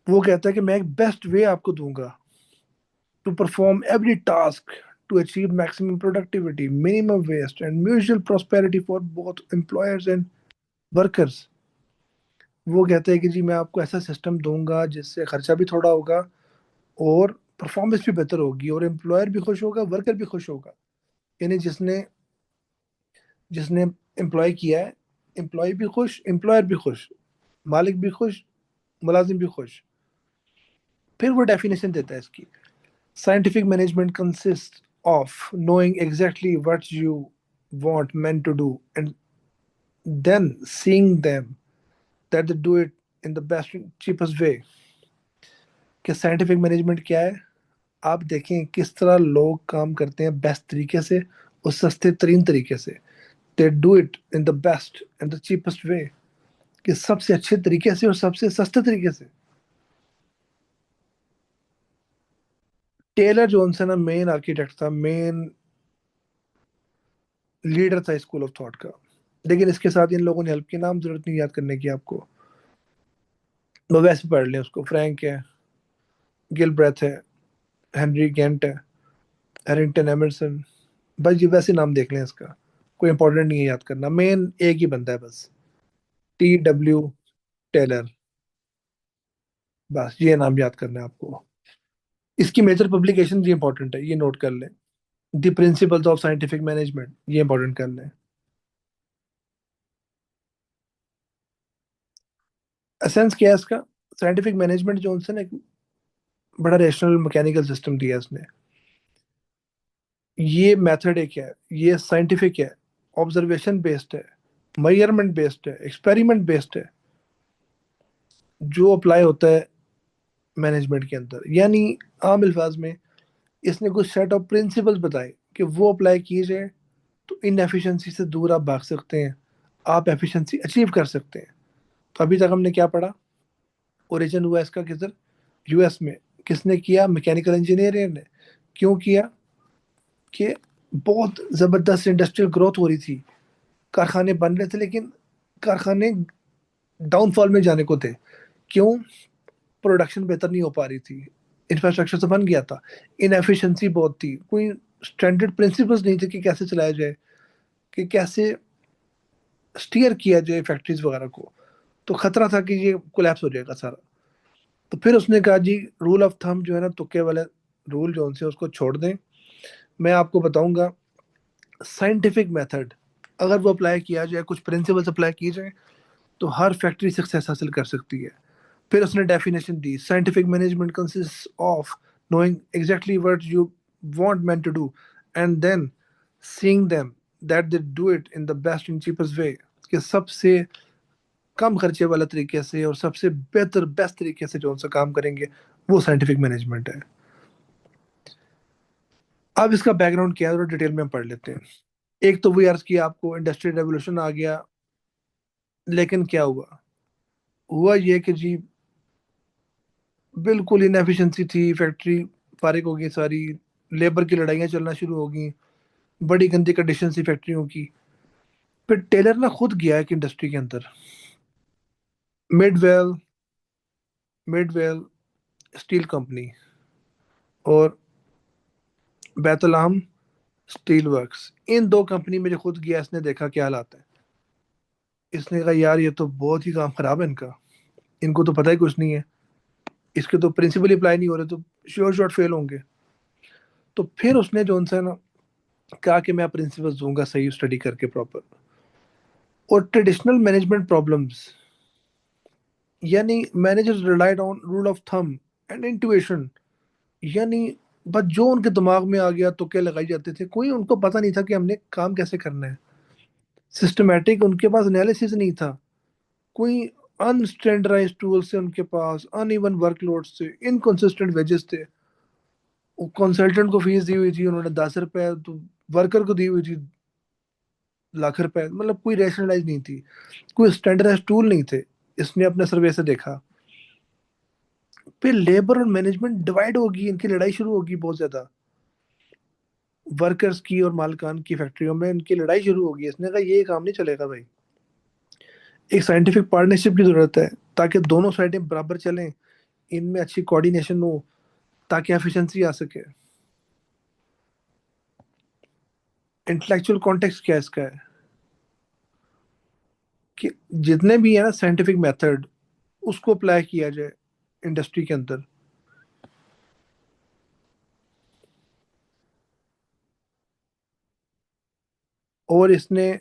वो कहता है कि मैं एक बेस्ट वे आपको दूंगा to perform every task to achieve maximum productivity, minimum waste and mutual prosperity for both employers and workers. वो कहते हैं कि जी मैं आपको ऐसा सिस्टम दूंगा जिससे खर्चा भी थोड़ा होगा और परफॉर्मेंस भी बेहतर होगी, और एम्प्लॉयर भी खुश होगा, वर्कर भी खुश होगा। यानी जिसने जिसने एम्प्लॉय किया है, एम्प्लॉय भी खुश, एम्प्लॉयर भी खुश, मालिक भी खुश, मुलाजिम भी खुश। फिर वो डेफिनेशन देता है इसकी, scientific management consist of knowing exactly what you want men to do and then seeing them that they do it in the best cheapest way। कि साइंटिफिक मैनेजमेंट क्या है, आप देखें किस तरह लोग काम करते हैं बेस्ट तरीके से और सस्ते तरीन तरीके से। They do it in the best and the cheapest way, कि सबसे अच्छे तरीके से और सबसे सस्ते तरीके से। टेलर जॉनसन ना मेन आर्किटेक्ट था, मेन लीडर था स्कूल ऑफ थॉट का। लेकिन इसके साथ इन लोगों ने हेल्प की, नाम जरूरत नहीं याद करने की आपको, वो वैसे पढ़ लें उसको। फ्रैंक है, गिलब्रेथ है, हेनरी गेंट है, हैरिंगटन एमरसन, बस ये वैसे नाम देख लें इसका, कोई इंपॉर्टेंट नहीं है याद करना, मेन एक ही बंदा है बस, TW टेलर। बस ये नाम याद करना है आपको। इसकी मेजर पब्लिकेशन ये इंपॉर्टेंट है, ये नोट कर लें। The principles of scientific management, ये इंपॉर्टेंट कर लें। एसेंस क्या है इसका? साइंटिफिक मैनेजमेंट जो उनसे ना एक बड़ा रेशनल मैकेनिकल सिस्टम दिया है उसने। ये मेथड एक है, ये साइंटिफिक है, ऑब्जर्वेशन बेस्ड है, मेजरमेंट बेस्ड है, एक्सपेरिमेंट बेस्ड है, जो अप्लाई होता है मैनेजमेंट के अंदर। यानी आम अल्फाज में इसने कुछ सेट ऑफ प्रिंसिपल्स बताए कि वो अप्लाई किए जाए तो इनएफिशिएंसी से दूर आप भाग सकते हैं, आप एफिशिएंसी अचीव कर सकते हैं। तो अभी तक हमने क्या पढ़ा? ओरिजिन हुआ इसका किधर? US में। किसने किया? मैकेनिकल इंजीनियर ने। क्यों किया? कि बहुत ज़बरदस्त इंडस्ट्रियल ग्रोथ हो रही थी, कारखाने बन रहे थे, लेकिन कारखाने डाउनफॉल में जाने को थे। क्यों? प्रोडक्शन बेहतर नहीं हो पा रही थी, इंफ्रास्ट्रक्चर तो बन गया था, इनएफिशिएंसी बहुत थी, कोई स्टैंडर्ड प्रिंसिपल्स नहीं थे कि कैसे चलाया जाए, कि कैसे स्टीयर किया जाए फैक्ट्रीज वगैरह को। तो खतरा था कि ये कोलैप्स हो जाएगा सारा। तो फिर उसने कहा जी, रूल ऑफ थंब जो है ना, तुक्के वाले रूल जो उनसे, उसको छोड़ दें। मैं आपको बताऊंगा साइंटिफिक मेथड, अगर वो अप्लाई किया जाए, कुछ प्रिंसिपल्स अप्लाई किए जाए, तो हर फैक्ट्री सक्सेस हासिल कर सकती है। फिर उसने definition the, scientific management consist of knowing exactly what you want men to do and then seeing them that they do it in the best and cheapest way, कि सबसे कम खर्चे वाला तरीके से और सबसे बेहतर बेस्ट तरीके से जो उनसे काम करेंगे, वो साइंटिफिक मैनेजमेंट है। अब इसका बैकग्राउंड क्या है और डिटेल में हम पढ़ लेते हैं। एक तो वो अर्ज किया आपको, इंडस्ट्रियल रेवोल्यूशन आ गया, लेकिन क्या हुआ? हुआ ये कि जी बिल्कुल इनएफिशिएंसी थी, फैक्ट्री फारिग हो गई सारी, लेबर की लड़ाइयाँ चलना शुरू हो गई, बड़ी गंदी कंडीशन थी फैक्ट्रियों की। फिर टेलर ना खुद गया एक इंडस्ट्री के अंदर, मिडवेल मिडवेल स्टील कंपनी और बैतलाम स्टील वर्क्स, इन दो कंपनी में जो खुद गया, इसने देखा क्या हालात है। इसने कहा यार ये तो बहुत ही काम खराब है इनका, इनको तो पता ही कुछ नहीं है, इसके तो प्रिंसिपल अप्लाई नहीं हो रहे, तो श्योर शॉर्ट फेल होंगे। तो फिर उसने जो उनसे ना कहा कि मैं प्रिंसिपल्स दूंगा सही स्टडी करके प्रॉपर। और ट्रेडिशनल मैनेजमेंट प्रॉब्लम्स, यानी managers relied on rule of thumb and intuition, यानी बस जो उनके दिमाग में आ गया तुक्के लगाई जाते थे, कोई उनको पता नहीं था कि हमने काम कैसे करना है। सिस्टमेटिक उनके पास एनालिसिस नहीं था, कोई अनस्टैंडर्डाइज्ड टूल से उनके पास, अनइवन वर्कलोड से, इनकंसिस्टेंट वेजेस थे। वो कंसल्टेंट को फीस दी हुई थी उन्होंने 10 रुपए, तो वर्कर को दी हुई थी लाख रुपए, मतलब कोई रैशनलाइज नहीं थी, कोई स्टैंडर्डाइज टूल नहीं थे। इसने अपने सर्वे से देखा। फिर लेबर और मैनेजमेंट डिवाइड होगी, इनकी लड़ाई शुरू होगी बहुत ज्यादा, वर्कर्स की और मालिकान की, फैक्ट्रियों में इनकी लड़ाई शुरू होगी। इसने कहा ये काम नहीं चलेगा भाई, एक साइंटिफिक पार्टनरशिप की जरूरत है, ताकि दोनों साइडें बराबर चलें, इनमें अच्छी कोऑर्डिनेशन हो, ताकि एफिशिएंसी आ सके। इंटेलेक्चुअल कॉन्टेक्स्ट क्या इसका है? कि जितने भी है ना साइंटिफिक मेथड, उसको अप्लाई किया जाए इंडस्ट्री के अंदर। और इसने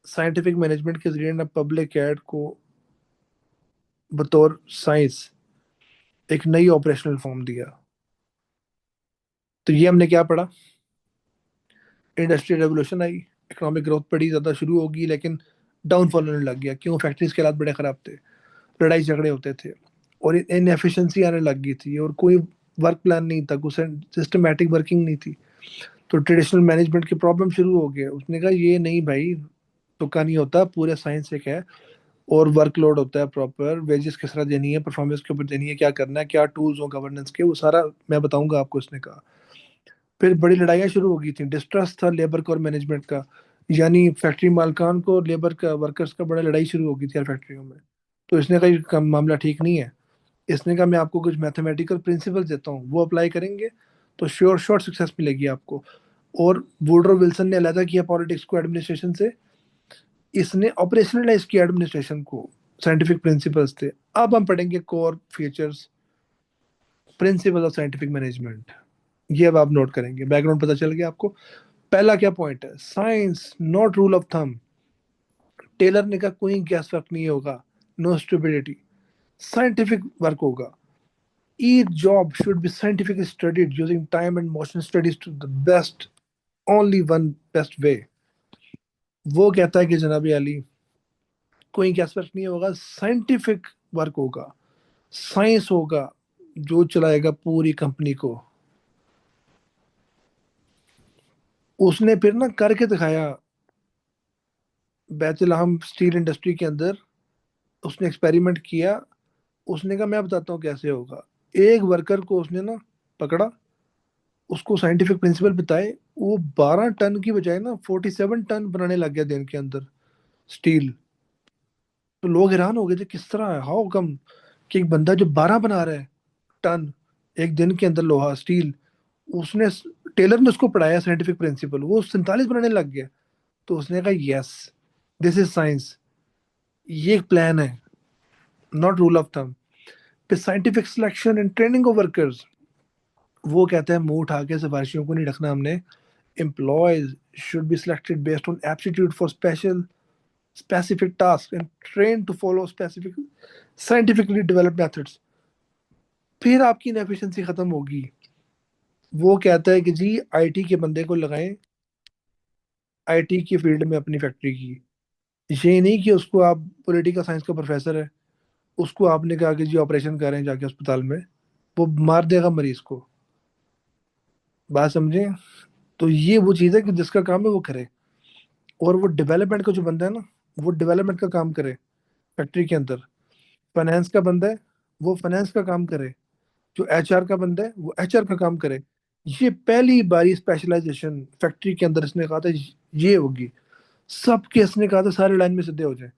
साइंटिफिक मैनेजमेंट के जरिए ना पब्लिक एड को बतौर साइंस एक नई ऑपरेशनल फॉर्म दिया। तो ये हमने क्या पढ़ा? इंडस्ट्रियल रेवोल्यूशन आई, इकोनॉमिक ग्रोथ बड़ी ज़्यादा शुरू होगी, लेकिन डाउनफॉल होने लग गया। क्यों? फैक्ट्रीज के हालात बड़े ख़राब थे, लड़ाई झगड़े होते थे, और इनएफिशिएंसी आने लग गई थी, और कोई वर्क प्लान नहीं था, कोई सिस्टमेटिक वर्किंग नहीं थी। तो ट्रेडिशनल मैनेजमेंट के प्रॉब्लम शुरू हो गए। उसने कहा ये नहीं भाई, तुक्का नहीं होता, पूरे साइंस एक है, और वर्कलोड होता है, प्रॉपर वेजेस किस तरह देनी है, परफॉर्मेंस के ऊपर देनी है, क्या करना है, क्या टूल्स हो गवर्नेंस के, वो सारा मैं बताऊंगा आपको, इसने कहा। फिर बड़ी लड़ाइयाँ शुरू हो गई थी, डिस्ट्रस्ट था लेबर का और मैनेजमेंट का, यानी फैक्ट्री मालकान को और लेबर का, वर्कर्स का बड़ा लड़ाई शुरू हो गई थी यार फैक्ट्रियों में। तो इसने कहा ये मामला ठीक नहीं है। इसने कहा मैं आपको कुछ मैथमेटिकल प्रिंसिपल देता हूँ, वो अप्लाई करेंगे तो श्योर शॉर्ट सक्सेस मिलेगी आपको। और वुडरो विल्सन ने अलग किया पॉलिटिक्स को एडमिनिस्ट्रेशन से, इसने ऑपरेशनलाइज किया एडमिनिस्ट्रेशन को, साइंटिफिक प्रिंसिपल्स थे। अब हम पढ़ेंगे core features, principle of scientific management. ये अब आप नोट करेंगे, बैकग्राउंड पता चल गया आपको। पहला क्या पॉइंट है, science not rule of thumb. Taylor ने कहा कोई गैस वर्क नहीं होगा, नो स्टूपिडिटी, साइंटिफिक वर्क होगा। Each job should be scientifically studied using time and motion studies to the best, only one best way. वो कहता है कि जनाब अली कोई गैस वर्क नहीं होगा, साइंटिफिक वर्क होगा, साइंस होगा जो चलाएगा पूरी कंपनी को। उसने फिर ना करके दिखाया बैतलहम स्टील इंडस्ट्री के अंदर, उसने एक्सपेरिमेंट किया। उसने कहा मैं बताता हूँ कैसे होगा। एक वर्कर को उसने ना पकड़ा, उसको साइंटिफिक प्रिंसिपल बताए, वो 12 टन की बजाय ना 47 टन बनाने लग गया दिन के अंदर स्टील। तो लोग हैरान हो गए थे किस तरह है, हाउ कम कि एक बंदा जो 12 बना रहा है टन एक दिन के अंदर लोहा स्टील, उसने, टेलर ने उसको पढ़ाया साइंटिफिक प्रिंसिपल, वो 47 बनाने लग गया। तो उसने कहा यस, दिस इज साइंस, ये एक प्लान है, नॉट रूल ऑफ थंब। फिर scientific selection and training of workers, वो कहते हैं मुंह उठा के सिफारिशियों को नहीं रखना हमने। Employees should be selected based on aptitude for special specific tasks and trained to follow specific scientifically developed methods। फिर आपकी इनएफिशिएंसी खत्म होगी। वो कहता है कि जी आईटी के बंदे को लगाएं आईटी की फील्ड में अपनी फैक्ट्री की। ये नहीं कि उसको आप, पॉलिटिकल साइंस का प्रोफेसर है, उसको आपने कहा कि जी ऑपरेशन करें जाके अस्पताल में, वो मार देगा मरीज को। बात समझे? तो ये वो चीज़ है कि जिसका काम है वो करे। और वो डेवलपमेंट का जो बंदा है ना, वो डेवलपमेंट का काम करे फैक्ट्री के अंदर। फाइनेंस का बंदा है, वो फाइनेंस का काम करे। जो एचआर का बंदा है वो एचआर का काम करे। ये पहली बारी स्पेशलाइजेशन फैक्ट्री के अंदर इसने कहा था ये होगी। सबके इसने कहा था सारे लाइन में सीधे हो जाए।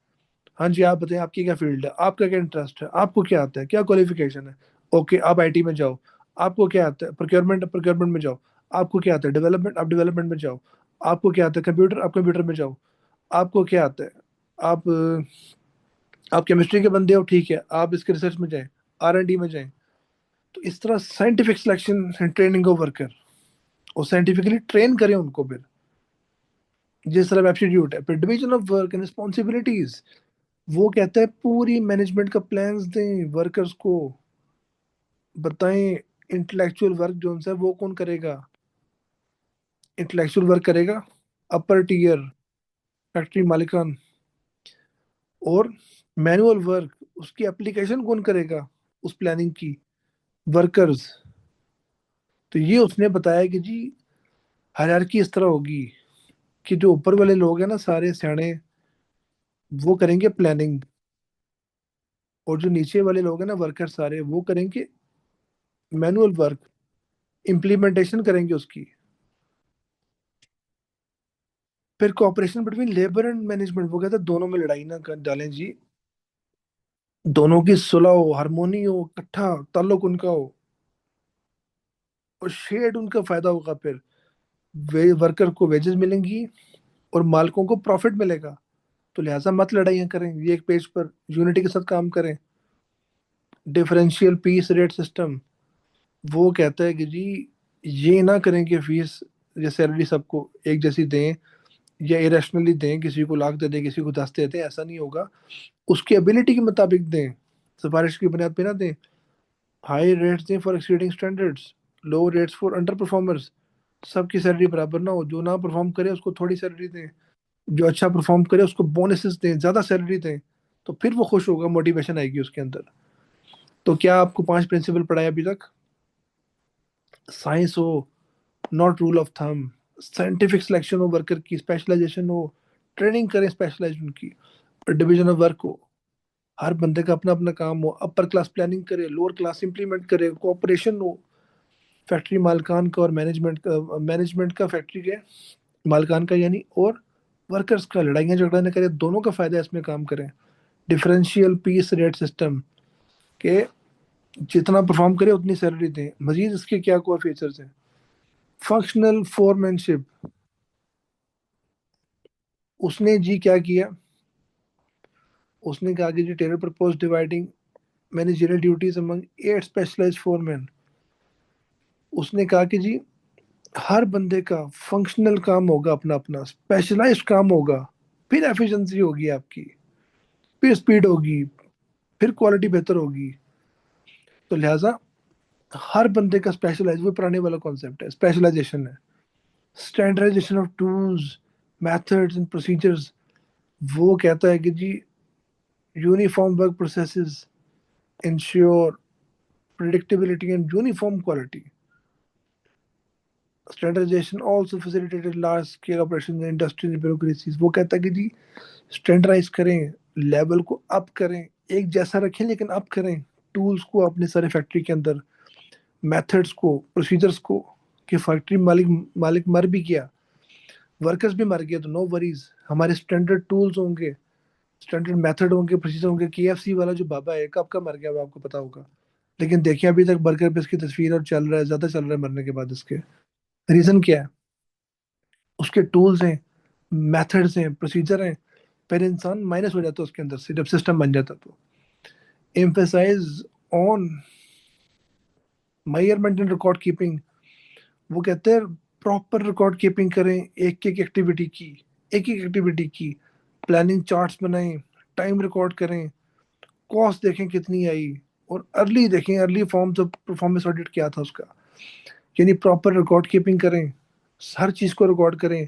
हाँ जी आप बताएं आपकी क्या फील्ड है, आपका क्या इंटरेस्ट है, आपको क्या आता है, क्या क्वालिफिकेशन है। ओके आप आईटी में जाओ। आपको क्या आता है, प्रोक्योरमेंट, प्रोक्योरमेंट में जाओ। आपको क्या आता है डेवलपमेंट, आप डेवलपमेंट में जाओ। आपको क्या आता है कंप्यूटर, आप कंप्यूटर में जाओ। आपको क्या आता है, आप केमिस्ट्री के बंदे हो, ठीक है आप इसके रिसर्च में जाएं, आर एंड डी में जाएं। तो इस तरह scientific selection and training of worker, और साइंटिफिकली ट्रेन करें उनको। फिर जिस तरह एप्टीट्यूड है, फिर division of work and responsibilities, वो कहता है पूरी मैनेजमेंट का प्लान्स दें वर्कर्स को, बताएं इंटेलेक्चुअल वर्क जो है वो कौन करेगा। इंटेलेक्चुअल वर्क करेगा अपर टीयर फैक्ट्री मालिकान, और मैनुअल वर्क उसकी एप्लीकेशन कौन करेगा उस प्लानिंग की, वर्कर्स। तो ये उसने बताया कि जी हायरार्की इस तरह होगी कि जो ऊपर वाले लोग हैं ना सारे सियाने, वो करेंगे प्लानिंग, और जो नीचे वाले लोग हैं ना वर्कर सारे, वो करेंगे मैनुअल वर्क, इम्प्लीमेंटेशन करेंगे उसकी। फिर cooperation between labour and management, वो कहता है दोनों में लड़ाई ना कर डालें जी, दोनों की सुलह हो, हारमोनी हो, इकट्ठा ताल्लुक उनका हो, और शेयर्ड उनका फायदा होगा। फिर वे वर्कर को वेजेस मिलेंगी और मालिकों को प्रॉफिट मिलेगा। तो लिहाजा मत लड़ाइयाँ करें, ये एक पेज पर यूनिटी के साथ काम करें। डिफरेंशियल पीस रेट सिस्टम, वो कहता है कि जी ये ना करें कि फीस या सैलरी सबको एक जैसी दें, या इरेशनली दें, किसी को लाख दे दें किसी को 10 दे दें, ऐसा नहीं होगा। उसकी एबिलिटी के मुताबिक दें, सिफारिश की बुनियाद पे ना दें। हाई रेट्स दें for exceeding standards, low rates for under performers. सबकी सैलरी बराबर ना हो, जो ना परफॉर्म करे उसको थोड़ी सैलरी दें, जो अच्छा परफॉर्म करे उसको बोनसेस दें, ज़्यादा सैलरी दें। तो फिर वो खुश होगा, मोटिवेशन आएगी उसके अंदर। तो क्या आपको 5 प्रिंसिपल पढ़ाया अभी तक? साइंस हो, not rule of thumb, scientific selection हो वर्कर की, स्पेशलाइजेशन हो, ट्रेनिंग करें स्पेशलाइज उनकी, और डिवीजन ऑफ वर्क हो, हर बंदे का अपना अपना काम हो, अपर क्लास प्लानिंग करे, लोअर क्लास इंप्लीमेंट करे, कोऑपरेशन हो फैक्ट्री मालकान का और मैनेजमेंट का फैक्ट्री के मालकान का यानी, और वर्कर्स का, लड़ाइयाँ झगड़ा न करें, दोनों का फायदा इसमें काम करें। डिफरेंशियल पीस रेट सिस्टम के जितना परफॉर्म करे उतनी सैलरी दें। मजीद इसके क्या कोर फीचर्स हैं, फंक्शनल फोरमैनशिप, उसने जी क्या किया, उसने कहा कि जी Taylor propose dividing managerial duties among 8 specialised foreman. उसने कहा कि जी हर बंदे का फंक्शनल काम होगा, अपना अपना स्पेशलाइज्ड काम होगा, फिर एफिशिएंसी होगी आपकी, फिर स्पीड होगी, फिर क्वालिटी बेहतर होगी। तो लिहाजा हर बंदे का स्पेशलाइज, वो पुराने वाला कॉन्सेप्ट है, स्पेशलाइजेशन है। Standardisation of tools, methods and procedures, वो कहता है कि जी uniform work processes ensure predictability and uniform quality. Standardization also facilitated large scale operations in industrial bureaucracies. वो कहता है कि जी स्टैंडर्डाइज करें, लेवल को अप करें, एक जैसा रखें लेकिन अप करें टूल्स को अपने सारे फैक्ट्री के अंदर, मेथड्स को, प्रोसीजर्स को, कि फैक्ट्री मालिक मालिक मर भी गया, वर्कर्स भी मर गए तो नो वरीज, हमारे स्टैंडर्ड टूल्स होंगे, स्टैंडर्ड मेथड होंगे, प्रोसीजर होंगे। केएफसी वाला जो बाबा है कब का मर गया वो आपको पता होगा, लेकिन देखिए अभी तक बर्गर पे इसकी तस्वीर और चल रहा है, ज्यादा चल रहा है मरने के बाद इसके। रीजन क्या है, उसके टूल्स हैं, मेथड्स हैं, प्रोसीजर हैं, फिर इंसान माइनस हो जाता है उसके अंदर से जब सिस्टम बन जाता तो। Emphasise on measurement and record keeping, वो कहते हैं प्रॉपर रिकॉर्ड कीपिंग करें, एक एक एक्टिविटी की, एक एक एक्टिविटी की प्लानिंग चार्ट्स बनाएं, टाइम रिकॉर्ड करें, कॉस्ट देखें कितनी आई, और अर्ली देखें, अर्ली फॉर्म जब परफॉर्मेंस ऑडिट किया था उसका, यानी प्रॉपर रिकॉर्ड कीपिंग करें, हर चीज को रिकॉर्ड करें,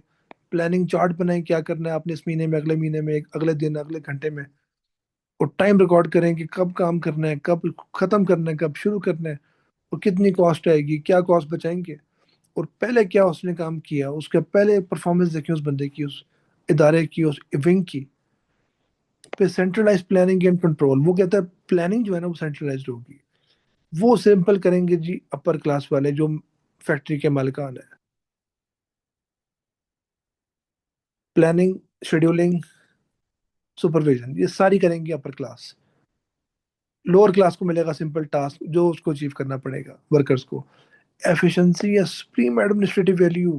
प्लानिंग चार्ट बनाएं, क्या करना है आपने इस महीने में, अगले महीने में, अगले दिन, अगले घंटे में, और टाइम रिकॉर्ड करें कि कब काम करना है, कब खत्म करना है, कब शुरू करना है, और कितनी कॉस्ट आएगी, क्या कॉस्ट बचाएंगे, और पहले क्या उसने काम किया, उसके पहले परफॉर्मेंस देखें उस बंदे की, उस इदारे की, उस विंग की। फिर सेंट्रलाइज प्लानिंग एंड कंट्रोल, वो कहता है प्लानिंग जो है ना वो सेंट्रलाइज्ड होगी, वो सिंपल करेंगे जी अपर क्लास वाले जो फैक्ट्री के मालिकान है। प्लानिंग, शेड्यूलिंग, सुपरविजन, ये सारी करेंगे अपर क्लास। लोअर क्लास को मिलेगा सिंपल टास्क जो उसको अचीव करना पड़ेगा, वर्कर्स को। एफिशिएंसी या सुप्रीम एडमिनिस्ट्रेटिव वैल्यू,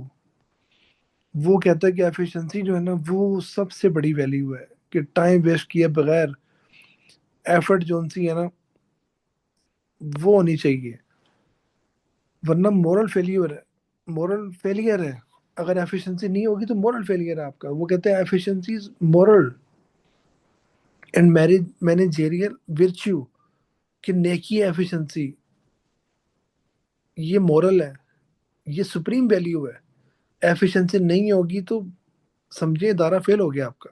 वो कहता है कि एफिशिएंसी जो है ना वो सबसे बड़ी वैल्यू है, कि टाइम वेस्ट किए बगैर एफर्ट जो सी है ना वो होनी चाहिए, वरना मोरल फेलियर है, मोरल फेलियर है। अगर एफिशिएंसी नहीं होगी तो मोरल फेलियर है आपका। वो कहते हैं efficiency is moral and managerial virtue, कि नेकी एफिशिएंसी ये मोरल है, ये सुप्रीम वैल्यू है। एफिशिएंसी नहीं होगी तो समझिए इदारा फेल हो गया आपका।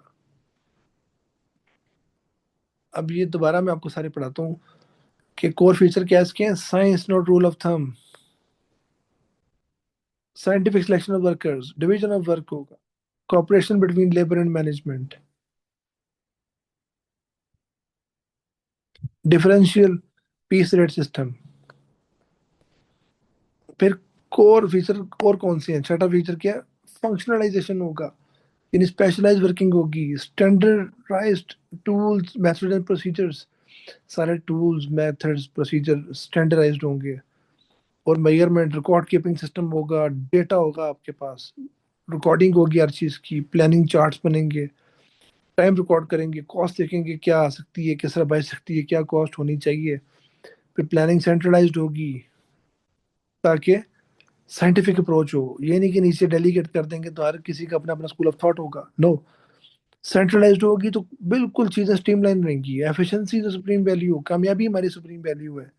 अब ये दोबारा मैं आपको सारे पढ़ाता हूँ कि कोर फीचर क्या है इसके हैं। Science not rule of thumb, scientific selection of workers, division of work होगा, cooperation between labour and management, differential piece rate system. फिर कोर फीचर और कौन सी है, छठा फीचर क्या है, फंक्शनलाइजेशन होगा, यानी स्पेशलाइज वर्किंग होगी, standardised tools method and procedures, सारे टूल्स मेथड्स प्रोसीजर स्टैंडर्डाइज्ड होंगे, और मेजरमेंट रिकॉर्ड कीपिंग सिस्टम होगा, डेटा होगा आपके पास, रिकॉर्डिंग होगी हर चीज़ की, प्लानिंग चार्ट्स बनेंगे, टाइम रिकॉर्ड करेंगे, कॉस्ट देखेंगे क्या आ सकती है, किस तरह बच सकती है, क्या कॉस्ट होनी चाहिए। फिर प्लानिंग सेंट्रलाइज्ड होगी ताकि साइंटिफिक अप्रोच हो, ये नहीं कि नीचे डेलीगेट कर देंगे तो हर किसी का अपना अपना स्कूल ऑफ थॉट होगा, नो। सेंट्रलाइज्ड होगी तो बिल्कुल चीजें स्ट्रीमलाइन रहेंगी। एफिशिएंसी तो सुप्रीम वैल्यू, कामयाबी हमारी सुप्रीम वैल्यू है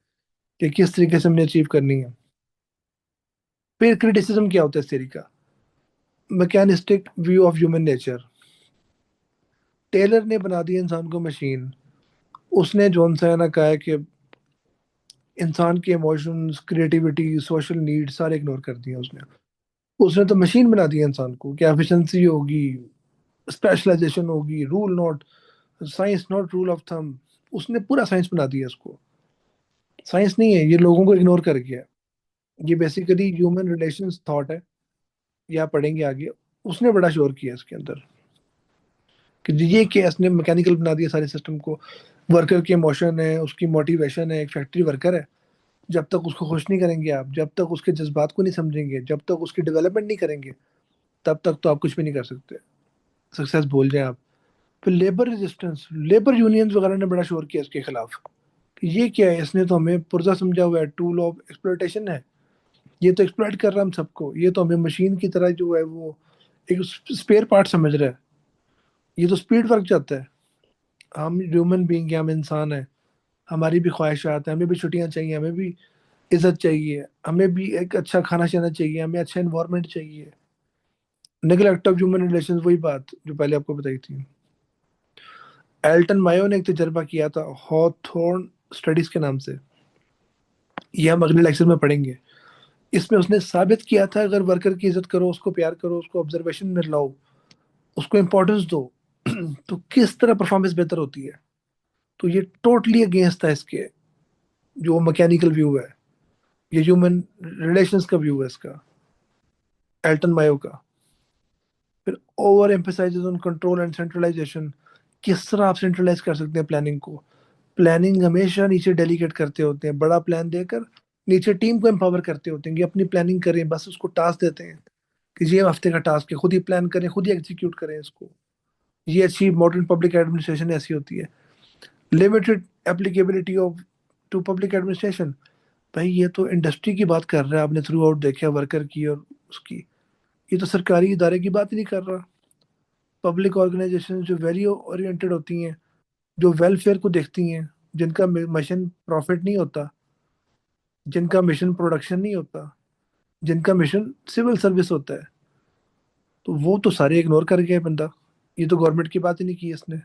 कि किस तरीके से हमने अचीव करनी है। फिर क्रिटिसिज्म क्या होता है इस तरीके का, mechanistic view of human nature, Taylor ने बना दिया इंसान को मशीन, उसने जॉन सा है ना कहा है कि इंसान के इमोशंस, क्रिएटिविटी, सोशल नीड सारे इग्नोर कर दिए उसने। उसने तो मशीन बना दिया इंसान को, कि एफिशिएंसी होगी, स्पेशलाइजेशन होगी, rule not science, not rule of thumb. उसने पूरा साइंस बना दिया उसको, साइंस नहीं है ये, लोगों को इग्नोर कर गया। ये बेसिकली ह्यूमन रिलेशंस थॉट है, या पढ़ेंगे आगे। उसने बड़ा शोर किया इसके अंदर कि ये केस ने मैकेनिकल बना दिया सारे सिस्टम को। वर्कर के इमोशन है, उसकी मोटिवेशन है, एक फैक्ट्री वर्कर है, जब तक उसको खुश नहीं करेंगे आप, जब तक उसके जज्बात को नहीं समझेंगे, जब तक उसकी डेवलपमेंट नहीं करेंगे, तब तक तो आप कुछ भी नहीं कर सकते। सक्सेस बोल जाए आप। फिर लेबर रेजिस्टेंस, लेबर यूनियंस वगैरह ने बड़ा शोर किया इसके खिलाफ कि ये क्या है, इसने तो हमें पुर्जा समझा हुआ है, टूल ऑफ एक्सप्लॉयटेशन है, ये तो एक्सप्लॉइट कर रहा है हम सबको, ये तो हमें मशीन की तरह जो है वो एक स्पेयर पार्ट समझ रहा है, ये तो स्पीड वर्क चाहता है। हम ह्यूमन बींग हैं, हम इंसान हैं, हमारी भी ख्वाहिशात हैं, हमें भी छुट्टियां चाहिए, हमें भी इज्जत चाहिए, हमें भी एक अच्छा खाना शाना चाहिए, हमें अच्छा इन्वायरमेंट चाहिए। नेग्लेक्ट ऑफ ह्यूमन रिलेशंस, वही बात जो पहले आपको बताई थी। एल्टन मायो ने एक तजर्बा किया था हॉथॉर्न स्टडीज के नाम से, ये हम अगले लेक्चर में पढ़ेंगे। इसमें उसने साबित किया था अगर वर्कर की इज्जत करो, उसको प्यार करो, उसको ऑब्जर्वेशन में लाओ, उसको इम्पोर्टेंस दो, तो किस तरह परफॉर्मेंस बेहतर होती है। तो ये टोटली अगेंस्ट था इसके जो मैकेनिकल व्यू है, ये ह्यूमन रिलेशंस का व्यू है इसका, एल्टन मायो का। फिर over emphasises on control and centralisation, किस तरह आप सेंट्रलाइज कर सकते हैं प्लानिंग को। प्लानिंग हमेशा नीचे डेलीगेट करते होते हैं, बड़ा प्लान देकर नीचे टीम को एम्पावर करते होते हैं कि अपनी प्लानिंग करें, बस उसको टास्क देते हैं कि ये हफ्ते का टास्क है, खुद ही प्लान करें, खुद ही एग्जीक्यूट करें इसको। ये अच्छी मॉडर्न पब्लिक एडमिनिस्ट्रेशन ऐसी होती है। Limited applicability of to public administration, भाई ये तो इंडस्ट्री की बात कर रहा है, आपने थ्रू आउट देखा वर्कर की और उसकी, ये तो सरकारी इदारे की बात ही नहीं कर रहा। पब्लिक ऑर्गेनाइजेशन जो वैल्यू ओरिएंटेड होती हैं, जो वेलफेयर को देखती हैं, जिनका मिशन प्रॉफिट नहीं होता, जिनका मिशन प्रोडक्शन नहीं होता, जिनका मिशन सिविल सर्विस होता है, तो वो तो सारे इग्नोर कर गया बंदा। ये तो गवर्नमेंट की बात ही नहीं की इसने।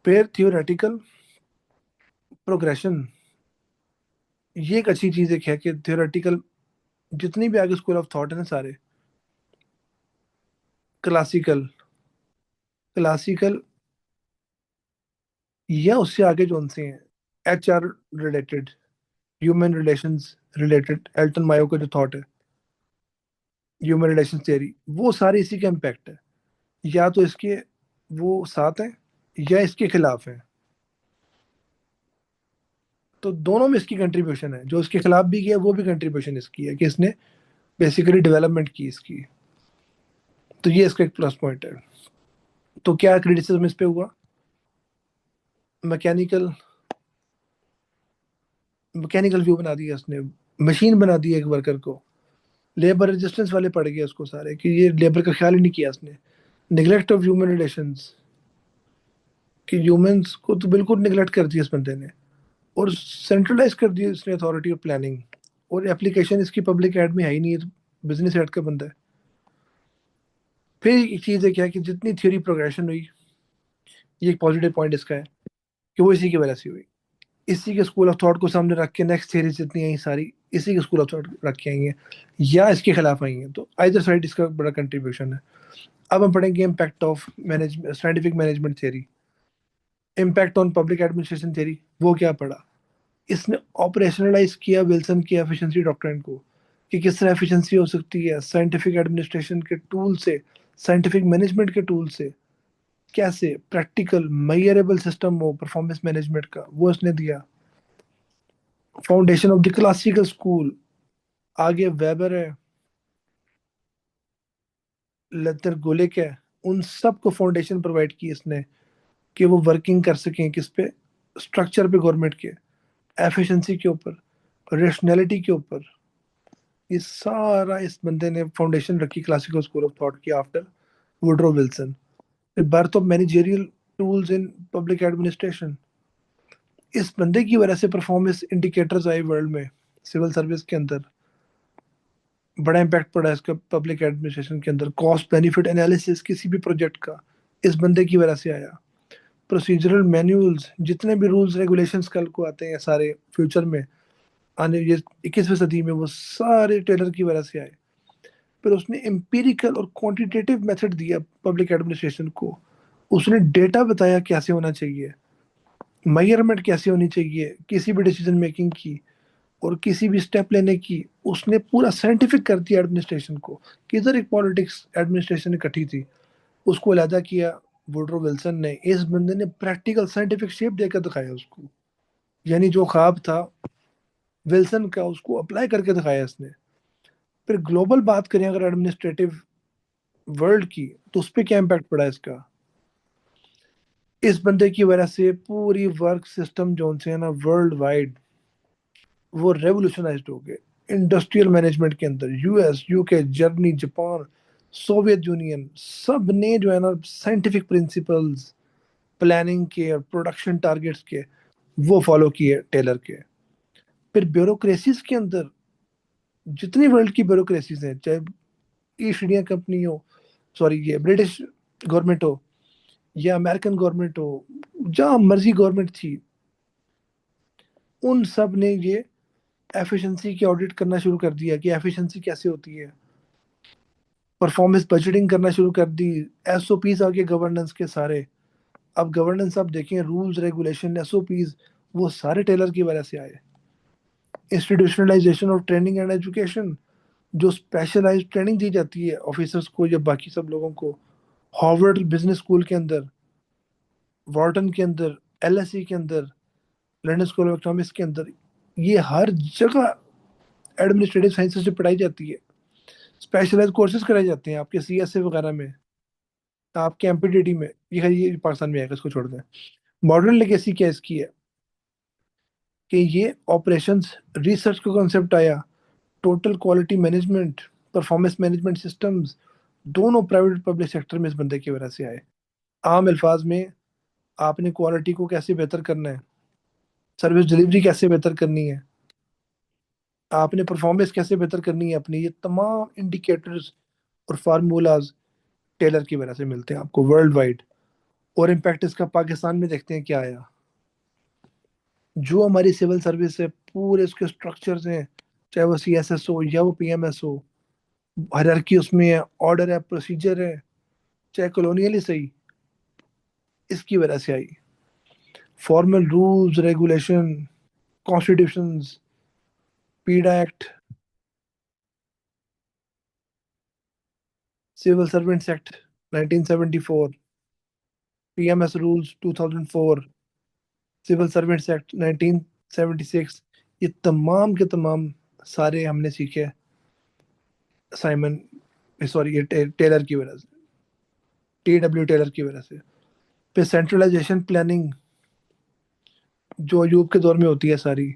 फिर थियोरेटिकल प्रोग्रेशन, ये एक अच्छी चीज है कि थियोरेटिकल जितनी भी आगे स्कूल ऑफ थॉट है ना सारे, क्लासिकल, क्लासिकल या उससे आगे जो उनसे हैं, HR related, human relations related, Elton Mayo का जो थॉट है ह्यूमन रिलेशन थियरी, वो सारी इसी का इम्पैक्ट है। या तो इसके वो साथ हैं या इसके खिलाफ हैं, तो दोनों में इसकी कंट्रीब्यूशन है। जो इसके खिलाफ भी किया वो भी कंट्रीब्यूशन इसकी है कि इसने बेसिकली डेवलपमेंट की इसकी। तो ये इसका एक प्लस पॉइंट है। तो क्या क्रिटिसिज्म इस पे हुआ, मैकेनिकल, मैकेनिकल व्यू बना दिया इसने, मशीन बना दी एक वर्कर को। लेबर रेजिस्टेंस वाले पड़ गए उसको सारे कि ये लेबर का ख्याल ही नहीं किया इसने। निगलेक्ट ऑफ ह्यूमन रिलेशंस, कि ह्यूमंस को तो बिल्कुल निगलेक्ट कर दिया इस बंदे ने। और सेंट्रलाइज कर दी इसने अथॉरिटी ऑफ प्लानिंग, और एप्लीकेशन इसकी पब्लिक एड में है ही नहीं है, तो बिजनेस एड का बंदा है। फिर एक चीज़ है क्या कि जितनी थ्योरी प्रोग्रेशन हुई, ये एक पॉजिटिव पॉइंट इसका है कि वो इसी की वजह से हुई। इसी के स्कूल ऑफ थॉट को सामने रख के नेक्स्ट थ्योरी जितनी आई सारी इसी के स्कूल ऑफ थॉट रख के आई हैं या इसके खिलाफ आई हैं, तो आइदर साइड इसका बड़ा कंट्रीब्यूशन है। अब हम पढ़ेंगे impact of management, scientific management theory, impact on public administration theory. वो क्या पढ़ा, इसने ऑपरेशनलाइज किया विल्सन की एफिशिएंसी डॉक्ट्रिन को, कि किस तरह एफिशिएंसी हो सकती है साइंटिफिक एडमिनिस्ट्रेशन के टूल से, साइंटिफिक मैनेजमेंट के टूल से। कैसे प्रैक्टिकल मेजरेबल सिस्टम हो परफॉर्मेंस मैनेजमेंट का, वो इसने दिया। Foundation of the classical school, आगे वेबर है, लेथर गोलेक है, उन सब को फाउंडेशन प्रोवाइड की इसने कि वो वर्किंग कर सकें किस पे, स्ट्रक्चर पे गवर्नमेंट के, एफिशिएंसी के ऊपर, रेशनैलिटी के ऊपर। ये सारा इस बंदे ने फाउंडेशन रखी क्लासिकल स्कूल ऑफ थॉट की after Woodrow Wilson. Birth of managerial tools in public administration, इस बंदे की वजह से परफॉर्मेंस इंडिकेटर्स आए वर्ल्ड में सिविल सर्विस के अंदर, बड़ा इम्पैक्ट पड़ा है इसका पब्लिक एडमिनिस्ट्रेशन के अंदर। कॉस्ट बेनिफिट एनालिसिस किसी भी प्रोजेक्ट का इस बंदे की वजह से आया। प्रोसीजरल मैनुअल्स, जितने भी रूल्स रेगुलेशंस कल को आते हैं सारे फ्यूचर में, आने ये 21वीं सदी में, वो सारे टेलर की वजह से आए। फिर उसने एम्पिरिकल और क्वांटिटेटिव मेथड दिया पब्लिक एडमिनिस्ट्रेशन को, उसने डेटा बताया कैसे होना चाहिए, मेजरमेंट कैसे होनी चाहिए किसी भी डिसीजन मेकिंग की और किसी भी स्टेप लेने की। उसने पूरा साइंटिफिक कर दिया एडमिनिस्ट्रेशन को, किधर एक पॉलिटिक्स एडमिनिस्ट्रेशन इकट्ठी थी, उसको अलहदा किया वुडरो विल्सन ने। इस बंदे ने प्रैक्टिकल साइंटिफिक शेप देकर दिखाया उसको यानी जो ख्वाब था विल्सन का, उसको अप्लाई करके दिखाया इसने। फिर ग्लोबल बात करें अगर एडमिनिस्ट्रेटिव वर्ल्ड की, तो उस पर क्या इम्पैक्ट पड़ा इसका। इस बंदे की वजह से पूरी वर्क सिस्टम जो से है ना वर्ल्ड वाइड, वो रेवोल्यूशनाइज्ड हो गए। इंडस्ट्रियल मैनेजमेंट के अंदर US, UK, Germany, Japan, Soviet union, सब ने जो है ना साइंटिफिक प्रिंसिपल्स, प्लानिंग के और प्रोडक्शन टारगेट्स के, वो फॉलो किए टेलर के। फिर ब्यूरोक्रेसीज के अंदर जितनी वर्ल्ड की ब्यूरोक्रेसीज हैं, चाहे ईस्ट इंडिया कंपनी हो, सॉरी ये ब्रिटिश गवर्नमेंट हो या अमेरिकन गवर्नमेंट हो, जहाँ मर्जी गवर्नमेंट थी, उन सब ने ये एफिशिएंसी की ऑडिट करना शुरू कर दिया कि एफिशिएंसी कैसे होती है। परफॉर्मेंस बजटिंग करना शुरू कर दी। एसओपीज आ गए गवर्नेंस के सारे। अब गवर्नेंस आप देखें, रूल्स रेगुलेशन एसओपीज, वो सारे टेलर की वजह से आए। Institutionalisation of training and education, जो स्पेशलाइज्ड ट्रेनिंग दी जाती है ऑफिसर्स को या बाकी सब लोगों को, हार्वर्ड बिजनेस स्कूल के अंदर, वॉर्टन के अंदर, एलएसई के अंदर, लंदन स्कूल ऑफ इकोनॉमिक्स के अंदर, ये हर जगह एडमिनिस्ट्रेटिव साइंसेज से पढ़ाई जाती है। स्पेशलाइज कोर्सेज कराए जाते हैं आपके सीएसए वगैरह में, आपके एमपीडीटी में। ये पाकिस्तान में आएगा, इसको छोड़ दें। मॉडर्न लेगेसी क्या इसकी है कि ये ऑपरेशंस रिसर्च का कॉन्सेप्ट आया, total quality management, performance management systems, दोनों प्राइवेट पब्लिक सेक्टर में इस बंदे की वजह से आए। आम अल्फाज में, आपने क्वालिटी को कैसे बेहतर करना है, सर्विस डिलीवरी कैसे बेहतर करनी है, आपने परफॉर्मेंस कैसे बेहतर करनी है अपनी, ये तमाम इंडिकेटर्स और फार्मूलाज टेलर की वजह से मिलते हैं आपको वर्ल्ड वाइड। और इम्पैक्ट इसका पाकिस्तान में देखते हैं क्या आया। जो हमारी सिविल सर्विस है, पूरे उसके स्ट्रक्चर्स हैं, चाहे वो सीएसएस हो या वो पीएमएस हो, हायरार्की उसमें है, ऑर्डर है, प्रोसीजर है, चाहे कॉलोनियल ही सही, इसकी वजह से आई। Formal rules regulation, constitutions, PEEDA act, civil servants act 1974, PMS rules 2004, civil servants act 1976, ये तमाम के तमाम सारे हमने सीखे साइमन, सॉरी ये टेलर की वजह से, टीडब्ल्यू टेलर की वजह से। फिर सेंट्रलाइजेशन प्लानिंग जो अयूब के दौर में होती है सारी,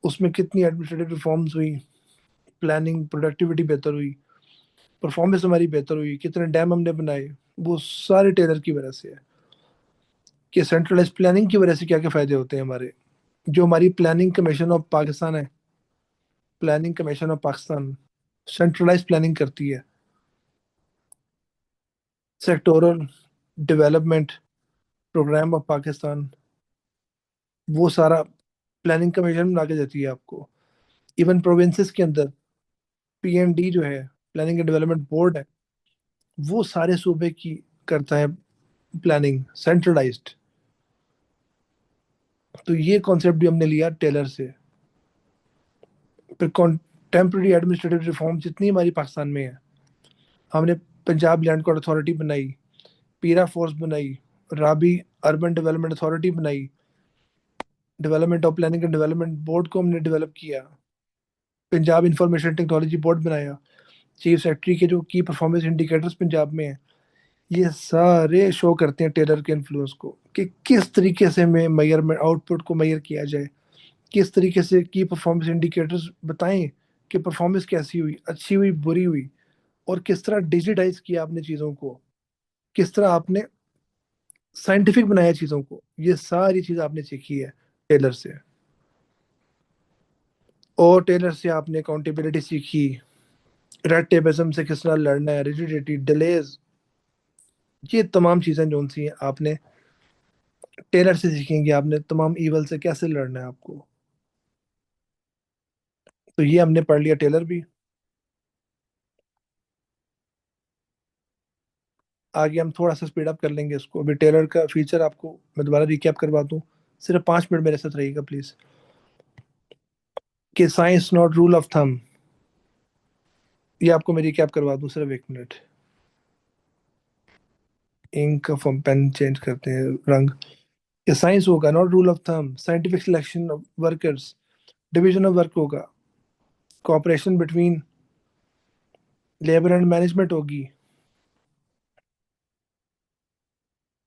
उसमें कितनी एडमिनिस्ट्रेटिव रिफॉर्म्स हुई, प्लानिंग प्रोडक्टिविटी बेहतर हुई, परफॉर्मेंस हमारी बेहतर हुई, कितने डैम हमने बनाए, वो सारे टेलर की वजह से है। कि सेंट्रलाइज प्लानिंग की वजह से क्या क्या फायदे होते हैं हमारे। जो हमारी प्लानिंग कमीशन ऑफ पाकिस्तान है, planning commission of Pakistan centralise planning करती है। Sectoral development programme of Pakistan, वो सारा प्लानिंग कमीशन बना के देती है आपको। इवन प्रोविंसेस के अंदर पीएनडी जो है, प्लानिंग एंड डेवलपमेंट बोर्ड है, वो सारे सूबे की करता है प्लानिंग सेंट्रलाइज्ड। तो ये कॉन्सेप्ट भी हमने लिया टेलर से। फिर टेम्पररी एडमिनिस्ट्रेटिव रिफॉर्म जितनी हमारी पाकिस्तान में है, हमने पंजाब लैंड कोर्ट अथॉरिटी बनाई, पीरा फोर्स बनाई, राबी अर्बन डेवलपमेंट अथॉरिटी बनाई, development of planning and development board को हमने डेवलप किया, पंजाब इंफॉर्मेशन टेक्नोलॉजी बोर्ड बनाया, चीफ सेक्रेटरी के जो की परफॉर्मेंस इंडिकेटर्स पंजाब में है, ये सारे शो करते हैं टेलर के इन्फ्लुएंस को कि किस तरीके से में मैयर में आउटपुट को मैयर किया जाए, किस तरीके से की परफॉर्मेंस इंडिकेटर्स बताएं कि परफॉर्मेंस कैसी हुई, अच्छी हुई, बुरी हुई, और किस तरह डिजिटाइज किया आपने चीज़ों को, किस तरह आपने साइंटिफिक बनाया चीज़ों को। ये सारी चीज़ आपने सीखी है टेलर से। और टेलर से आपने अकाउंटेबिलिटी सीखी, रेड टेपिज्म से किस तरह लड़ना है, रिजिडिटी, डिलेज, ये तमाम चीज़ें जो सी हैं आपने टेलर से सीखेंगे। आपने तमाम ईवल से कैसे लड़ना है आपको। तो ये हमने पढ़ लिया टेलर भी। आगे हम थोड़ा सा स्पीड अप कर लेंगे इसको। अभी टेलर का फीचर आपको मैं दोबारा रिकैप करवा दूं, सिर्फ 5 मिनट मेरे साथ रहिएगा प्लीज। कि science not rule of thumb, ये आपको मैं रिकैप करवा दूं, सिर्फ 1 मिनट। इंक का पेन चेंज करते हैं रंग। ये साइंस होगा, not rule of thumb. Scientific selection of workers, division of work होगा, cooperation between labour and management होगी,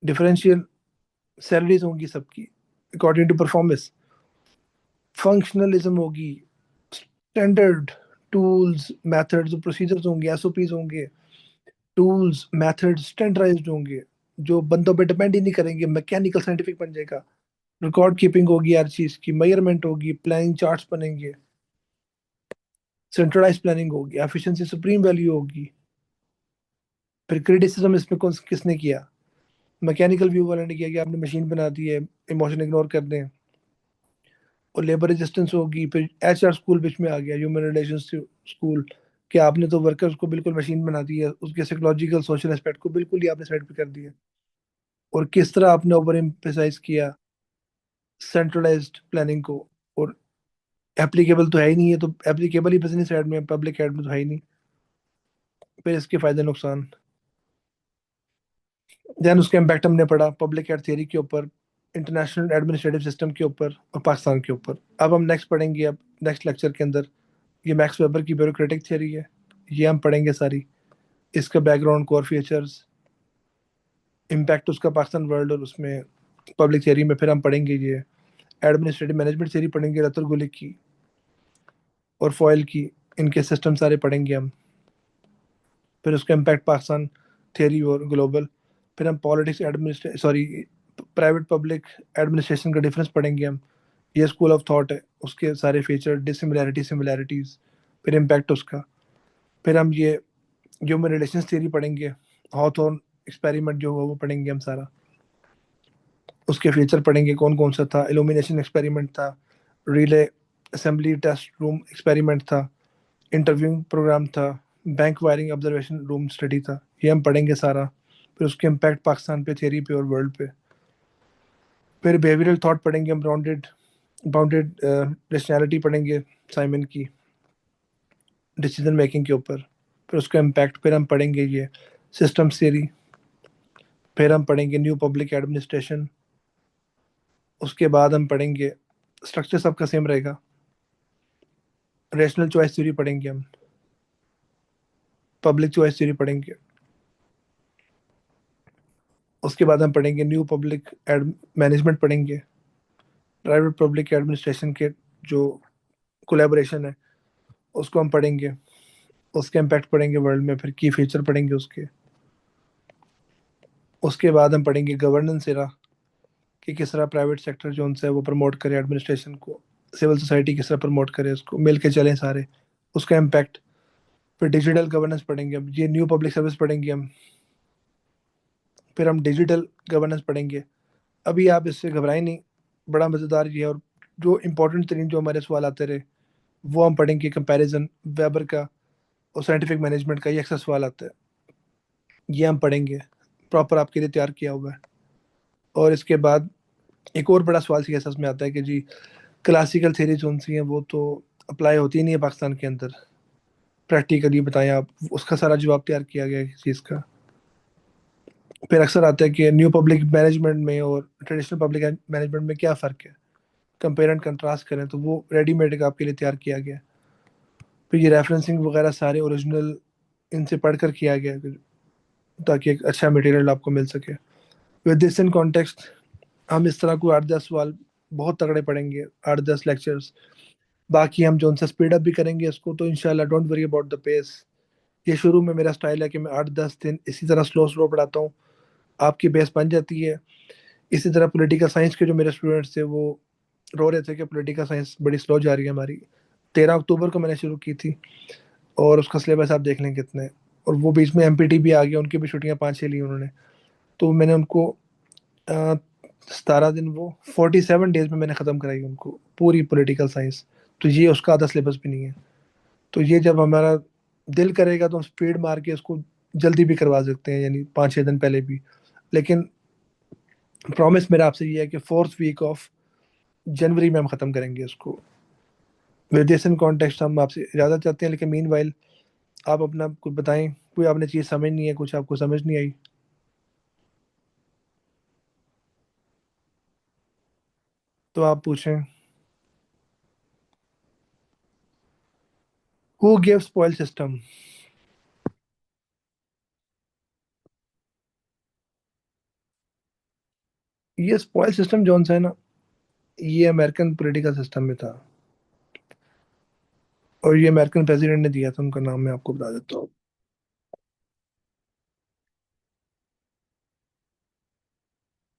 डिफरेंशियल सैलरीज होंगी सबकी अकॉर्डिंग टू परफॉर्मेंस, फंक्शनलिज्म होगी, स्टैंडर्ड टूल्स मेथड्स प्रोसीजर्स होंगे, एसओपीज होंगे, टूल्स मेथड्स स्टैंडर्डाइज्ड होंगे, जो बंदों पे डिपेंड ही नहीं करेंगे, मैकेनिकल साइंटिफिक बन जाएगा। रिकॉर्ड कीपिंग होगी हर चीज की, मेजरमेंट होगी, प्लानिंग चार्ट्स बनेंगे, सेंट्रलाइज प्लानिंग होगी, एफिशिएंसी सुप्रीम वैल्यू होगी। फिर क्रिटिसिज्म इसमें कौन किसने किया? मैकेनिकल व्यू वाले ने किया कि आपने मशीन बना दी है, इमोशन इग्नोर कर दें। और लेबर रेजिस्टेंस होगी। फिर एचआर स्कूल बीच में आ गया, ह्यूमन रिलेशंस स्कूल, कि आपने तो वर्कर्स को बिल्कुल मशीन बना दी है, उसके साइकोलॉजिकल सोशल एस्पेक्ट को बिल्कुल ही आपने साइड पे कर दिया। और किस तरह आपने ओवर एम्फेसाइज किया सेंट्रलाइज्ड प्लानिंग को, और एप्लीकेबल तो है ही नहीं है, तो एप्लीकेबल ही बिजनेस साइड में, पब्लिक साइड में तो है ही नहीं। फिर इसके फायदे नुकसान, देन उसका इम्पैक्ट हमने पढ़ा पब्लिक हेल्थ थियरी के ऊपर, इंटरनेशनल एडमिनिस्ट्रेटिव सिस्टम के ऊपर और पाकिस्तान के ऊपर। अब हम नेक्स्ट पढ़ेंगे, अब नेक्स्ट लेक्चर के अंदर ये मैक्स वेबर की ब्यूरोक्रेटिक थियरी है, ये हम पढ़ेंगे सारी, इसका बैकग्राउंड, कोर फीचर्स, इम्पैक्ट उसका पाकिस्तान वर्ल्ड और उसमें पब्लिक थियरी में। फिर हम पढ़ेंगे ये एडमिनिस्ट्रेटिव मैनेजमेंट थियरी पढ़ेंगे, रतुल गुलिक की और फॉयल की, इनके सिस्टम सारे पढ़ेंगे हम। फिर उसका इम्पैक्ट पाकिस्तान थियरी और ग्लोबल। फिर हम पॉलिटिक्स एडमिनिस्ट्रे सॉरी प्राइवेट पब्लिक एडमिनिस्ट्रेशन का डिफरेंस पढ़ेंगे हम, ये स्कूल ऑफ थॉट है, उसके सारे फीचर, डिसिमिलैरिटी, सिमिलैरिटीज, फिर इम्पैक्ट उसका। फिर हम ये ह्यूमन रिलेशंस थियरी पढ़ेंगे, हॉथॉर्न एक्सपेरिमेंट जो हुआ वो पढ़ेंगे हम सारा, उसके फीचर पढ़ेंगे, कौन कौन सा था, इल्यूमिनेशन एक्सपेरिमेंट था, relay assembly test room experiment था, इंटरव्यूइंग प्रोग्राम था, bank wiring observation room study था, ये हम पढ़ेंगे सारा। फिर उसके इम्पैक्ट पाकिस्तान पे, थियरी पे और वर्ल्ड पे। फिर बिहेवियरल थॉट पढ़ेंगे हम, राउंडेड बाउंडेड रेशनैलिटी पढ़ेंगे साइमन की, डिसीजन मेकिंग के ऊपर। फिर उसका इम्पैक्ट, फिर हम पढ़ेंगे ये सिस्टम थियरी, फिर हम पढ़ेंगे न्यू पब्लिक एडमिनिस्ट्रेशन। उसके बाद हम पढ़ेंगे, स्ट्रक्चर सबका सेम रहेगा, रेशनल चॉइस थ्योरी पढ़ेंगे हम, पब्लिक चॉइस थ्योरी पढ़ेंगे। उसके बाद हम पढ़ेंगे न्यू पब्लिक मैनेजमेंट पढ़ेंगे, प्राइवेट पब्लिक एडमिनिस्ट्रेशन के जो कोलेबोरेशन है उसको हम पढ़ेंगे, उसके इम्पैक्ट पढ़ेंगे वर्ल्ड में, फिर की फीचर पढ़ेंगे उसके। उसके बाद हम पढ़ेंगे गवर्नेंस एरा, कि किस तरह प्राइवेट सेक्टर जो उनसे है वो प्रमोट करे एडमिनिस्ट्रेशन को, सिविल सोसाइटी किस तरह प्रमोट करे उसको, मिल के चलें सारे, उसका इम्पैक्ट। फिर डिजिटल गवर्नेंस पढ़ेंगे हम, ये न्यू पब्लिक सर्विस पढ़ेंगे हम। फिर हम डिजिटल गवर्नेंस पढ़ेंगे। अभी आप इससे घबराएं नहीं, बड़ा मज़ेदार ये है। और जो इम्पोर्टेंट तरीन जो हमारे सवाल आते रहे वो हम पढ़ेंगे, कंपैरिजन वेबर का और साइंटिफिक मैनेजमेंट का, ये अक्सर सवाल आता है, ये हम पढ़ेंगे, प्रॉपर आपके लिए तैयार किया हुआ है। और इसके बाद एक और बड़ा सवाल सीएसएस में आता है कि जी क्लासिकल थ्योरी जो सी हैं वो तो अप्लाई होती नहीं है पाकिस्तान के अंदर, प्रैक्टिकली बताएं आप। उसका सारा जवाब तैयार किया गया है इस चीज़ का। फिर अक्सर आता है कि न्यू पब्लिक मैनेजमेंट में और ट्रेडिशनल पब्लिक मैनेजमेंट में क्या फ़र्क है, कंपेयर एंड कंट्रास्ट करें, तो वो रेडीमेड आपके लिए तैयार किया गया है। फिर ये रेफरेंसिंग वगैरह सारे ओरिजिनल इनसे पढ़कर किया गया है, ताकि एक अच्छा मटेरियल आपको मिल सके। विद दिस इन कॉन्टेक्स्ट हम इस तरह को 8-10 सवाल बहुत तगड़े पढ़ेंगे, 8-10 लेक्चर्स। बाकी हम जो उनसे स्पीड अप भी करेंगे इसको, तो इंशाल्लाह don't worry about the pace. ये शुरू में मेरा स्टाइल है कि मैं 8-10 दिन इसी तरह स्लो स्लो पढ़ाता हूँ, आपकी बेस बन जाती है। इसी तरह पॉलिटिकल साइंस के जो मेरे स्टूडेंट्स थे वो रो रहे थे कि पॉलिटिकल साइंस बड़ी स्लो जा रही है हमारी। 13 अक्टूबर को मैंने शुरू की थी, और उसका सिलेबस आप देख लें कितने। और वो बीच में एमपीटी भी आ गया, उनकी भी छुट्टियां 5-6 ली उन्होंने। तो मैंने उनको 17 दिन, वो 47 डेज में मैंने ख़त्म कराई उनको पूरी पॉलिटिकल साइंस। तो ये उसका आधा सिलेबस भी नहीं है। तो ये जब हमारा दिल करेगा तो हम स्पीड मार के उसको जल्दी भी करवा सकते हैं, यानी 5-6 दिन पहले भी। लेकिन प्रॉमिस मेरा आपसे ये है कि 4th वीक ऑफ जनवरी में हम ख़त्म करेंगे इसको। विदेशन कॉन्टेक्स्ट हम आपसे इजाज़त चाहते हैं, लेकिन मीन वाइल आप अपना कुछ बताएं, कोई आपने चीज़ समझ नहीं है, कुछ आपको समझ नहीं आई। तो आप पूछें। Who give spoil system? ये स्पॉइल सिस्टम जोन सा है ना, ये अमेरिकन पॉलिटिकल सिस्टम में था, और ये अमेरिकन प्रेसिडेंट ने दिया था, उनका नाम मैं आपको बता देता हूँ।